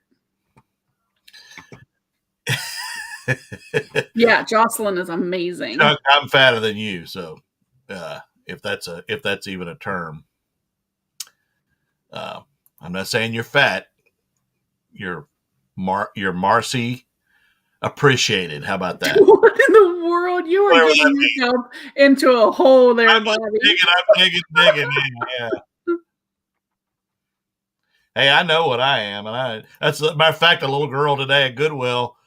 Yeah, Jocelyn is amazing. Chuck, I'm fatter than you, so if that's even a term, I'm not saying you're fat. You're Marcy appreciated. How about that? What in the world? You are getting yourself into a hole there, I'm buddy. digging. Yeah. Hey, I know what I am, and that's a matter of fact. A little girl today at Goodwill,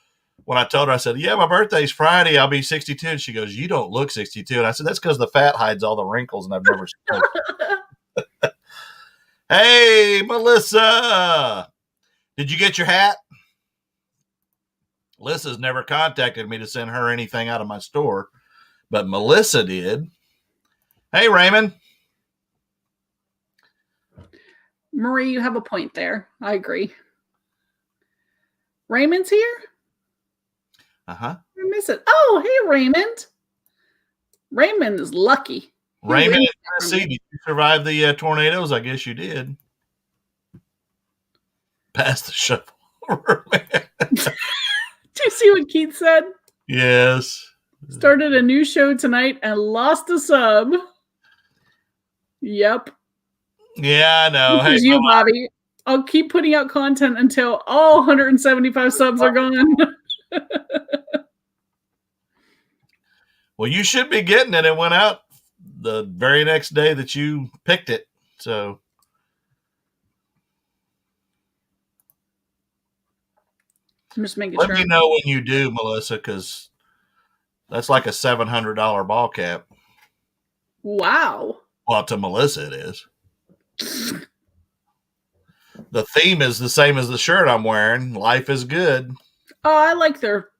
when I told her, I said, "Yeah, my birthday's Friday. I'll be 62." And she goes, "You don't look 62." And I said, "That's because the fat hides all the wrinkles, and I've never seen it." Hey, Melissa, did you get your hat? Melissa's never contacted me to send her anything out of my store, but Melissa did. Hey, Raymond. Marie, you have a point there. I agree. Raymond's here? Uh-huh. I miss it. Oh, hey, Raymond. Raymond is lucky. Raymond in Tennessee, did you survive the tornadoes? I guess you did. Pass the shovel over, man. Did you see what Keith said? Yes. Started a new show tonight and lost a sub. Yep. Yeah, I know. This is you, Bobby. I'll keep putting out content until all 175 subs are gone. Well, you should be getting it. It went out the very next day that you picked it. So I'm just making let sure. me know when you do, Melissa, because that's like a $700 ball cap. Wow. Well, to Melissa, it is. The theme is the same as the shirt I'm wearing. Life is good. Oh, I like their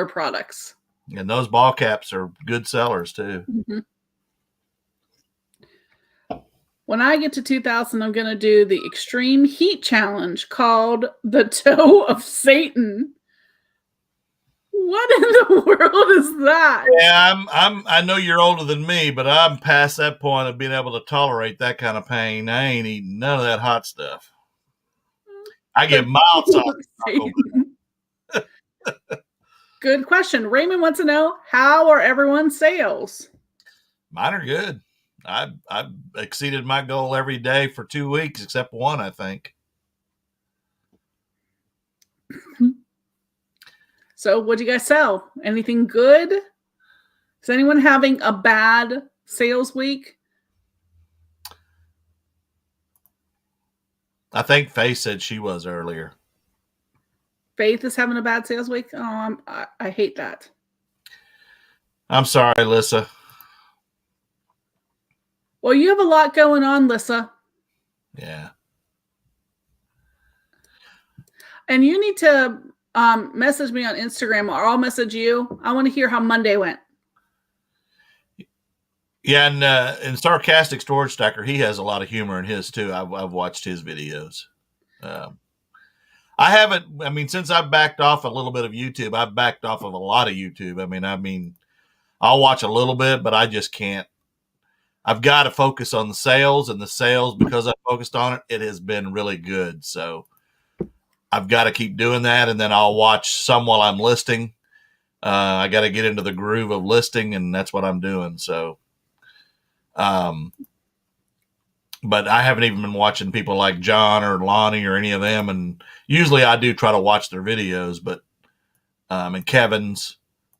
products. And those ball caps are good sellers, too. Mm-hmm. When I get to 2,000, I'm going to do the extreme heat challenge called the Toe of Satan. What in the world is that? Yeah, I know you're older than me, but I'm past that point of being able to tolerate that kind of pain. I ain't eating none of that hot stuff. I get mild sauce. Good question. Raymond wants to know, how are everyone's sales? Mine are good. I've exceeded my goal every day for 2 weeks, except one, I think. So what'd you guys sell? Anything good? Is anyone having a bad sales week? I think Faye said she was earlier. Faith is having a bad sales week? Oh, I hate that. I'm sorry, Lissa. Well, you have a lot going on, Lissa. Yeah. And you need to message me on Instagram, or I'll message you. I want to hear how Monday went. Yeah, and Sarcastic Storage Stacker, he has a lot of humor in his too. I've watched his videos. I haven't. I mean, since I've backed off a little bit of YouTube, I've backed off of a lot of YouTube. I mean, I'll watch a little bit, but I just can't. I've got to focus on the sales, and the sales, because I focused on it, it has been really good. So I've got to keep doing that, and then I'll watch some while I'm listing. I got to get into the groove of listing, and that's what I'm doing. So, but I haven't even been watching people like John or Lonnie or any of them. And usually I do try to watch their videos, but, and Kevin's,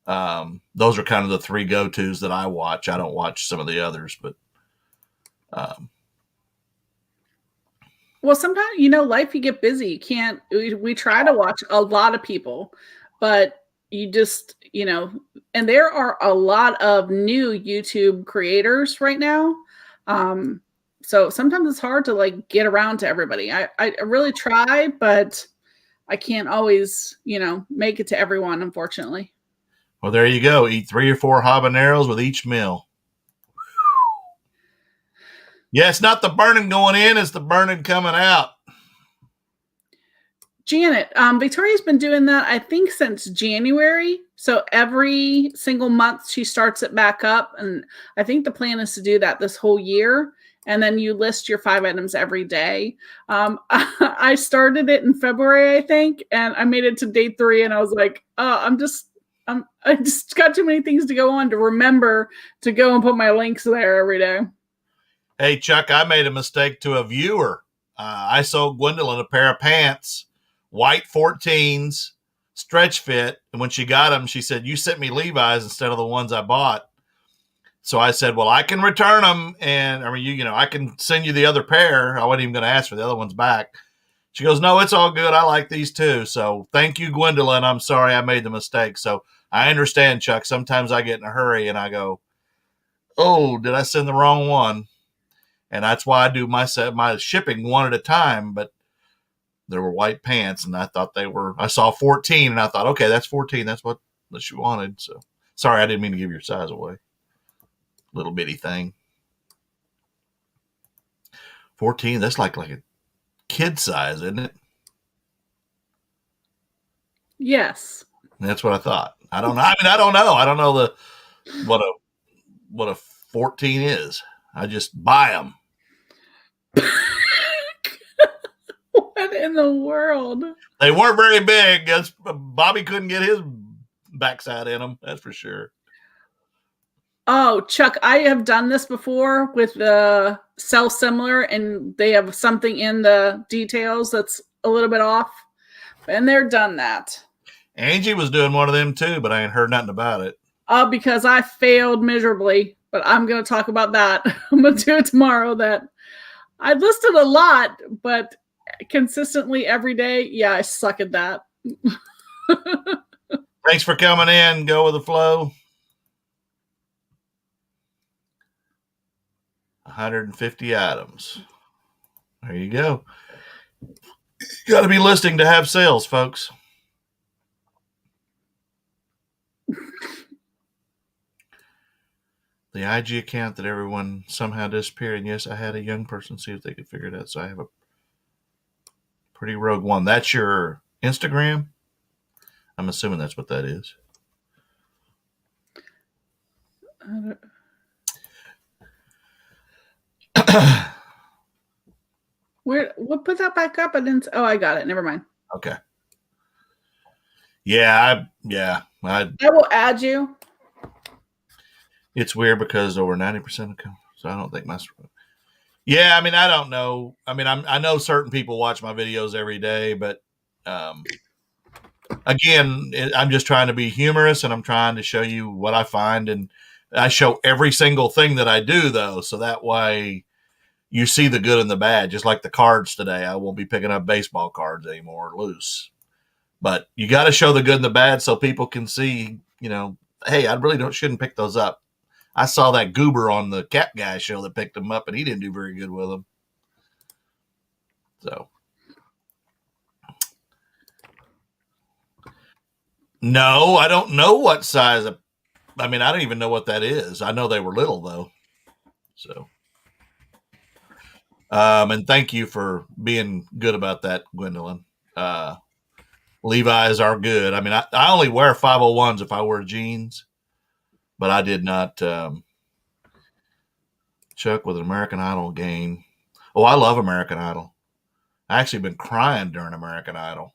those are kind of the three go-tos that I watch. I don't watch some of the others, but, well, sometimes, life, you get busy. You can't, we try to watch a lot of people, but you just, and there are a lot of new YouTube creators right now. So sometimes it's hard to get around to everybody. I really try, but I can't always, make it to everyone, unfortunately. Well, there you go. Eat 3 or 4 habaneros with each meal. Yeah, it's not the burning going in, it's the burning coming out. Janet, Victoria's been doing that, I think, since January. So every single month she starts it back up. And I think the plan is to do that this whole year. And then you list your 5 items every day. I started it in February, I think, and I made it to day 3. And I was like, I just got too many things to go on to remember to go and put my links there every day. Hey, Chuck, I made a mistake to a viewer. I sold Gwendolyn a pair of pants, white 14s, stretch fit. And when she got them, she said, "You sent me Levi's instead of the ones I bought." So I said, "Well, I can return them. And I mean, I can send you the other pair." I wasn't even going to ask for the other ones back. She goes, "No, it's all good. I like these too." So thank you, Gwendolyn. I'm sorry I made the mistake. So I understand, Chuck. Sometimes I get in a hurry and I go, "Oh, did I send the wrong one?" And that's why I do my shipping one at a time. But there were white pants, and I thought I saw 14, and I thought, okay, that's 14. That's what she wanted. So sorry, I didn't mean to give your size away. Little bitty thing. 14, that's like a kid size, isn't it? Yes. That's what I thought. I don't know. I mean, I don't know. I don't know what a 14 is. I just buy them. What in the world? They weren't very big. Bobby couldn't get his backside in them. That's for sure. Oh, Chuck, I have done this before with the Sell Similar, and they have something in the details that's a little bit off, and they're done that. Angie was doing one of them too, but I ain't heard nothing about it. Because I failed miserably, but I'm going to talk about that. I'm going to do it tomorrow. That I listed a lot, but consistently every day, yeah, I suck at that. Thanks for coming in. Go with the flow. 150 items. There you go. You got to be listing to have sales, folks. The IG account that everyone somehow disappeared. And yes, I had a young person see if they could figure it out. So I have a pretty rogue one. That's your Instagram? I'm assuming that's what that is. We'll put that back up. I got it. Never mind. Okay. Yeah, I will add you. It's weird because over 90% of so I don't think my. Yeah, I mean, I don't know. I mean, I know certain people watch my videos every day, but again, I'm just trying to be humorous and I'm trying to show you what I find, and I show every single thing that I do though, so that way you see the good and the bad. Just like the cards today, I won't be picking up baseball cards anymore loose. But you got to show the good and the bad so people can see, hey, I really shouldn't pick those up. I saw that goober on the TheCapGuy show that picked them up, and he didn't do very good with them. So, no, I don't know what size. I don't even know what that is. I know they were little though. So, and thank you for being good about that, Gwendolyn. Levi's are good. I mean, I only wear 501s if I wear jeans, but I did not. Chuck with an American Idol game. Oh, I love American Idol. I actually been crying during American Idol.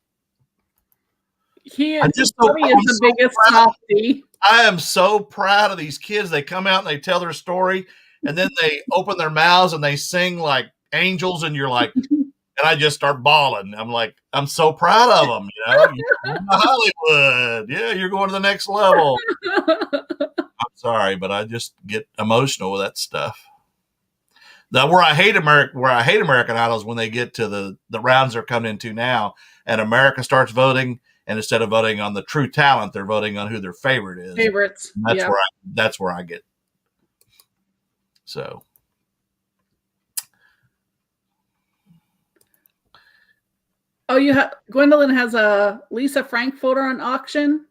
He is the biggest softie. I am so proud of these kids. They come out and they tell their story, and then they open their mouths and they sing like angels, and you're like, and I just start bawling. I'm like, I'm so proud of them. You're Hollywood. Yeah, you're going to the next level. I'm sorry, but I just get emotional with that stuff. Now, where I hate American Idol is when they get to the rounds they're coming into now, and America starts voting, and instead of voting on the true talent, they're voting on who their favorite is. Favorites. And that's where I get. So. Oh, Gwendolyn has a Lisa Frank folder on auction.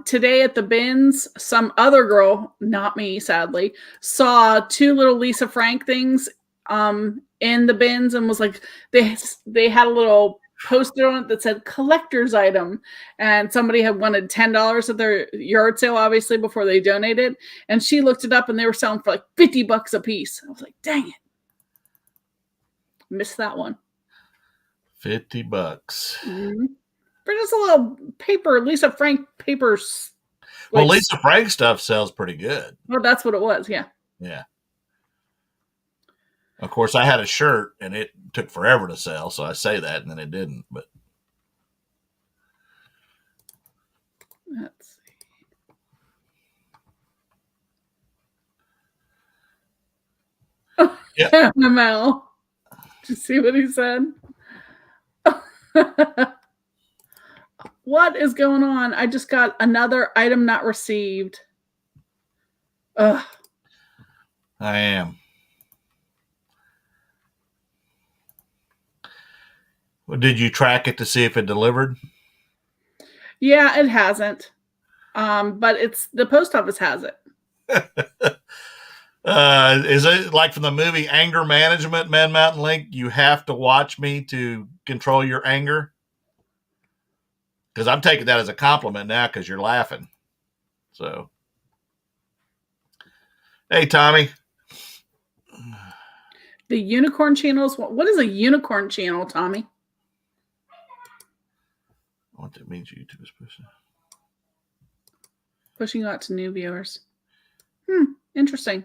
Today at the bins, some other girl, not me, sadly, saw 2 little Lisa Frank things in the bins and was like, they had a little poster on it that said collector's item, and somebody had wanted $10 at their yard sale, obviously, before they donated, and she looked it up and they were selling for like $50 a piece. I was like, dang it, missed that one. $50. Mm-hmm. For just a little paper, Lisa Frank papers. Well, Lisa Frank stuff sells pretty good. Well, that's what it was, yeah. Yeah. Of course, I had a shirt, and it took forever to sell, so I say that, and then it didn't. But let's see. Yeah. ML. Did you see what he said? What is going on? I just got another item not received. Ugh. I am. Well, did you track it to see if it delivered? Yeah, it hasn't. But the post office has it. Is it like from the movie Anger Management, Man Mountain Link? You have to watch me to control your anger? Because I'm taking that as a compliment now because you're laughing. So, hey, Tommy. The unicorn channels. What is a unicorn channel, Tommy? What that means YouTube is pushing out to new viewers. Interesting.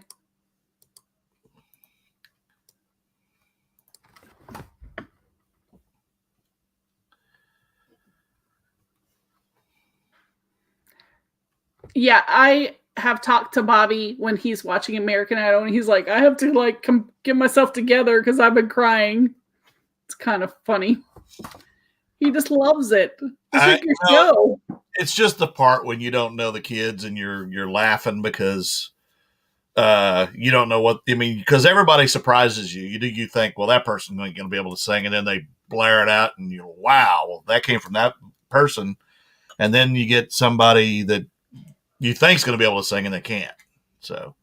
Yeah, I have talked to Bobby when he's watching American Idol, and he's like, I have to get myself together because I've been crying. It's kind of funny. He just loves it. It's like your show. It's just the part when you don't know the kids and you're laughing because you don't know what, because everybody surprises you. You think, well, that person ain't going to be able to sing, and then they blare it out, and you're, wow, well, that came from that person. And then you get somebody that you think's going to be able to sing and they can't. So.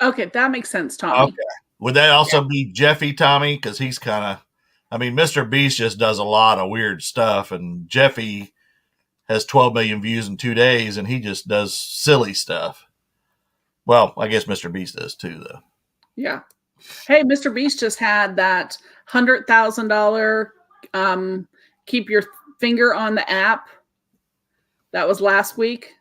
Okay, that makes sense, Tommy. Okay. Would that also be Jeffy, Tommy? Because he's kind of, Mr. Beast just does a lot of weird stuff, and Jeffy has 12 million views in 2 days, and he just does silly stuff. Well, I guess Mr. Beast does too, though. Yeah. Hey, Mr. Beast just had that $100,000 keep your finger on the app. That was last week.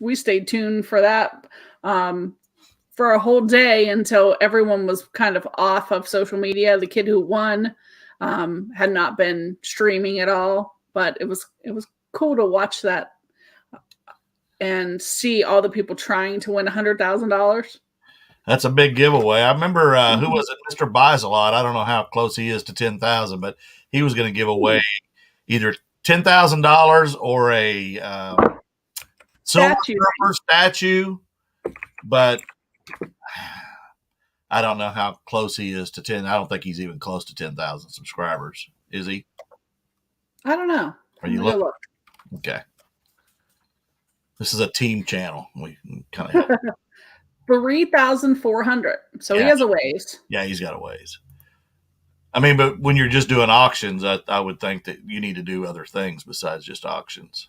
We stayed tuned for that for a whole day until everyone was kind of off of social media. The kid who won had not been streaming at all, but it was cool to watch that and see all the people trying to win $100,000. That's a big giveaway. I remember who was it? Mr. Buys a Lot. I don't know how close he is to 10,000, but he was going to give away either $10,000 or a silver statue. But I don't know how close he is to 10. I don't think he's even close to 10,000 subscribers. Is he? I don't know. Are you looking? Look. Okay. This is a team channel. We kind of 3,400. So he has a ways. Yeah, he's got a ways. I mean, but when you're just doing auctions, I would think that you need to do other things besides just auctions.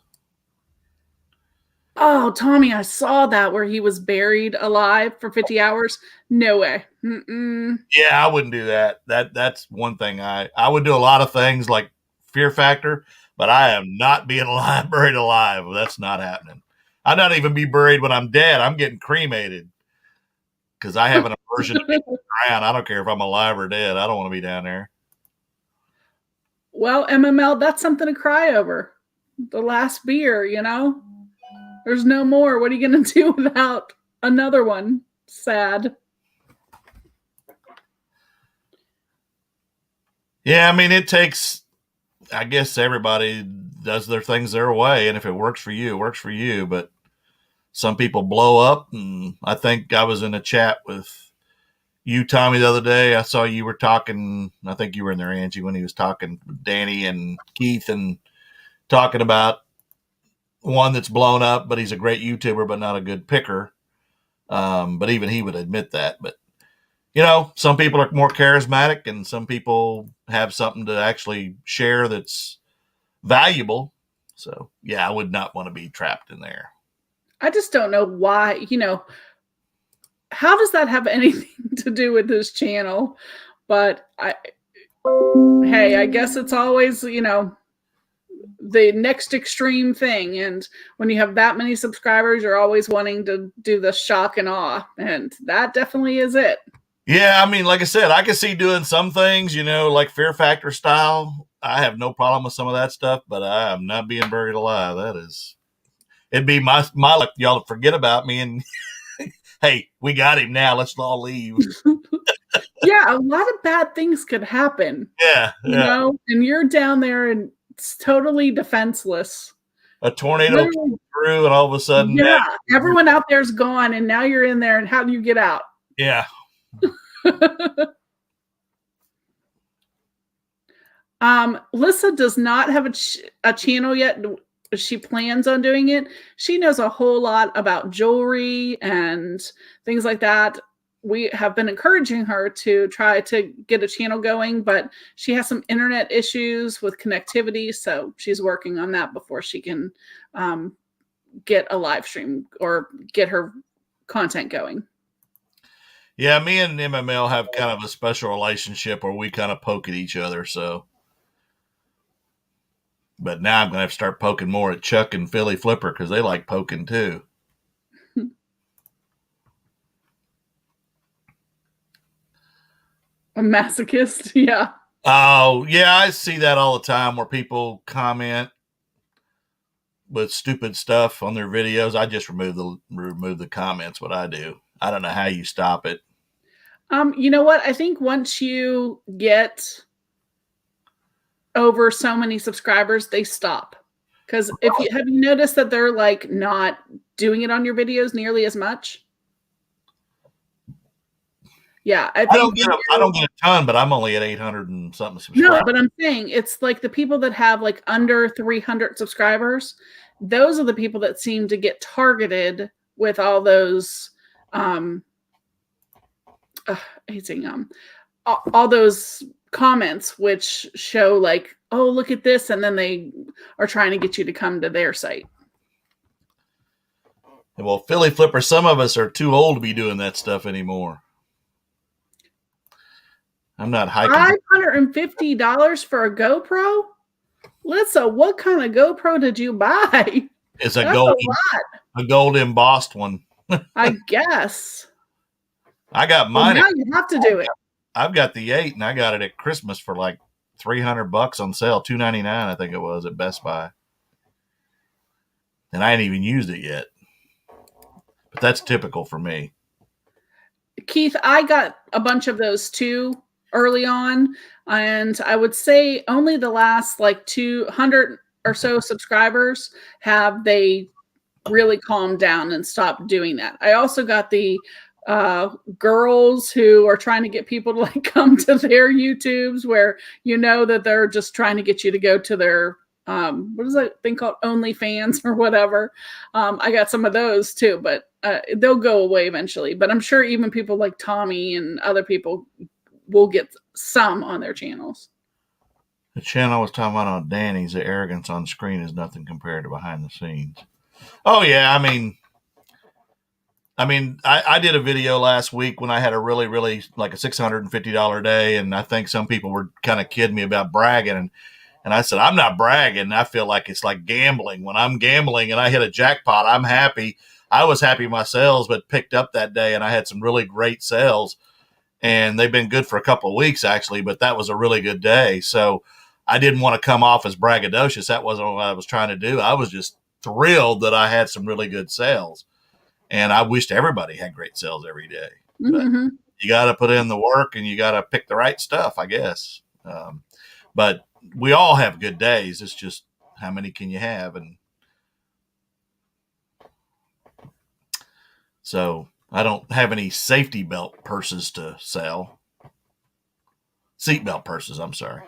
Oh, Tommy, I saw that where he was buried alive for 50 hours. No way. Mm-mm. Yeah, I wouldn't do that. That's one thing. I would do a lot of things like Fear Factor, but I am not being alive, buried alive. That's not happening. I'd not even be buried when I'm dead. I'm getting cremated because I have an aversion to being around. I don't care if I'm alive or dead. I don't want to be down there. Well, MML, that's something to cry over. The last beer, you know? There's no more. What are you going to do without another one? Sad. Yeah, I mean, it takes, I guess everybody does their things their way. And if it works for you, it works for you. But some people blow up. And I think I was in a chat with you, Tommy, the other day. I saw you were talking. I think you were in there, Angie, when he was talking with Danny and Keith and talking about one that's blown up, but he's a great YouTuber, but not a good picker. But even he would admit that. But, you know, some people are more charismatic and some people have something to actually share that's valuable. So, yeah, I would not want to be trapped in there. I just don't know why, you know, how does that have anything to do with this channel? But hey, I guess it's always, you know, the next extreme thing. And when you have that many subscribers, you're always wanting to do the shock and awe. And that definitely is it. Yeah, I mean, like I said, I can see doing some things, you know, like Fear Factor style. I have no problem with some of that stuff, but I am not being buried alive. It'd be my luck, y'all to forget about me and hey, we got him now. Let's all leave. Yeah, a lot of bad things could happen. Yeah. You know, and you're down there and it's totally defenseless. A tornado came through and all of a sudden. Yeah, everyone out there's gone and now you're in there and how do you get out? Yeah. Lissa does not have a channel yet. She plans on doing it. She knows a whole lot about jewelry and things like that. We have been encouraging her to try to get a channel going, but she has some internet issues with connectivity. So she's working on that before she can get a live stream or get her content going. Yeah, me and MML have kind of a special relationship where we kind of poke at each other. So, but now I'm going to have to start poking more at Chuck and Philly Flipper because they like poking too. A masochist, yeah. Oh, yeah, I see that all the time where people comment with stupid stuff on their videos. I just remove the comments. What I do, I don't know how you stop it. You know what? I think once you get over so many subscribers, they stop. Because have you noticed that they're like not doing it on your videos nearly as much? Yeah, I don't get a ton, but I'm only at 800 and something subscribers. No, but I'm saying it's like the people that have like under 300 subscribers. Those are the people that seem to get targeted with all those all those comments, which show like, oh, look at this. And then they are trying to get you to come to their site. Well, Philly Flipper, some of us are too old to be doing that stuff anymore. I'm not hiking. $550 for a GoPro? Lisa, what kind of GoPro did you buy? It's a gold embossed one. I guess. I got mine. Well, now you have to do it. I've got the 8, and I got it at Christmas for like $300 on sale, $299, I think it was, at Best Buy. And I ain't even used it yet. But that's typical for me. Keith, I got a bunch of those too early on, and I would say only the last like 200 or so subscribers have they really calmed down and stopped doing that. I also got the girls who are trying to get people to like come to their YouTubes where you know that they're just trying to get you to go to their what is that thing called, OnlyFans or whatever. I got some of those too, but they'll go away eventually. But I'm sure even people like Tommy and other people will get some on their channels. The channel I was talking about on Danny's, the arrogance on screen is nothing compared to behind the scenes. Oh yeah, I did a video last week when I had a really, really like a $650 day, and I think some people were kind of kidding me about bragging, and I said, I'm not bragging. I feel like it's like gambling. When I'm gambling and I hit a jackpot, I'm happy. I was happy with my sales, but picked up that day, and I had some really great sales, and they've been good for a couple of weeks actually, but that was a really good day. So I didn't want to come off as braggadocious. That wasn't what I was trying to do. I was just thrilled that I had some really good sales. And I wished everybody had great sales every day. Mm-hmm. But you got to put in the work, and you got to pick the right stuff, I guess. But we all have good days. It's just how many can you have? And so I don't have any safety belt purses to sell. Seatbelt purses, I'm sorry.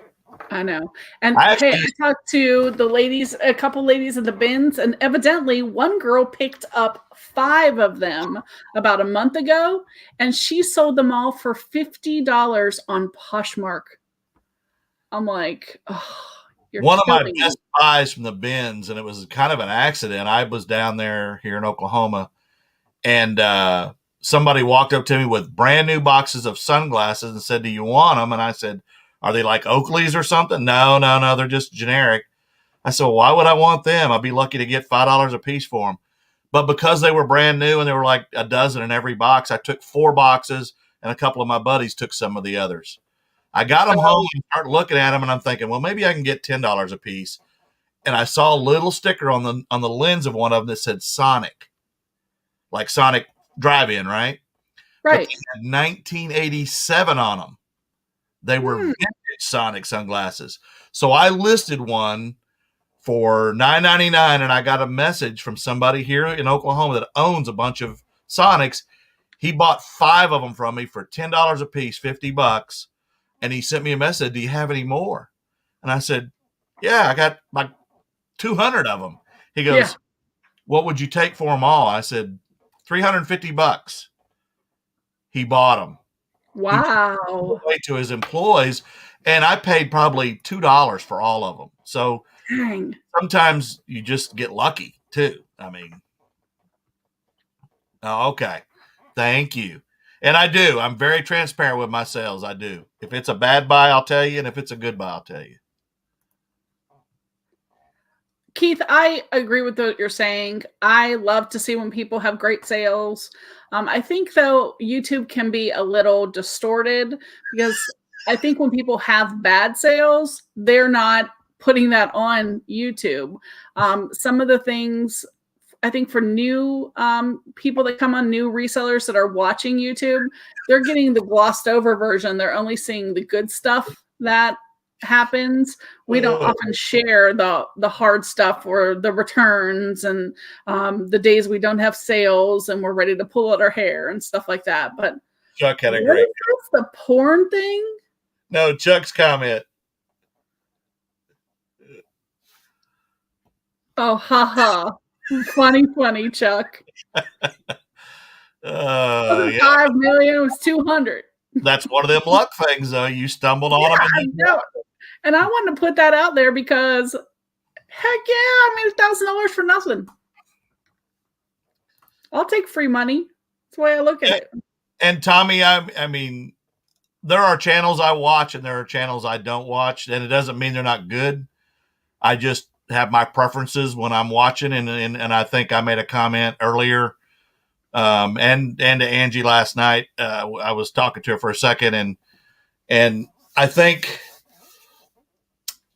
I know. And I talked to the ladies, a couple ladies in the bins, and evidently one girl picked up 5 of them about a month ago, and she sold them all for $50 on Poshmark. I'm like, oh, you're one of my me. best buys from the bins, and it was kind of an accident. I was down there here in Oklahoma, and somebody walked up to me with brand new boxes of sunglasses and said, do you want them? And I said, are they like Oakleys or something? No, they're just generic. I said, well, why would I want them? I'd be lucky to get $5 a piece for them. But because they were brand new and there were like a dozen in every box, I took 4 boxes, and a couple of my buddies took some of the others. I got them home and started looking at them, and I'm thinking, well, maybe I can get $10 a piece. And I saw a little sticker on the lens of one of them that said Sonic, like Sonic Drive-In, right? Right. But they had 1987 on them. They were vintage Sonic sunglasses. So I listed one for $9.99, and I got a message from somebody here in Oklahoma that owns a bunch of Sonics. He bought 5 of them from me for $10 a piece, $50. And he sent me a message, do you have any more? And I said, yeah, I got like 200 of them. He goes, what would you take for them all? I said, $350. He bought them. Wow. He to his employees, and I paid probably $2 for all of them. So dang. Sometimes you just get lucky too. I mean, oh, okay. Thank you. And I do. I'm very transparent with my sales. I do. If it's a bad buy, I'll tell you. And if it's a good buy, I'll tell you. Keith, I agree with what you're saying. I love to see when people have great sales. I think, though, YouTube can be a little distorted because I think when people have bad sales, they're not putting that on YouTube. Some of the things, I think for new people that come on, new resellers that are watching YouTube, they're getting the glossed over version. They're only seeing the good stuff that happens. We don't often share the hard stuff or the returns and the days we don't have sales and we're ready to pull out our hair and stuff like that. But Chuck had a great. What's the porn thing? No, Chuck's comment. Oh, haha. Funny, Chuck. Yeah. 5 million, it was 200. That's one of them luck things, though. You stumbled on them. I know. And I wanted to put that out there because, heck yeah, I made $1,000 for nothing. I'll take free money. That's the way I look at it. And Tommy, I mean, there are channels I watch and there are channels I don't watch, and it doesn't mean they're not good. I just have my preferences when I'm watching, and I think I made a comment earlier, and to Angie last night. I was talking to her for a second, and I think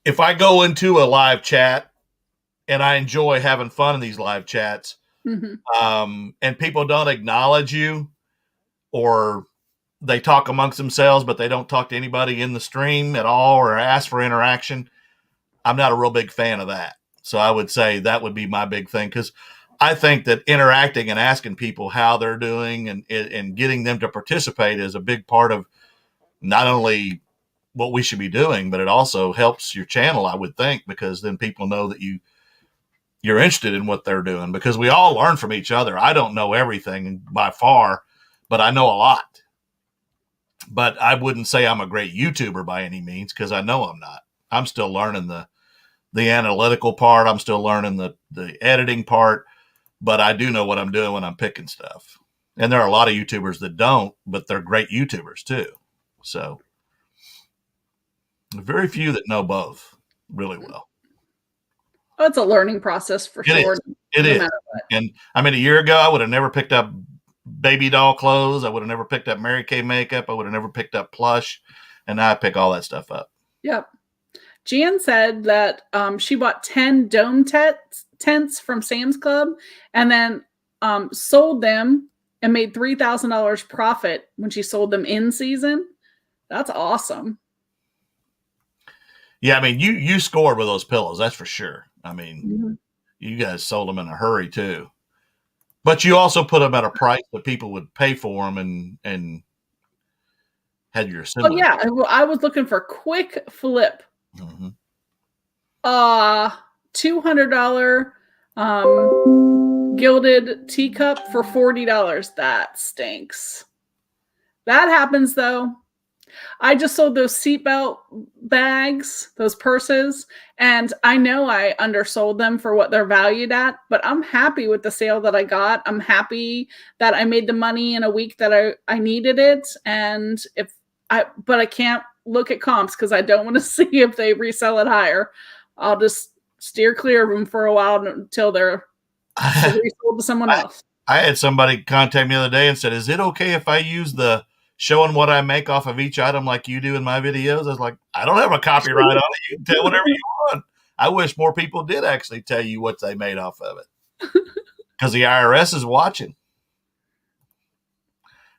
if I go into a live chat and I enjoy having fun in these live chats, and people don't acknowledge you, or they talk amongst themselves, but they don't talk to anybody in the stream at all or ask for interaction, I'm not a real big fan of that. So I would say that would be my big thing, because I think that interacting and asking people how they're doing and getting them to participate is a big part of not only what we should be doing, but it also helps your channel, I would think, because then people know that you're interested in what they're doing, because we all learn from each other. I don't know everything by far, but I know a lot. But I wouldn't say I'm a great YouTuber by any means, because I know I'm not. I'm still learning the analytical part. I'm still learning the editing part, but I do know what I'm doing when I'm picking stuff. And there are a lot of YouTubers that don't, but they're great YouTubers too. So very few that know both really well. Oh, it's a learning process for sure. It is. And I mean, a year ago, I would have never picked up baby doll clothes. I would have never picked up Mary Kay makeup. I would have never picked up plush. And now I pick all that stuff up. Yep. Jan said that she bought 10 dome tents from Sam's Club and then sold them and made $3,000 profit when she sold them in season. That's awesome. Yeah, I mean, you scored with those pillows, that's for sure. I mean, you guys sold them in a hurry too. But you also put them at a price that people would pay for them and had your assembly. Oh, yeah. I was looking for quick flip. $200 gilded teacup for $40. That stinks. That happens though. I just sold those seatbelt bags, those purses, and I know I undersold them for what they're valued at, but I'm happy with the sale that I got. I'm happy that I made the money in a week that I needed it. And but I can't look at comps because I don't want to see if they resell it higher. I'll just steer clear of them for a while until they're resold to someone else. I had somebody contact me the other day and said, "Is it okay if I use the showing what I make off of each item like you do in my videos?" I was like, I don't have a copyright on it. You can tell whatever you want. I wish more people did actually tell you what they made off of it, because the IRS is watching.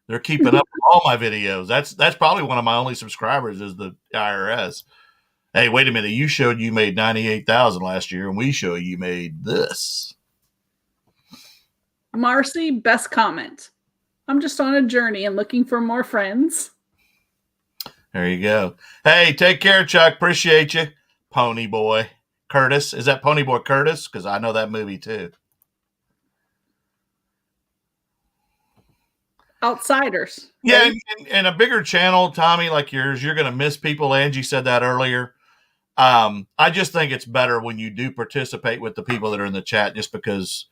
They're keeping up with all my videos. That's probably one of my only subscribers is the IRS. Hey, wait a minute. You showed you made 98,000 last year, and we show you made this. Marcy, best comment. I'm just on a journey and looking for more friends. There you go. Hey, take care, Chuck. Appreciate you. Pony Boy Curtis. Is that Pony Boy Curtis? Because I know that movie too. Outsiders. Yeah, and a bigger channel, Tommy, like yours, you're going to miss people. Angie said that earlier. I just think it's better when you do participate with the people that are in the chat, just because,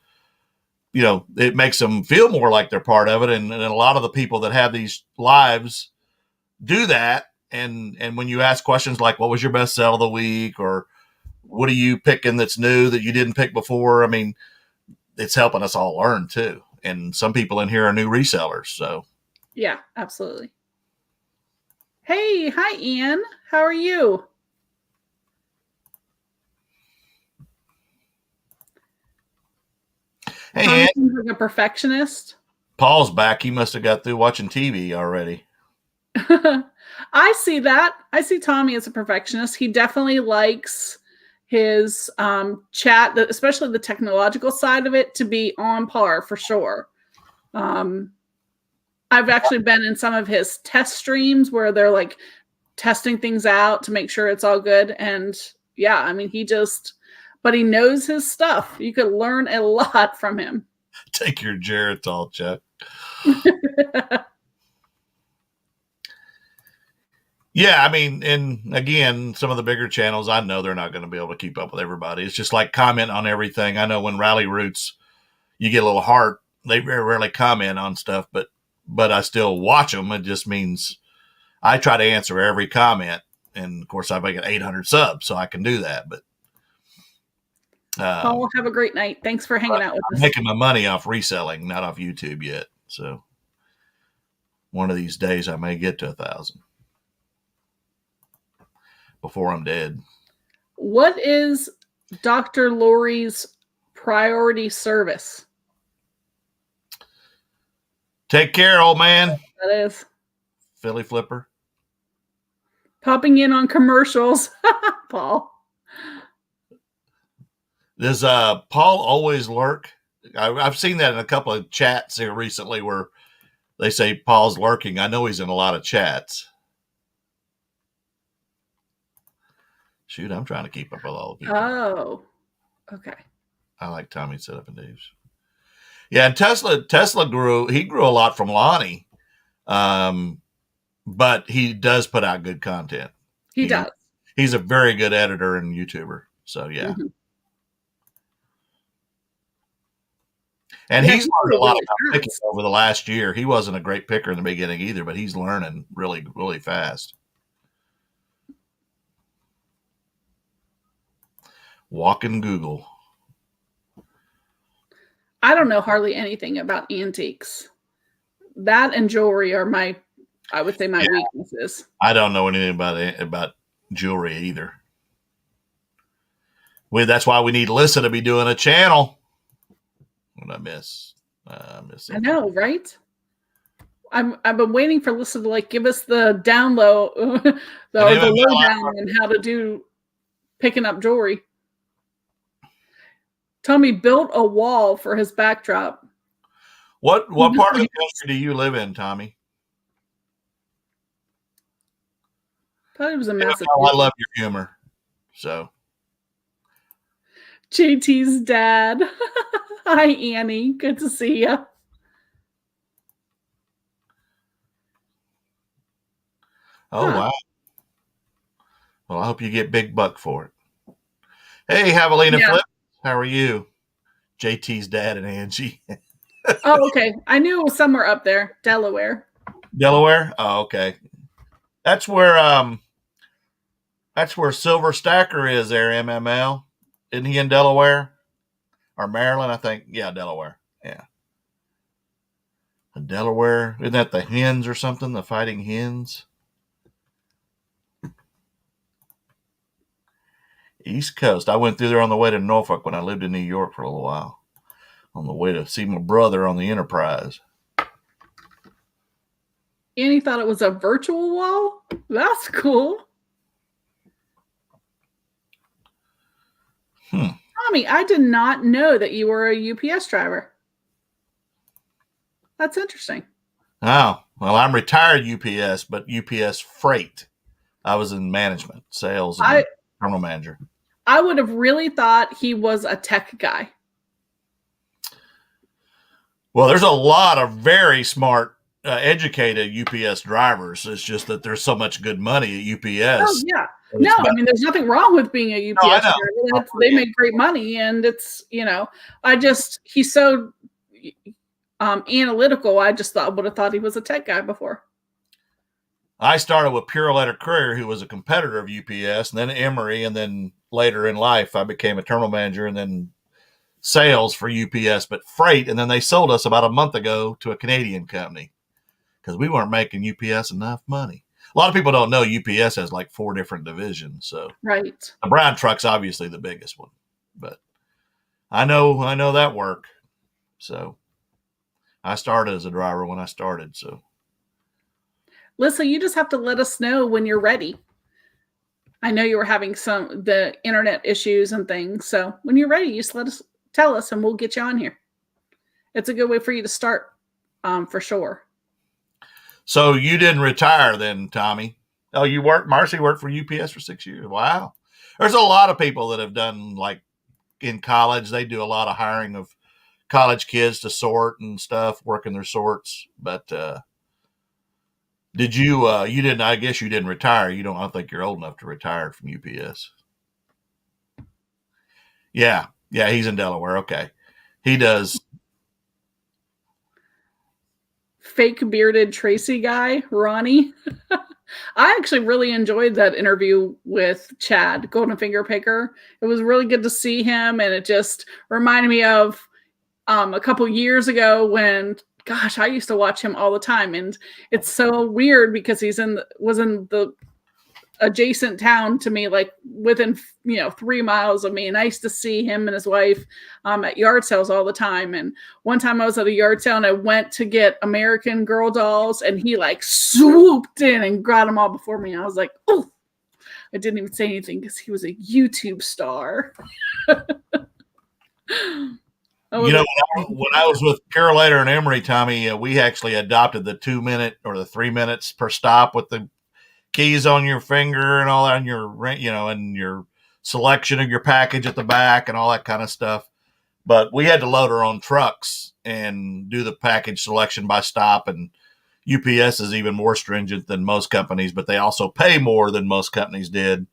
you know, it makes them feel more like they're part of it. And a lot of the people that have these lives do that. And when you ask questions like, what was your best sell of the week? Or what are you picking that's new that you didn't pick before? I mean, it's helping us all learn too. And some people in here are new resellers. So yeah, absolutely. Hey, hi, Ian. How are you? Hey, Ian. Like a perfectionist. Paul's back. He must have got through watching TV already. I see that. I see Tommy as a perfectionist. He definitely likes his chat, especially the technological side of it, to be on par for sure. I've actually been in some of his test streams where they're like testing things out to make sure it's all good. And yeah, I mean, but he knows his stuff. You could learn a lot from him. Take your Geritol, Chuck. Yeah, I mean, and again, some of the bigger channels, I know they're not going to be able to keep up with everybody. It's just like comment on everything. I know when Rally Roots, you get a little heart. They very rarely comment on stuff, but I still watch them. It just means I try to answer every comment, and of course, I've got 800 subs, so I can do that. But Paul, have a great night. Thanks for hanging out with I'm us. making my money off reselling, not off YouTube yet. So one of these days, I may get to 1,000 before I'm dead. What is Dr. Lori's priority service? Take care, old man. That is Philly Flipper. popping in on commercials. Paul. Does Paul always lurk? I've seen that in a couple of chats here recently where they say Paul's lurking. I know he's in a lot of chats. Shoot, I'm trying to keep up with all the people. Oh, okay. I like Tommy Setup and Dave's. Yeah, and Tesla grew a lot from Lonnie. But he does put out good content. He does. He's a very good editor and YouTuber. So yeah. Mm-hmm. And he's learned a lot about picking over the last year. He wasn't a great picker in the beginning either, but he's learning really, really fast. Walking Google. I don't know hardly anything about antiques. That and jewelry are I would say my weaknesses. I don't know anything about jewelry either. That's why we need Lissa to be doing a channel. What did I miss? I know, right? I've been waiting for Lissa to give us the download, the lowdown on how to do picking up jewelry. Tommy built a wall for his backdrop. What part of the country do you live in, Tommy? Thought it was a Massachusetts. I love your humor. So JT's dad. Hi, Annie. Good to see you. Oh, wow. Well, I hope you get big buck for it. Hey, Javelina Flip. How are you? JT's dad and Angie. Oh, okay. I knew it was somewhere up there. Delaware. Delaware? Oh, okay. That's where Silver Stacker is there, MML. Isn't he in Delaware? Or Maryland, I think. Yeah, Delaware. Yeah. Delaware. Isn't that the Hens or something? The Fighting Hens? East Coast. I went through there on the way to Norfolk when I lived in New York for a little while. On the way to see my brother on the Enterprise. Annie thought it was a virtual wall? That's cool. Tommy, I did not know that you were a UPS driver. That's interesting. Oh, well, I'm retired UPS, but UPS freight. I was in management, sales, and terminal manager. I would have really thought he was a tech guy. Well, there's a lot of very smart, educated UPS drivers. It's just that there's so much good money at UPS. Oh, yeah. No, I mean, there's nothing wrong with being a UPS driver. They make great money, and it's, he's so analytical. I just would have thought he was a tech guy before. I started with Pure Letter Courier, who was a competitor of UPS, and then Emory, and then later in life, I became a terminal manager, and then sales for UPS, but freight. And then they sold us about a month ago to a Canadian company because we weren't making UPS enough money. A lot of people don't know UPS has 4 different divisions. So right. The brown truck's obviously the biggest one, but I know that work. So I started as a driver when I started. So Lissa, you just have to let us know when you're ready. I know you were having the internet issues and things. So when you're ready, you just tell us and we'll get you on here. It's a good way for you to start, for sure. So you didn't retire then, Tommy? Oh, Marcy worked for UPS for 6 years. Wow. There's a lot of people that have done, in college, they do a lot of hiring of college kids to sort and stuff, working their sorts. But Did you? You didn't. I guess you didn't retire. You don't. I don't think you're old enough to retire from UPS. Yeah, yeah. He's in Delaware. Okay, he does. Fake bearded Tracy guy, Ronnie. I actually really enjoyed that interview with Chad, Golden Finger Picker. It was really good to see him, and it just reminded me of a couple years ago when, gosh, I used to watch him all the time, and it's so weird because was in the adjacent town to me, like within 3 miles of me, and I used to see him and his wife at yard sales all the time. And one time I was at a yard sale and I went to get American Girl dolls, and he like swooped in and got them all before me. And I was like, oh, I didn't even say anything because he was a YouTube star. When I was with Carolator and Emery, Tommy, we actually adopted the 2 minute or the 3 minutes per stop with the keys on your finger and all that, and and your selection of your package at the back and all that kind of stuff. But we had to load our own trucks and do the package selection by stop. And UPS is even more stringent than most companies, but they also pay more than most companies did.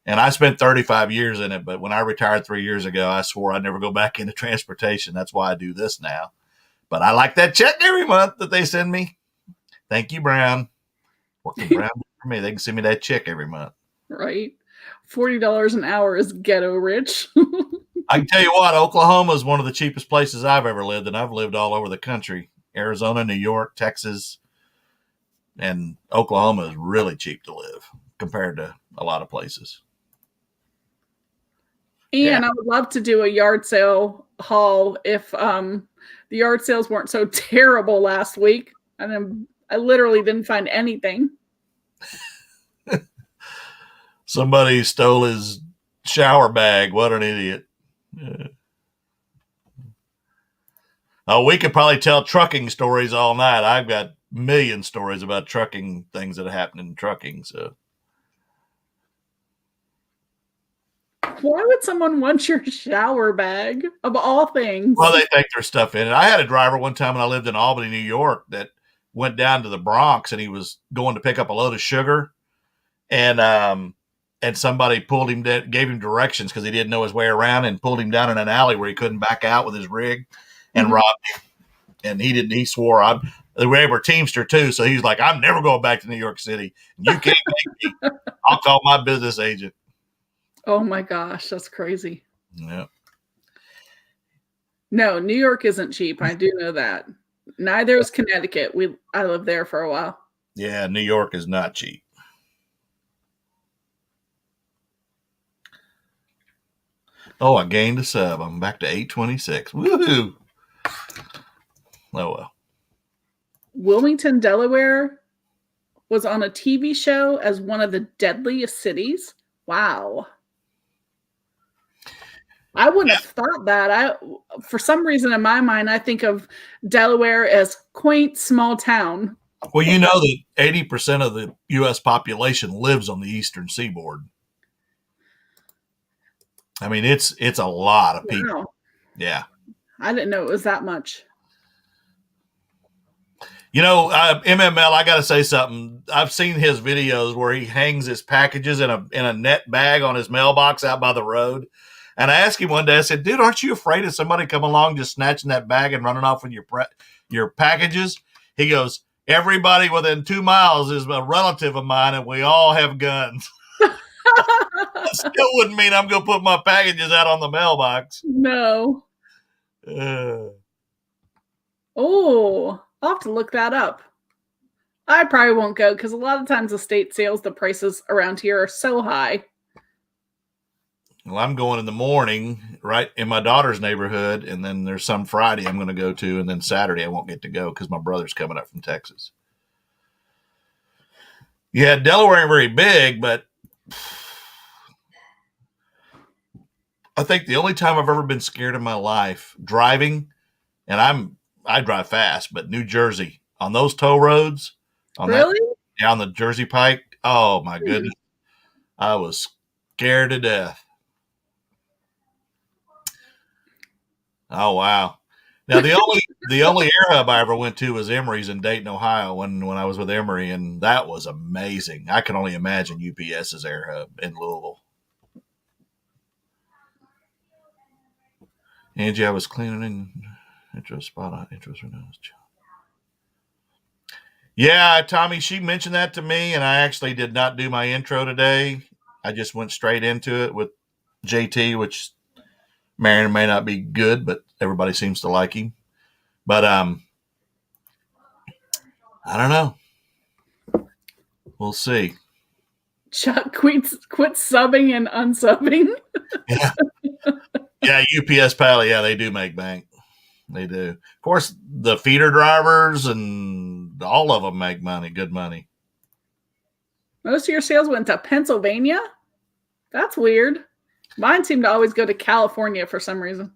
And I spent 35 years in it, but when I retired 3 years ago, I swore I'd never go back into transportation. That's why I do this now. But I like that check every month that they send me. Thank you, Brown. What can Brown do for me? They can send me that check every month. Right. $40 an hour is ghetto rich. I can tell you what, Oklahoma is one of the cheapest places I've ever lived, and I've lived all over the country. Arizona, New York, Texas, and Oklahoma is really cheap to live compared to a lot of places. And I would love to do a yard sale haul if the yard sales weren't so terrible last week. And I literally didn't find anything. Somebody stole his shower bag. What an idiot. Oh, we could probably tell trucking stories all night. I've got a million stories about trucking things that happened in trucking. So, why would someone want your shower bag of all things? Well, they think there's stuff in it. I had a driver one time when I lived in Albany, New York, that went down to the Bronx, and he was going to pick up a load of sugar, and somebody pulled him, gave him directions because he didn't know his way around, and pulled him down in an alley where he couldn't back out with his rig, and robbed him. And he didn't. He swore. They were Teamster too, so he was like, "I'm never going back to New York City. You can't make me. I'll call my business agent." Oh my gosh, that's crazy. Yeah. No, New York isn't cheap. I do know that. Neither is Connecticut. I lived there for a while. Yeah, New York is not cheap. Oh, I gained a sub. I'm back to 826. Woohoo! Oh, well. Wilmington, Delaware was on a TV show as one of the deadliest cities. Wow. I wouldn't have thought that. For some reason in my mind, I think of Delaware as quaint, small town. Well, you know that 80% of the U.S. population lives on the eastern seaboard. I mean, it's a lot of people. Wow. Yeah. I didn't know it was that much. You know, MML, I got to say something. I've seen his videos where he hangs his packages in a net bag on his mailbox out by the road. And I asked him one day, I said, dude, aren't you afraid of somebody coming along just snatching that bag and running off with your packages? He goes, everybody within 2 miles is a relative of mine, and we all have guns. That still wouldn't mean I'm going to put my packages out on the mailbox. No. Oh, I'll have to look that up. I probably won't go because a lot of times estate sales, the prices around here are so high. Well, I'm going in the morning, right in my daughter's neighborhood, and then there's some Friday I'm going to go to, and then Saturday I won't get to go because my brother's coming up from Texas. Yeah, Delaware ain't very big, but I think the only time I've ever been scared in my life driving, and I drive fast, but New Jersey on those toll roads, on the Jersey Pike. Oh my goodness, I was scared to death. Oh wow! Now the only air hub I ever went to was Emory's in Dayton, Ohio, when I was with Emory, and that was amazing. I can only imagine UPS's air hub in Louisville. Angie, I was cleaning in intro spot on intros right now. Yeah, Tommy, she mentioned that to me, and I actually did not do my intro today. I just went straight into it with JT, which may or may not be good, but everybody seems to like him. But I don't know. We'll see. Chuck quit subbing and unsubbing. Yeah, UPS Pally, yeah, they do make bank. They do. Of course, the feeder drivers and all of them make money, good money. Most of your sales went to Pennsylvania? That's weird. Mine seem to always go to California for some reason.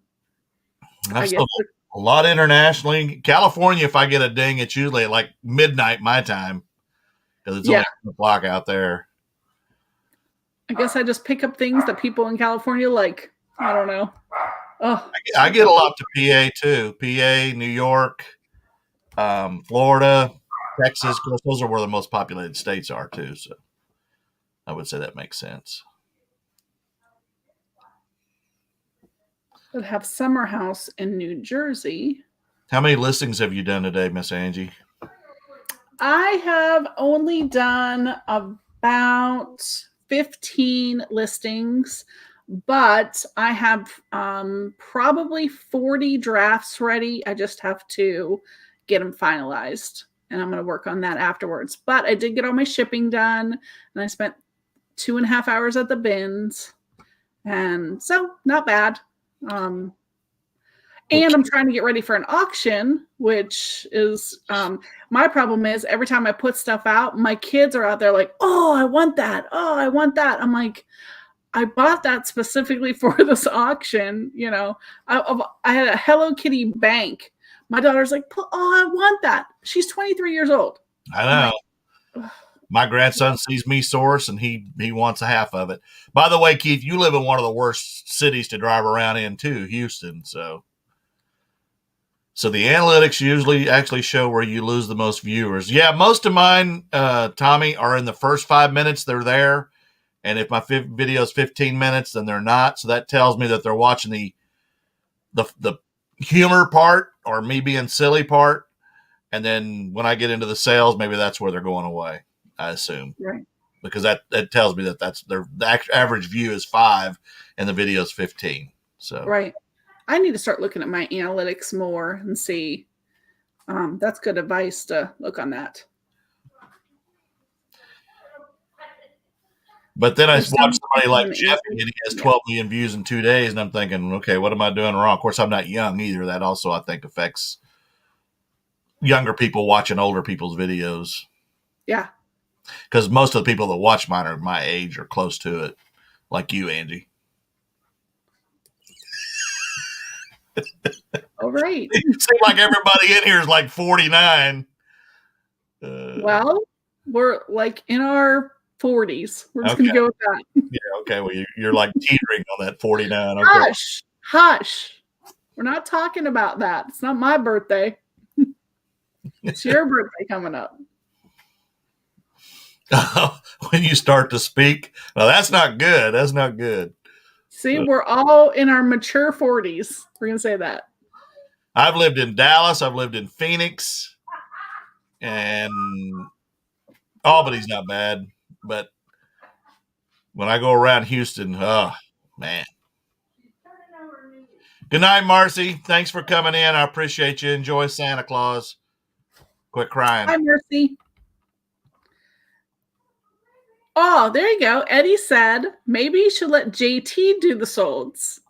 I've sold a lot internationally. California, if I get a ding, it's usually at like midnight my time because it's only a block out there. I guess I just pick up things that people in California like. I don't know. Oh, I get a lot to PA too. PA, New York, Florida, Texas. Of course, those are where the most populated states are too. So I would say that makes sense. Would have Summer House in New Jersey. How many listings have you done today, Miss Angie? I have only done about 15 listings, but I have probably 40 drafts ready. I just have to get them finalized, and I'm going to work on that afterwards. But I did get all my shipping done, and I spent 2.5 hours at the bins, and so not bad. And I'm trying to get ready for an auction, which is my problem is every time I put stuff out, my kids are out there like, oh, I want that. Oh, I want that. I'm like, I bought that specifically for this auction. You know, I had a Hello Kitty bank. My daughter's like, oh, I want that. She's 23 years old. I know. Like, my grandson sees me source and he wants a half of it. By the way, Keith, you live in one of the worst cities to drive around in too, Houston. So the analytics usually actually show where you lose the most viewers. Yeah, most of mine, Tommy, are in the first 5 minutes. They're there. And if my video is 15 minutes, then they're not. So that tells me that they're watching the humor part or me being silly part. And then when I get into the sales, maybe that's where they're going away, I assume. Right. Because that tells me that the average view is 5 and the video is 15. So right. I need to start looking at my analytics more and see. That's good advice to look on that. But then I watch somebody like Jeff, and he has 12 million views in 2 days, and I'm thinking, okay, what am I doing wrong? Of course, I'm not young either. That also, I think, affects younger people watching older people's videos. Yeah. Because most of the people that watch mine are my age or close to it, like you, Angie. All right. It seems like everybody in here is like 49. Well, we're like in our 40s. We're just going to go with that. Yeah, okay. Well, you're like teetering on that 49. Okay. Hush. We're not talking about that. It's not my birthday. It's your birthday coming up. When you start to speak, well, that's not good. That's not good. See, we're all in our mature 40s. We're going to say that. I've lived in Dallas. I've lived in Phoenix. And Albany's not bad. But when I go around Houston, oh, man. Good night, Marcy. Thanks for coming in. I appreciate you. Enjoy Santa Claus. Quit crying. Hi, Marcy. Oh, there you go. Eddie said maybe you should let JT do the solds.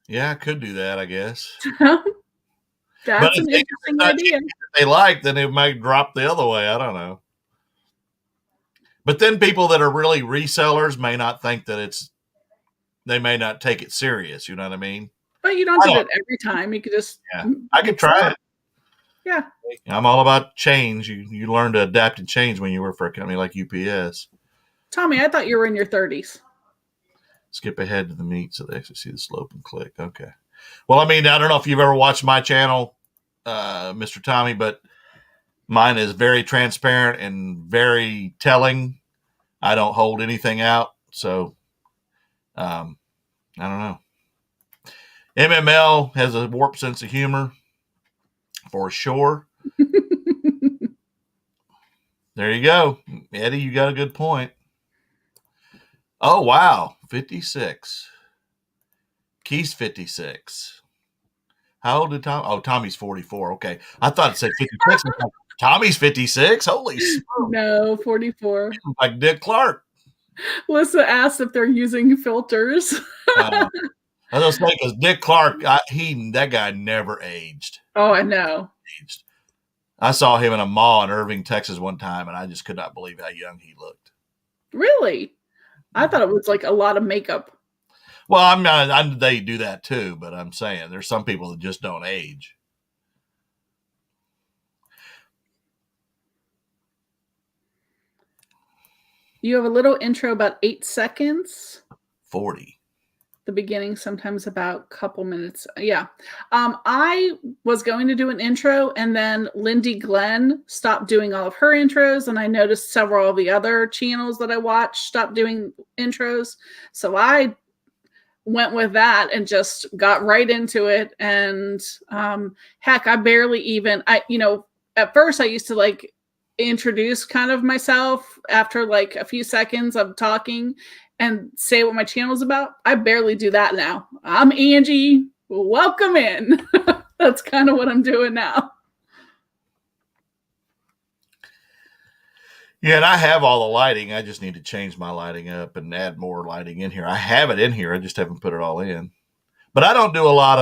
Yeah, I could do that, I guess. That's an interesting idea. If they like, then it might drop the other way. I don't know. But then people that are really resellers may not think that they may not take it serious. You know what I mean? But you don't do it every time. You could just. Yeah, I could try it. Yeah. I'm all about change. You learn to adapt and change when you work for a company like UPS. Tommy, I thought you were in your 30s. Skip ahead to the meat so they actually see the slope and click. Okay. Well, I mean, I don't know if you've ever watched my channel, Mr. Tommy, but mine is very transparent and very telling. I don't hold anything out. So, I don't know. MML has a warped sense of humor for sure. There you go. Eddie, you got a good point. Oh, wow. 56. Key's 56. How old did Tom? Oh, Tommy's 44. Okay. I thought it said 56. Tommy's 56. Holy smokes. No, 44. Like Dick Clark. Lisa asked if they're using filters. I was saying, because Dick Clark, that guy never aged. Oh, I know. I saw him in a mall in Irving, Texas one time, and I just could not believe how young he looked. Really? I thought it was like a lot of makeup. Well, they do that too, but I'm saying there's some people that just don't age. You have a little intro about 8 seconds. 40. The beginning, sometimes about a couple minutes. Yeah. I was going to do an intro, and then Lindy Glenn stopped doing all of her intros, and I noticed several of the other channels that I watched stopped doing intros. So I went with that and just got right into it. And heck, I barely even, at first I used to like introduce kind of myself after like a few seconds of talking and say what my channel's about. I barely do that now. I'm Angie. Welcome in. That's kind of what I'm doing now. Yeah, and I have all the lighting. I just need to change my lighting up and add more lighting in here. I have it in here. I just haven't put it all in. But I don't do a lot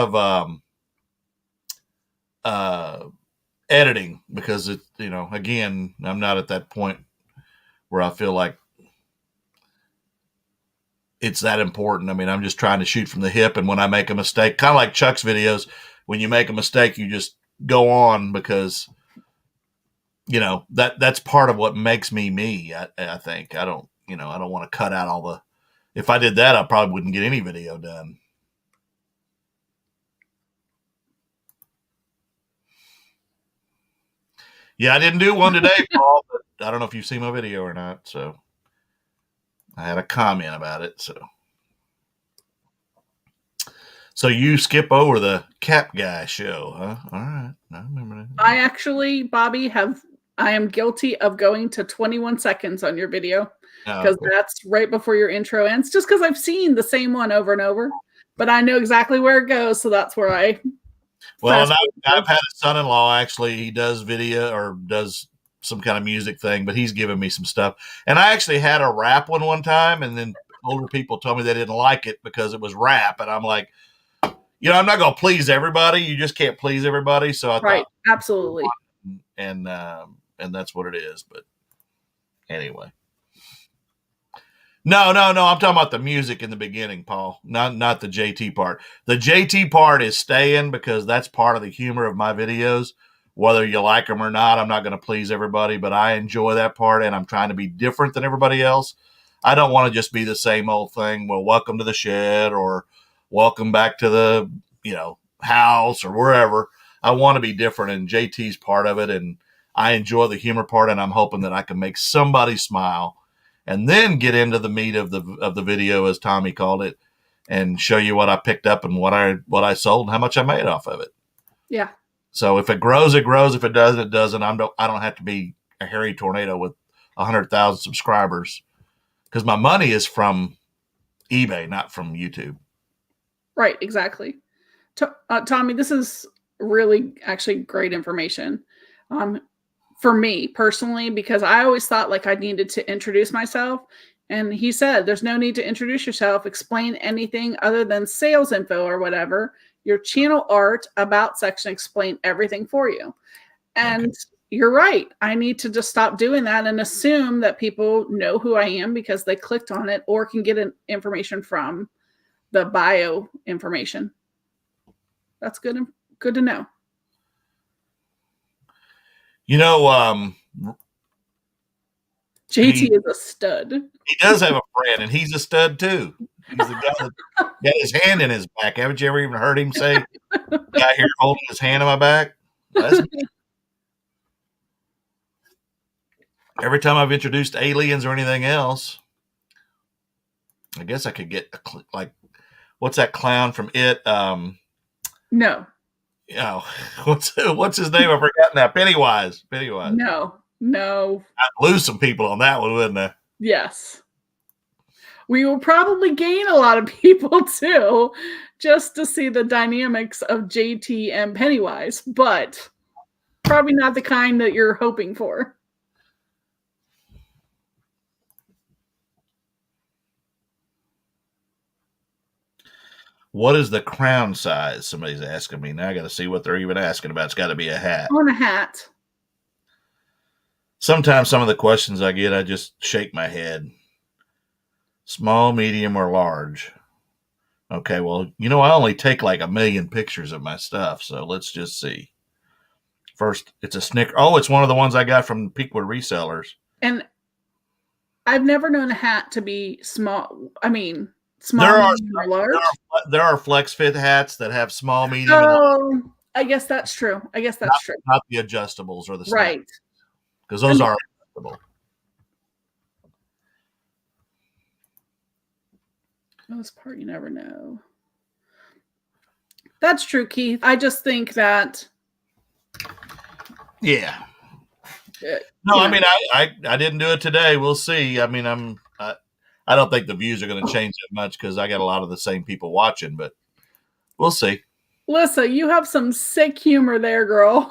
of editing because again, I'm not at that point where I feel like it's that important. I mean, I'm just trying to shoot from the hip. And when I make a mistake, kind of like Chuck's videos, when you make a mistake, you just go on because, that's part of what makes me. I think I don't want to cut out if I did that, I probably wouldn't get any video done. Yeah, I didn't do one today, Paul, but I don't know if you've seen my video or not. So I had a comment about it. So you skip over the TheCapGuy show, huh? All right. I remember that. I actually, Bobby, I am guilty of going to 21 seconds on your video because that's right before your intro ends, just because I've seen the same one over and over, but I know exactly where it goes. So that's where Well, I've had a son-in-law, actually. He does video or does some kind of music thing, but he's given me some stuff. And I actually had a rap one time, and then older people told me they didn't like it because it was rap. And I'm like, I'm not going to please everybody. You just can't please everybody. So I thought, absolutely. And that's what it is. But anyway. No. I'm talking about the music in the beginning, Paul, not the JT part. The JT part is staying because that's part of the humor of my videos. Whether you like them or not, I'm not going to please everybody, but I enjoy that part, and I'm trying to be different than everybody else. I don't want to just be the same old thing. Well, welcome to the shed or welcome back to the, house or wherever. I want to be different, and JT's part of it, and I enjoy the humor part, and I'm hoping that I can make somebody smile and then get into the meat of the video, as Tommy called it, and show you what I picked up and what I sold and how much I made off of it. Yeah. So if it grows, it grows. If it doesn't, it doesn't. I don't have to be a hairy tornado with 100,000 subscribers because my money is from eBay, not from YouTube. Right. Exactly. Tommy, this is really actually great information. For me personally, because I always thought like I needed to introduce myself. And he said, there's no need to introduce yourself, explain anything other than sales info or whatever. Your channel art about section explain everything for you. And you're right. I need to just stop doing that and assume that people know who I am because they clicked on it or can get information from the bio information. That's good to know. JT is a stud. He does have a friend, and he's a stud too. He's the guy that got his hand in his back. Haven't you ever even heard him say, "Guy here holding his hand on my back"? That's me. Every time I've introduced aliens or anything else, I guess I could get like, what's that clown from It? No. You know, what's his name? I've forgotten that. Pennywise. No. I'd lose some people on that one, wouldn't I? Yes. We will probably gain a lot of people too, just to see the dynamics of JT and Pennywise, but probably not the kind that you're hoping for. What is the crown size? Somebody's asking me. Now I got to see what they're even asking about. It's got to be a hat. On a hat. Sometimes some of the questions I get, I just shake my head. Small, medium, or large? Okay, well, I only take like 1 million pictures of my stuff, so let's just see. First, it's a Snicker. Oh, it's one of the ones I got from Peakwood Resellers. And I've never known a hat to be small. I mean, small, medium, or large. There are flex fit hats that have small, medium. Oh, I guess that's true. Not the adjustables or the right. Because those are adjustable. Most part, you never know. That's true, Keith. I just think that. Yeah. No, I mean, I didn't do it today. We'll see. I mean, I don't think the views are going to change that much because I got a lot of the same people watching, but we'll see. Lisa, you have some sick humor there, girl.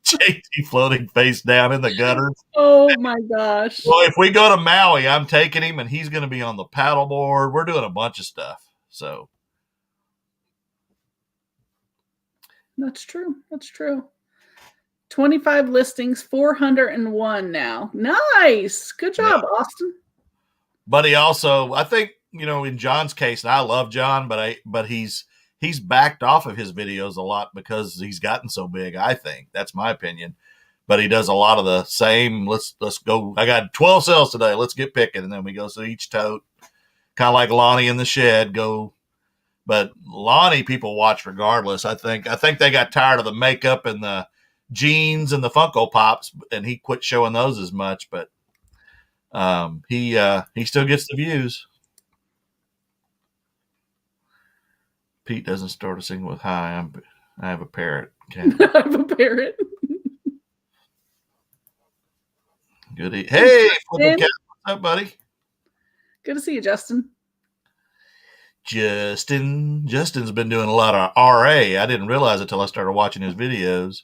JT floating face down in the gutters. Oh my gosh. Well, if we go to Maui, I'm taking him and he's going to be on the paddleboard. We're doing a bunch of stuff. So that's true. 25 listings, 401 now. Nice. Good job, Austin. But he also, I think, in John's case, and I love John, but he's backed off of his videos a lot because he's gotten so big, I think. That's my opinion. But he does a lot of the same, let's go. I got 12 sales today. Let's get picking. And then we go through each tote, kind of like Lonnie in the shed, go. But Lonnie, people watch regardless. I think they got tired of the makeup and the jeans and the Funko Pops, and he quit showing those as much. But he still gets the views. Pete doesn't start a single with "Hi, I have a parrot." Okay. I have a parrot. Good. Hey, Flippin' Cat, what's up, buddy? Good to see you, Justin. Justin's been doing a lot of RA. I didn't realize it till I started watching his videos.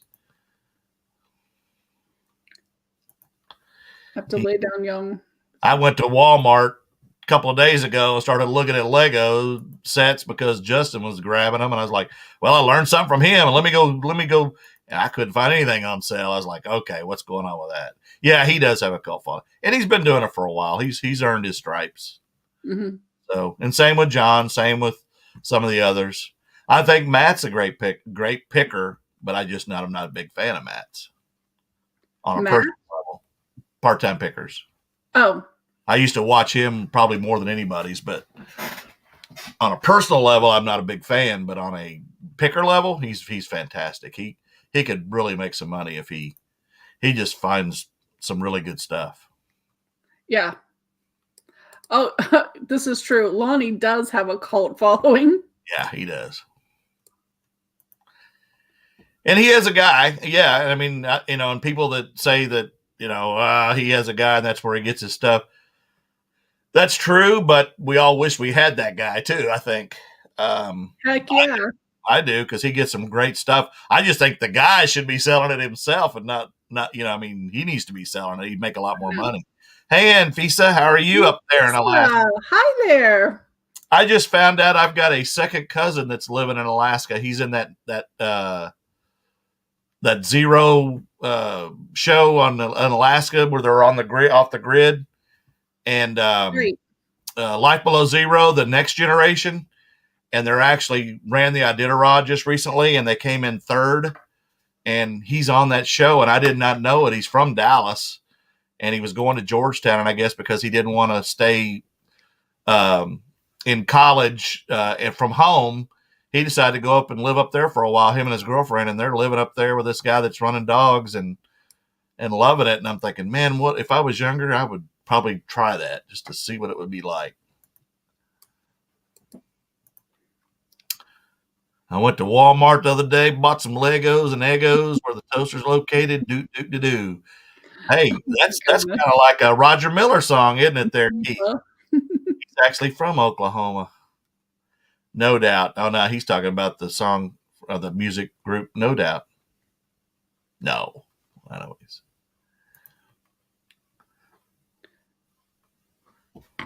Have to lay down young. I went to Walmart a couple of days ago and started looking at Lego sets because Justin was grabbing them, and I was like, "Well, I learned something from him, and let me go." And I couldn't find anything on sale. I was like, "Okay, what's going on with that?" Yeah, he does have a cult following, and he's been doing it for a while. He's earned his stripes. Mm-hmm. So, and same with John, same with some of the others. I think Matt's a great picker, but I'm not a big fan of Matt's on a personal level. Part-time pickers. Oh, I used to watch him probably more than anybody's, but on a personal level, I'm not a big fan. But on a picker level, he's fantastic. He could really make some money if he just finds some really good stuff. Yeah. Oh, this is true. Lonnie does have a cult following. Yeah, he does. And he has a guy. Yeah, I mean, and people that say that, he has a guy and that's where he gets his stuff. That's true, but we all wish we had that guy too, I think. Heck yeah. I do, because he gets some great stuff. I just think the guy should be selling it himself and not, he needs to be selling it. He'd make a lot more money. Hey, Anfisa, how are you up there in Alaska? Hi there. I just found out I've got a second cousin that's living in Alaska. He's in that Zero show on Alaska where they're on the grid, off the grid, and Life Below Zero, the next generation. And they're actually ran the Iditarod just recently, and they came in third. and he's on that show, and I did not know it. He's from Dallas, and he was going to Georgetown, and I guess because he didn't want to stay in college and from home, he decided to go up and live up there for a while, him and his girlfriend, and they're living up there with this guy that's running dogs and loving it. And I'm thinking, man, what if I was younger, I would probably try that just to see what it would be like. I went to Walmart the other day, bought some Legos and Eggos where the toaster's located. Do. Hey, that's kind of like a Roger Miller song, isn't it there, Keith? He's actually from Oklahoma. No Doubt. Oh, no, he's talking about the song of the music group No Doubt. No. Anyways.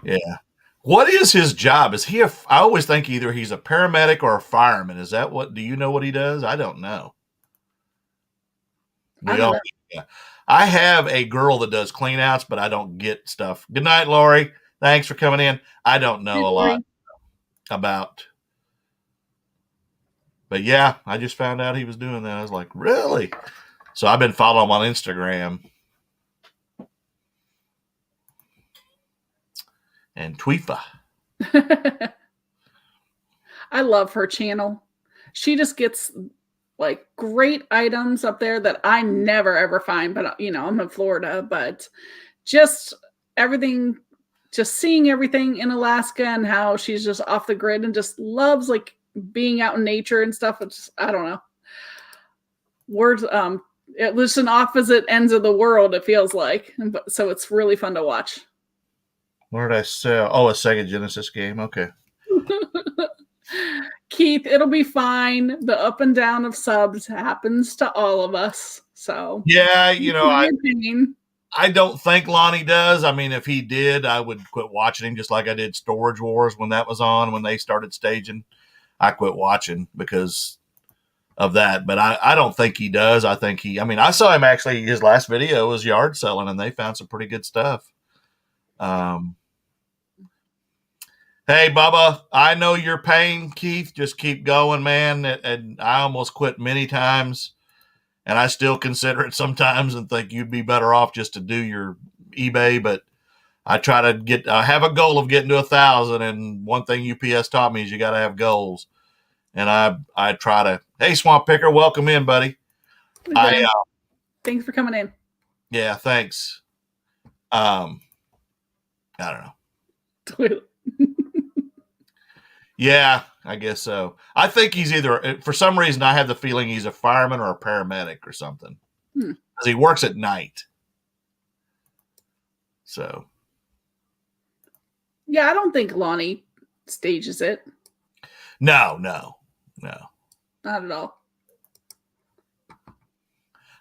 Yeah. What is his job? Is he I always think either he's a paramedic or a fireman. Is that do you know what he does? I don't know. Yeah. I have a girl that does clean outs, but I don't get stuff. Good night, Lori. Thanks for coming in. I don't know a lot about. But yeah, I just found out he was doing that. I was like, really? So I've been following him on Instagram and Tweefa. I love her channel. She just gets like great items up there that I never ever find. But I'm in Florida, but just everything, just seeing everything in Alaska and how she's just off the grid and just loves like being out in nature and stuff. It's, I don't know. Words, it lives in opposite ends of the world, it feels like. So it's really fun to watch. What did I sell? Oh, a Sega Genesis game. Okay. Keith, it'll be fine. The up and down of subs happens to all of us. So yeah, I don't think Lonnie does. I mean, if he did, I would quit watching him, just like I did Storage Wars when that was on, when they started staging. I quit watching because of that. But I don't think he does. I think I saw him actually, his last video was yard selling, and they found some pretty good stuff. Hey, Bubba, I know your pain, Keith. Just keep going, man. And I almost quit many times, and I still consider it sometimes and think you'd be better off just to do your eBay. But I try to have a goal of getting to 1,000. And one thing UPS taught me is you got to have goals. And I try to, hey, Swamp Picker, welcome in, buddy. Thanks for coming in. Yeah, thanks. I don't know. Yeah, I guess so. I think he's either, for some reason, I have the feeling he's a fireman or a paramedic or something. Because he works at night. So. Yeah, I don't think Lonnie stages it. No. Not at all.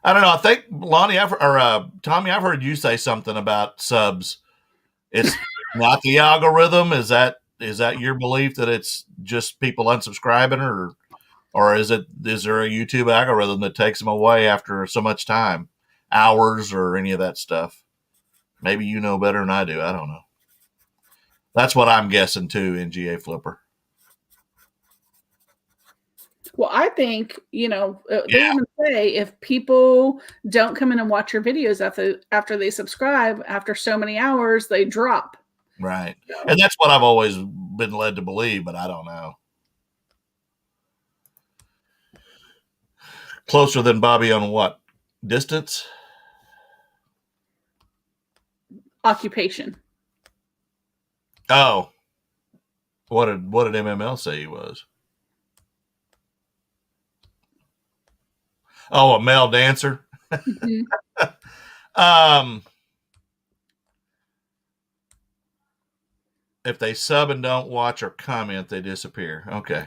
I don't know. I think Lonnie, Tommy, I've heard you say something about subs. It's not the algorithm. Is that your belief that it's just people unsubscribing, or is there a YouTube algorithm that takes them away after so much time, hours, or any of that stuff? Maybe you know better than I do. I don't know. That's what I'm guessing too, NGA Flipper. Well, I think, they even say if people don't come in and watch your videos after they subscribe, after so many hours, they drop. Right. So. And that's what I've always been led to believe, but I don't know. Closer than Bobby on what? Distance? Occupation. Oh. What did MML say he was? Oh, a male dancer. Mm-hmm. If they sub and don't watch or comment, they disappear. Okay.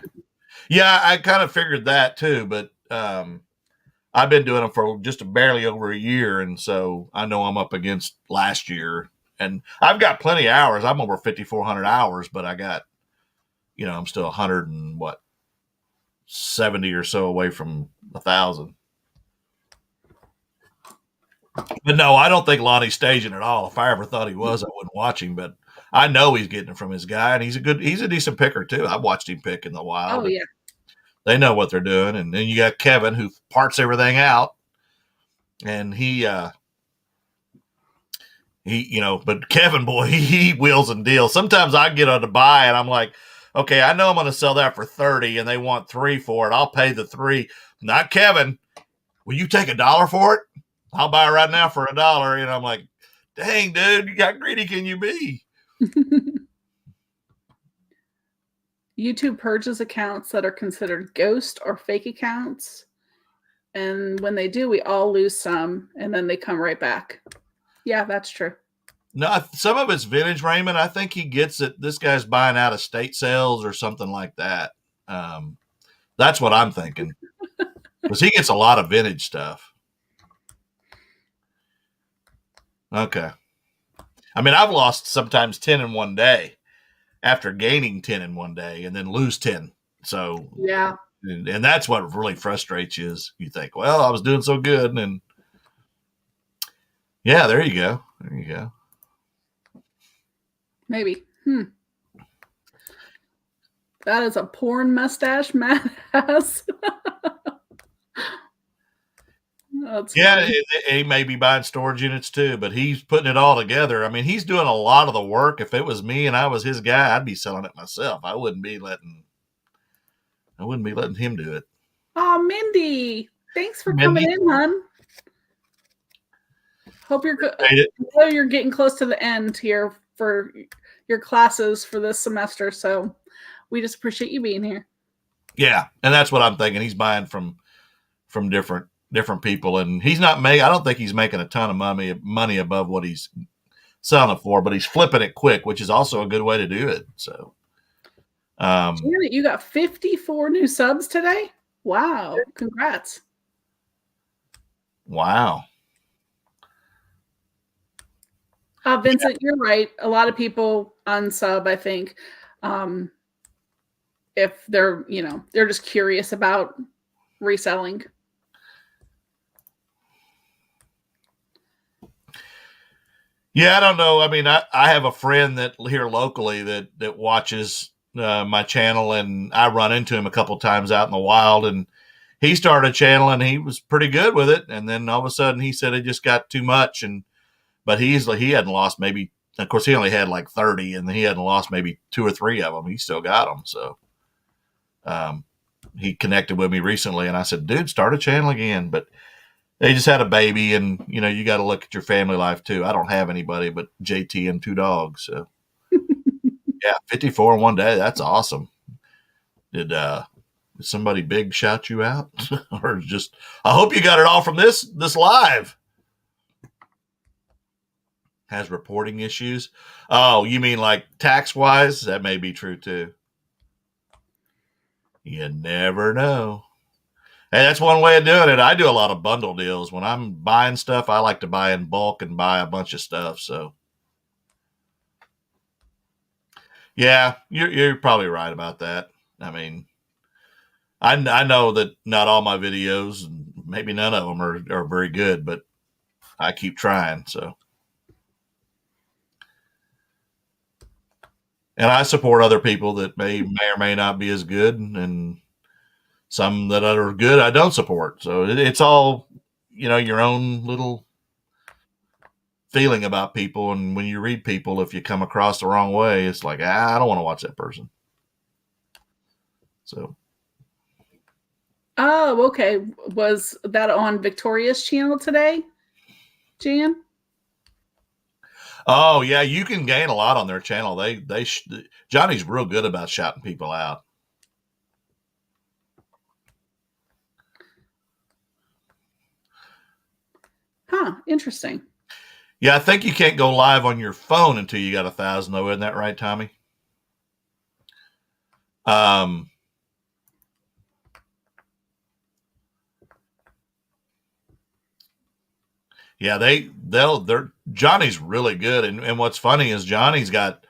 Yeah, I kind of figured that too, but I've been doing them for just barely over a year, and so I know I'm up against last year. And I've got plenty of hours. I'm over 5,400 hours, but I got, I'm still 70 or so away from 1,000. But no, I don't think Lonnie's staging at all. If I ever thought he was, I wouldn't watch him. But I know he's getting it from his guy, and he's a decent picker too. I've watched him pick in the wild. Oh yeah, They know what they're doing. And then you got Kevin, who parts everything out, and he but Kevin, boy, he wheels and deals. Sometimes I get on to buy and I'm like, okay, I know I'm going to sell that for 30 and they want 3 for it. I'll pay the 3. Not Kevin. Will you take $1 for it? I'll buy it right now for $1. And I'm like, dang, dude, how greedy can you be? YouTube purges accounts that are considered ghost or fake accounts. And when they do, we all lose some, and then they come right back. Yeah, that's true. No, some of it's vintage, Raymond. I think he gets it. This guy's buying out estate sales or something like that. That's what I'm thinking. Because he gets a lot of vintage stuff. Okay. I mean, I've lost sometimes 10 in one day after gaining 10 in one day and then lose 10. So, yeah. And that's what really frustrates you is you think, well, I was doing so good. And yeah, there you go. There you go. Maybe. That is a porn mustache Matt has. Yeah, he may be buying storage units too, but he's putting it all together. I mean, he's doing a lot of the work. If it was me and I was his guy, I'd be selling it myself. I wouldn't be letting him do it. Oh, Mindy, thanks for coming in, hon. Hope you're good. You're getting close to the end here for your classes for this semester, so we just appreciate you being here. Yeah, and that's what I'm thinking. He's buying from different people, and he's not I don't think he's making a ton of money above what he's selling it for, but he's flipping it quick, which is also a good way to do it. So, Janet, you got 54 new subs today. Wow! Congrats. Wow. Vincent, you're right. A lot of people unsub, I think, if they're just curious about reselling. Yeah, I don't know. I mean, I have a friend that here locally that watches my channel, and I run into him a couple times out in the wild, and he started a channel and he was pretty good with it. And then all of a sudden he said it just got too much. But he hadn't lost maybe, of course he only had like 30 and he hadn't lost maybe 2 or 3 of them. He still got them. So, he connected with me recently and I said, dude, start a channel again. But they just had a baby and you got to look at your family life too. I don't have anybody but JT and 2 dogs. So yeah, 54 in one day. That's awesome. Did somebody big shout you out or just, I hope you got it all from this live. Has reporting issues. Oh, you mean like tax wise? That may be true too. You never know. Hey, that's one way of doing it. I do a lot of bundle deals. When I'm buying stuff, I like to buy in bulk and buy a bunch of stuff. So yeah, you're probably right about that. I mean, I know that not all my videos, maybe none of them are very good, but I keep trying. So. And I support other people that may or may not be as good, and some that are good I don't support. So it's all, your own little feeling about people. And when you read people, if you come across the wrong way, it's like, I don't want to watch that person. So. Oh, okay. Was that on Victoria's channel today, Jan? Oh yeah, you can gain a lot on their channel. Johnny's real good about shouting people out. Huh, interesting. Yeah, I think you can't go live on your phone until you got 1,000 though, isn't that right, Tommy? Yeah, they're Johnny's really good, and what's funny is Johnny's got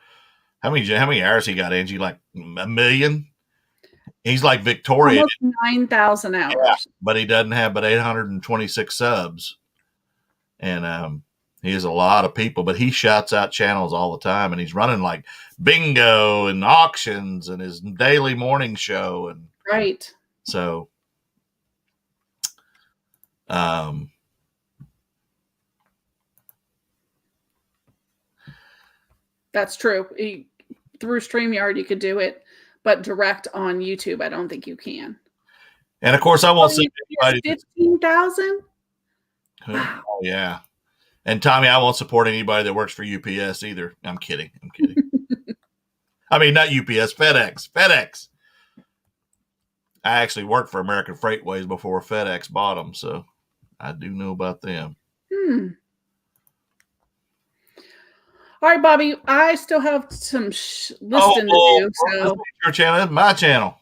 how many hours he got, Angie? Like 1 million. He's like Victoria, almost 9,000 hours. Yeah, but he doesn't have but 826 subs, and he has a lot of people. But he shouts out channels all the time, and he's running like bingo and auctions and his daily morning show, and right. So, that's true. Through StreamYard, you could do it, but direct on YouTube, I don't think you can. and of course, I won't say anybody. 15,000. Wow. Oh, yeah. And Tommy, I won't support anybody that works for UPS either. I'm kidding. I mean, not UPS, FedEx. FedEx. I actually worked for American Freightways before FedEx bought them, so I do know about them. All right, Bobby, I still have some listing to do. So your channel is my channel.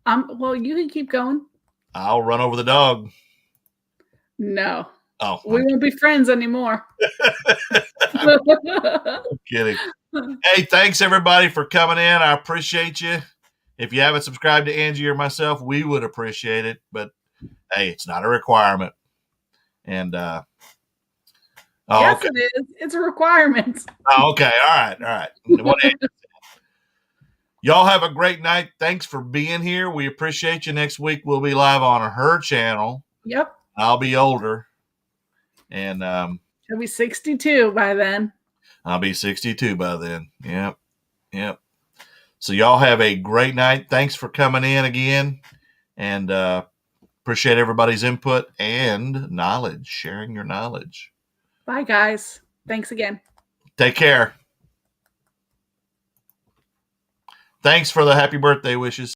Well, you can keep going. I'll run over the dog. No. Oh, we won't be friends anymore. I'm kidding. Hey, thanks everybody for coming in. I appreciate you. If you haven't subscribed to Angie or myself, we would appreciate it. But hey, it's not a requirement. And yes, okay. it is. It's a requirement. Oh, okay. All right. Y'all have a great night. Thanks for being here. We appreciate you. Next week we'll be live on her channel. Yep. I'll be older. And she'll be 62 by then. I'll be 62 by then. Yep. So y'all have a great night. Thanks for coming in again. And appreciate everybody's input and knowledge, sharing your knowledge. Bye, guys. Thanks again. Take care. Thanks for the happy birthday wishes.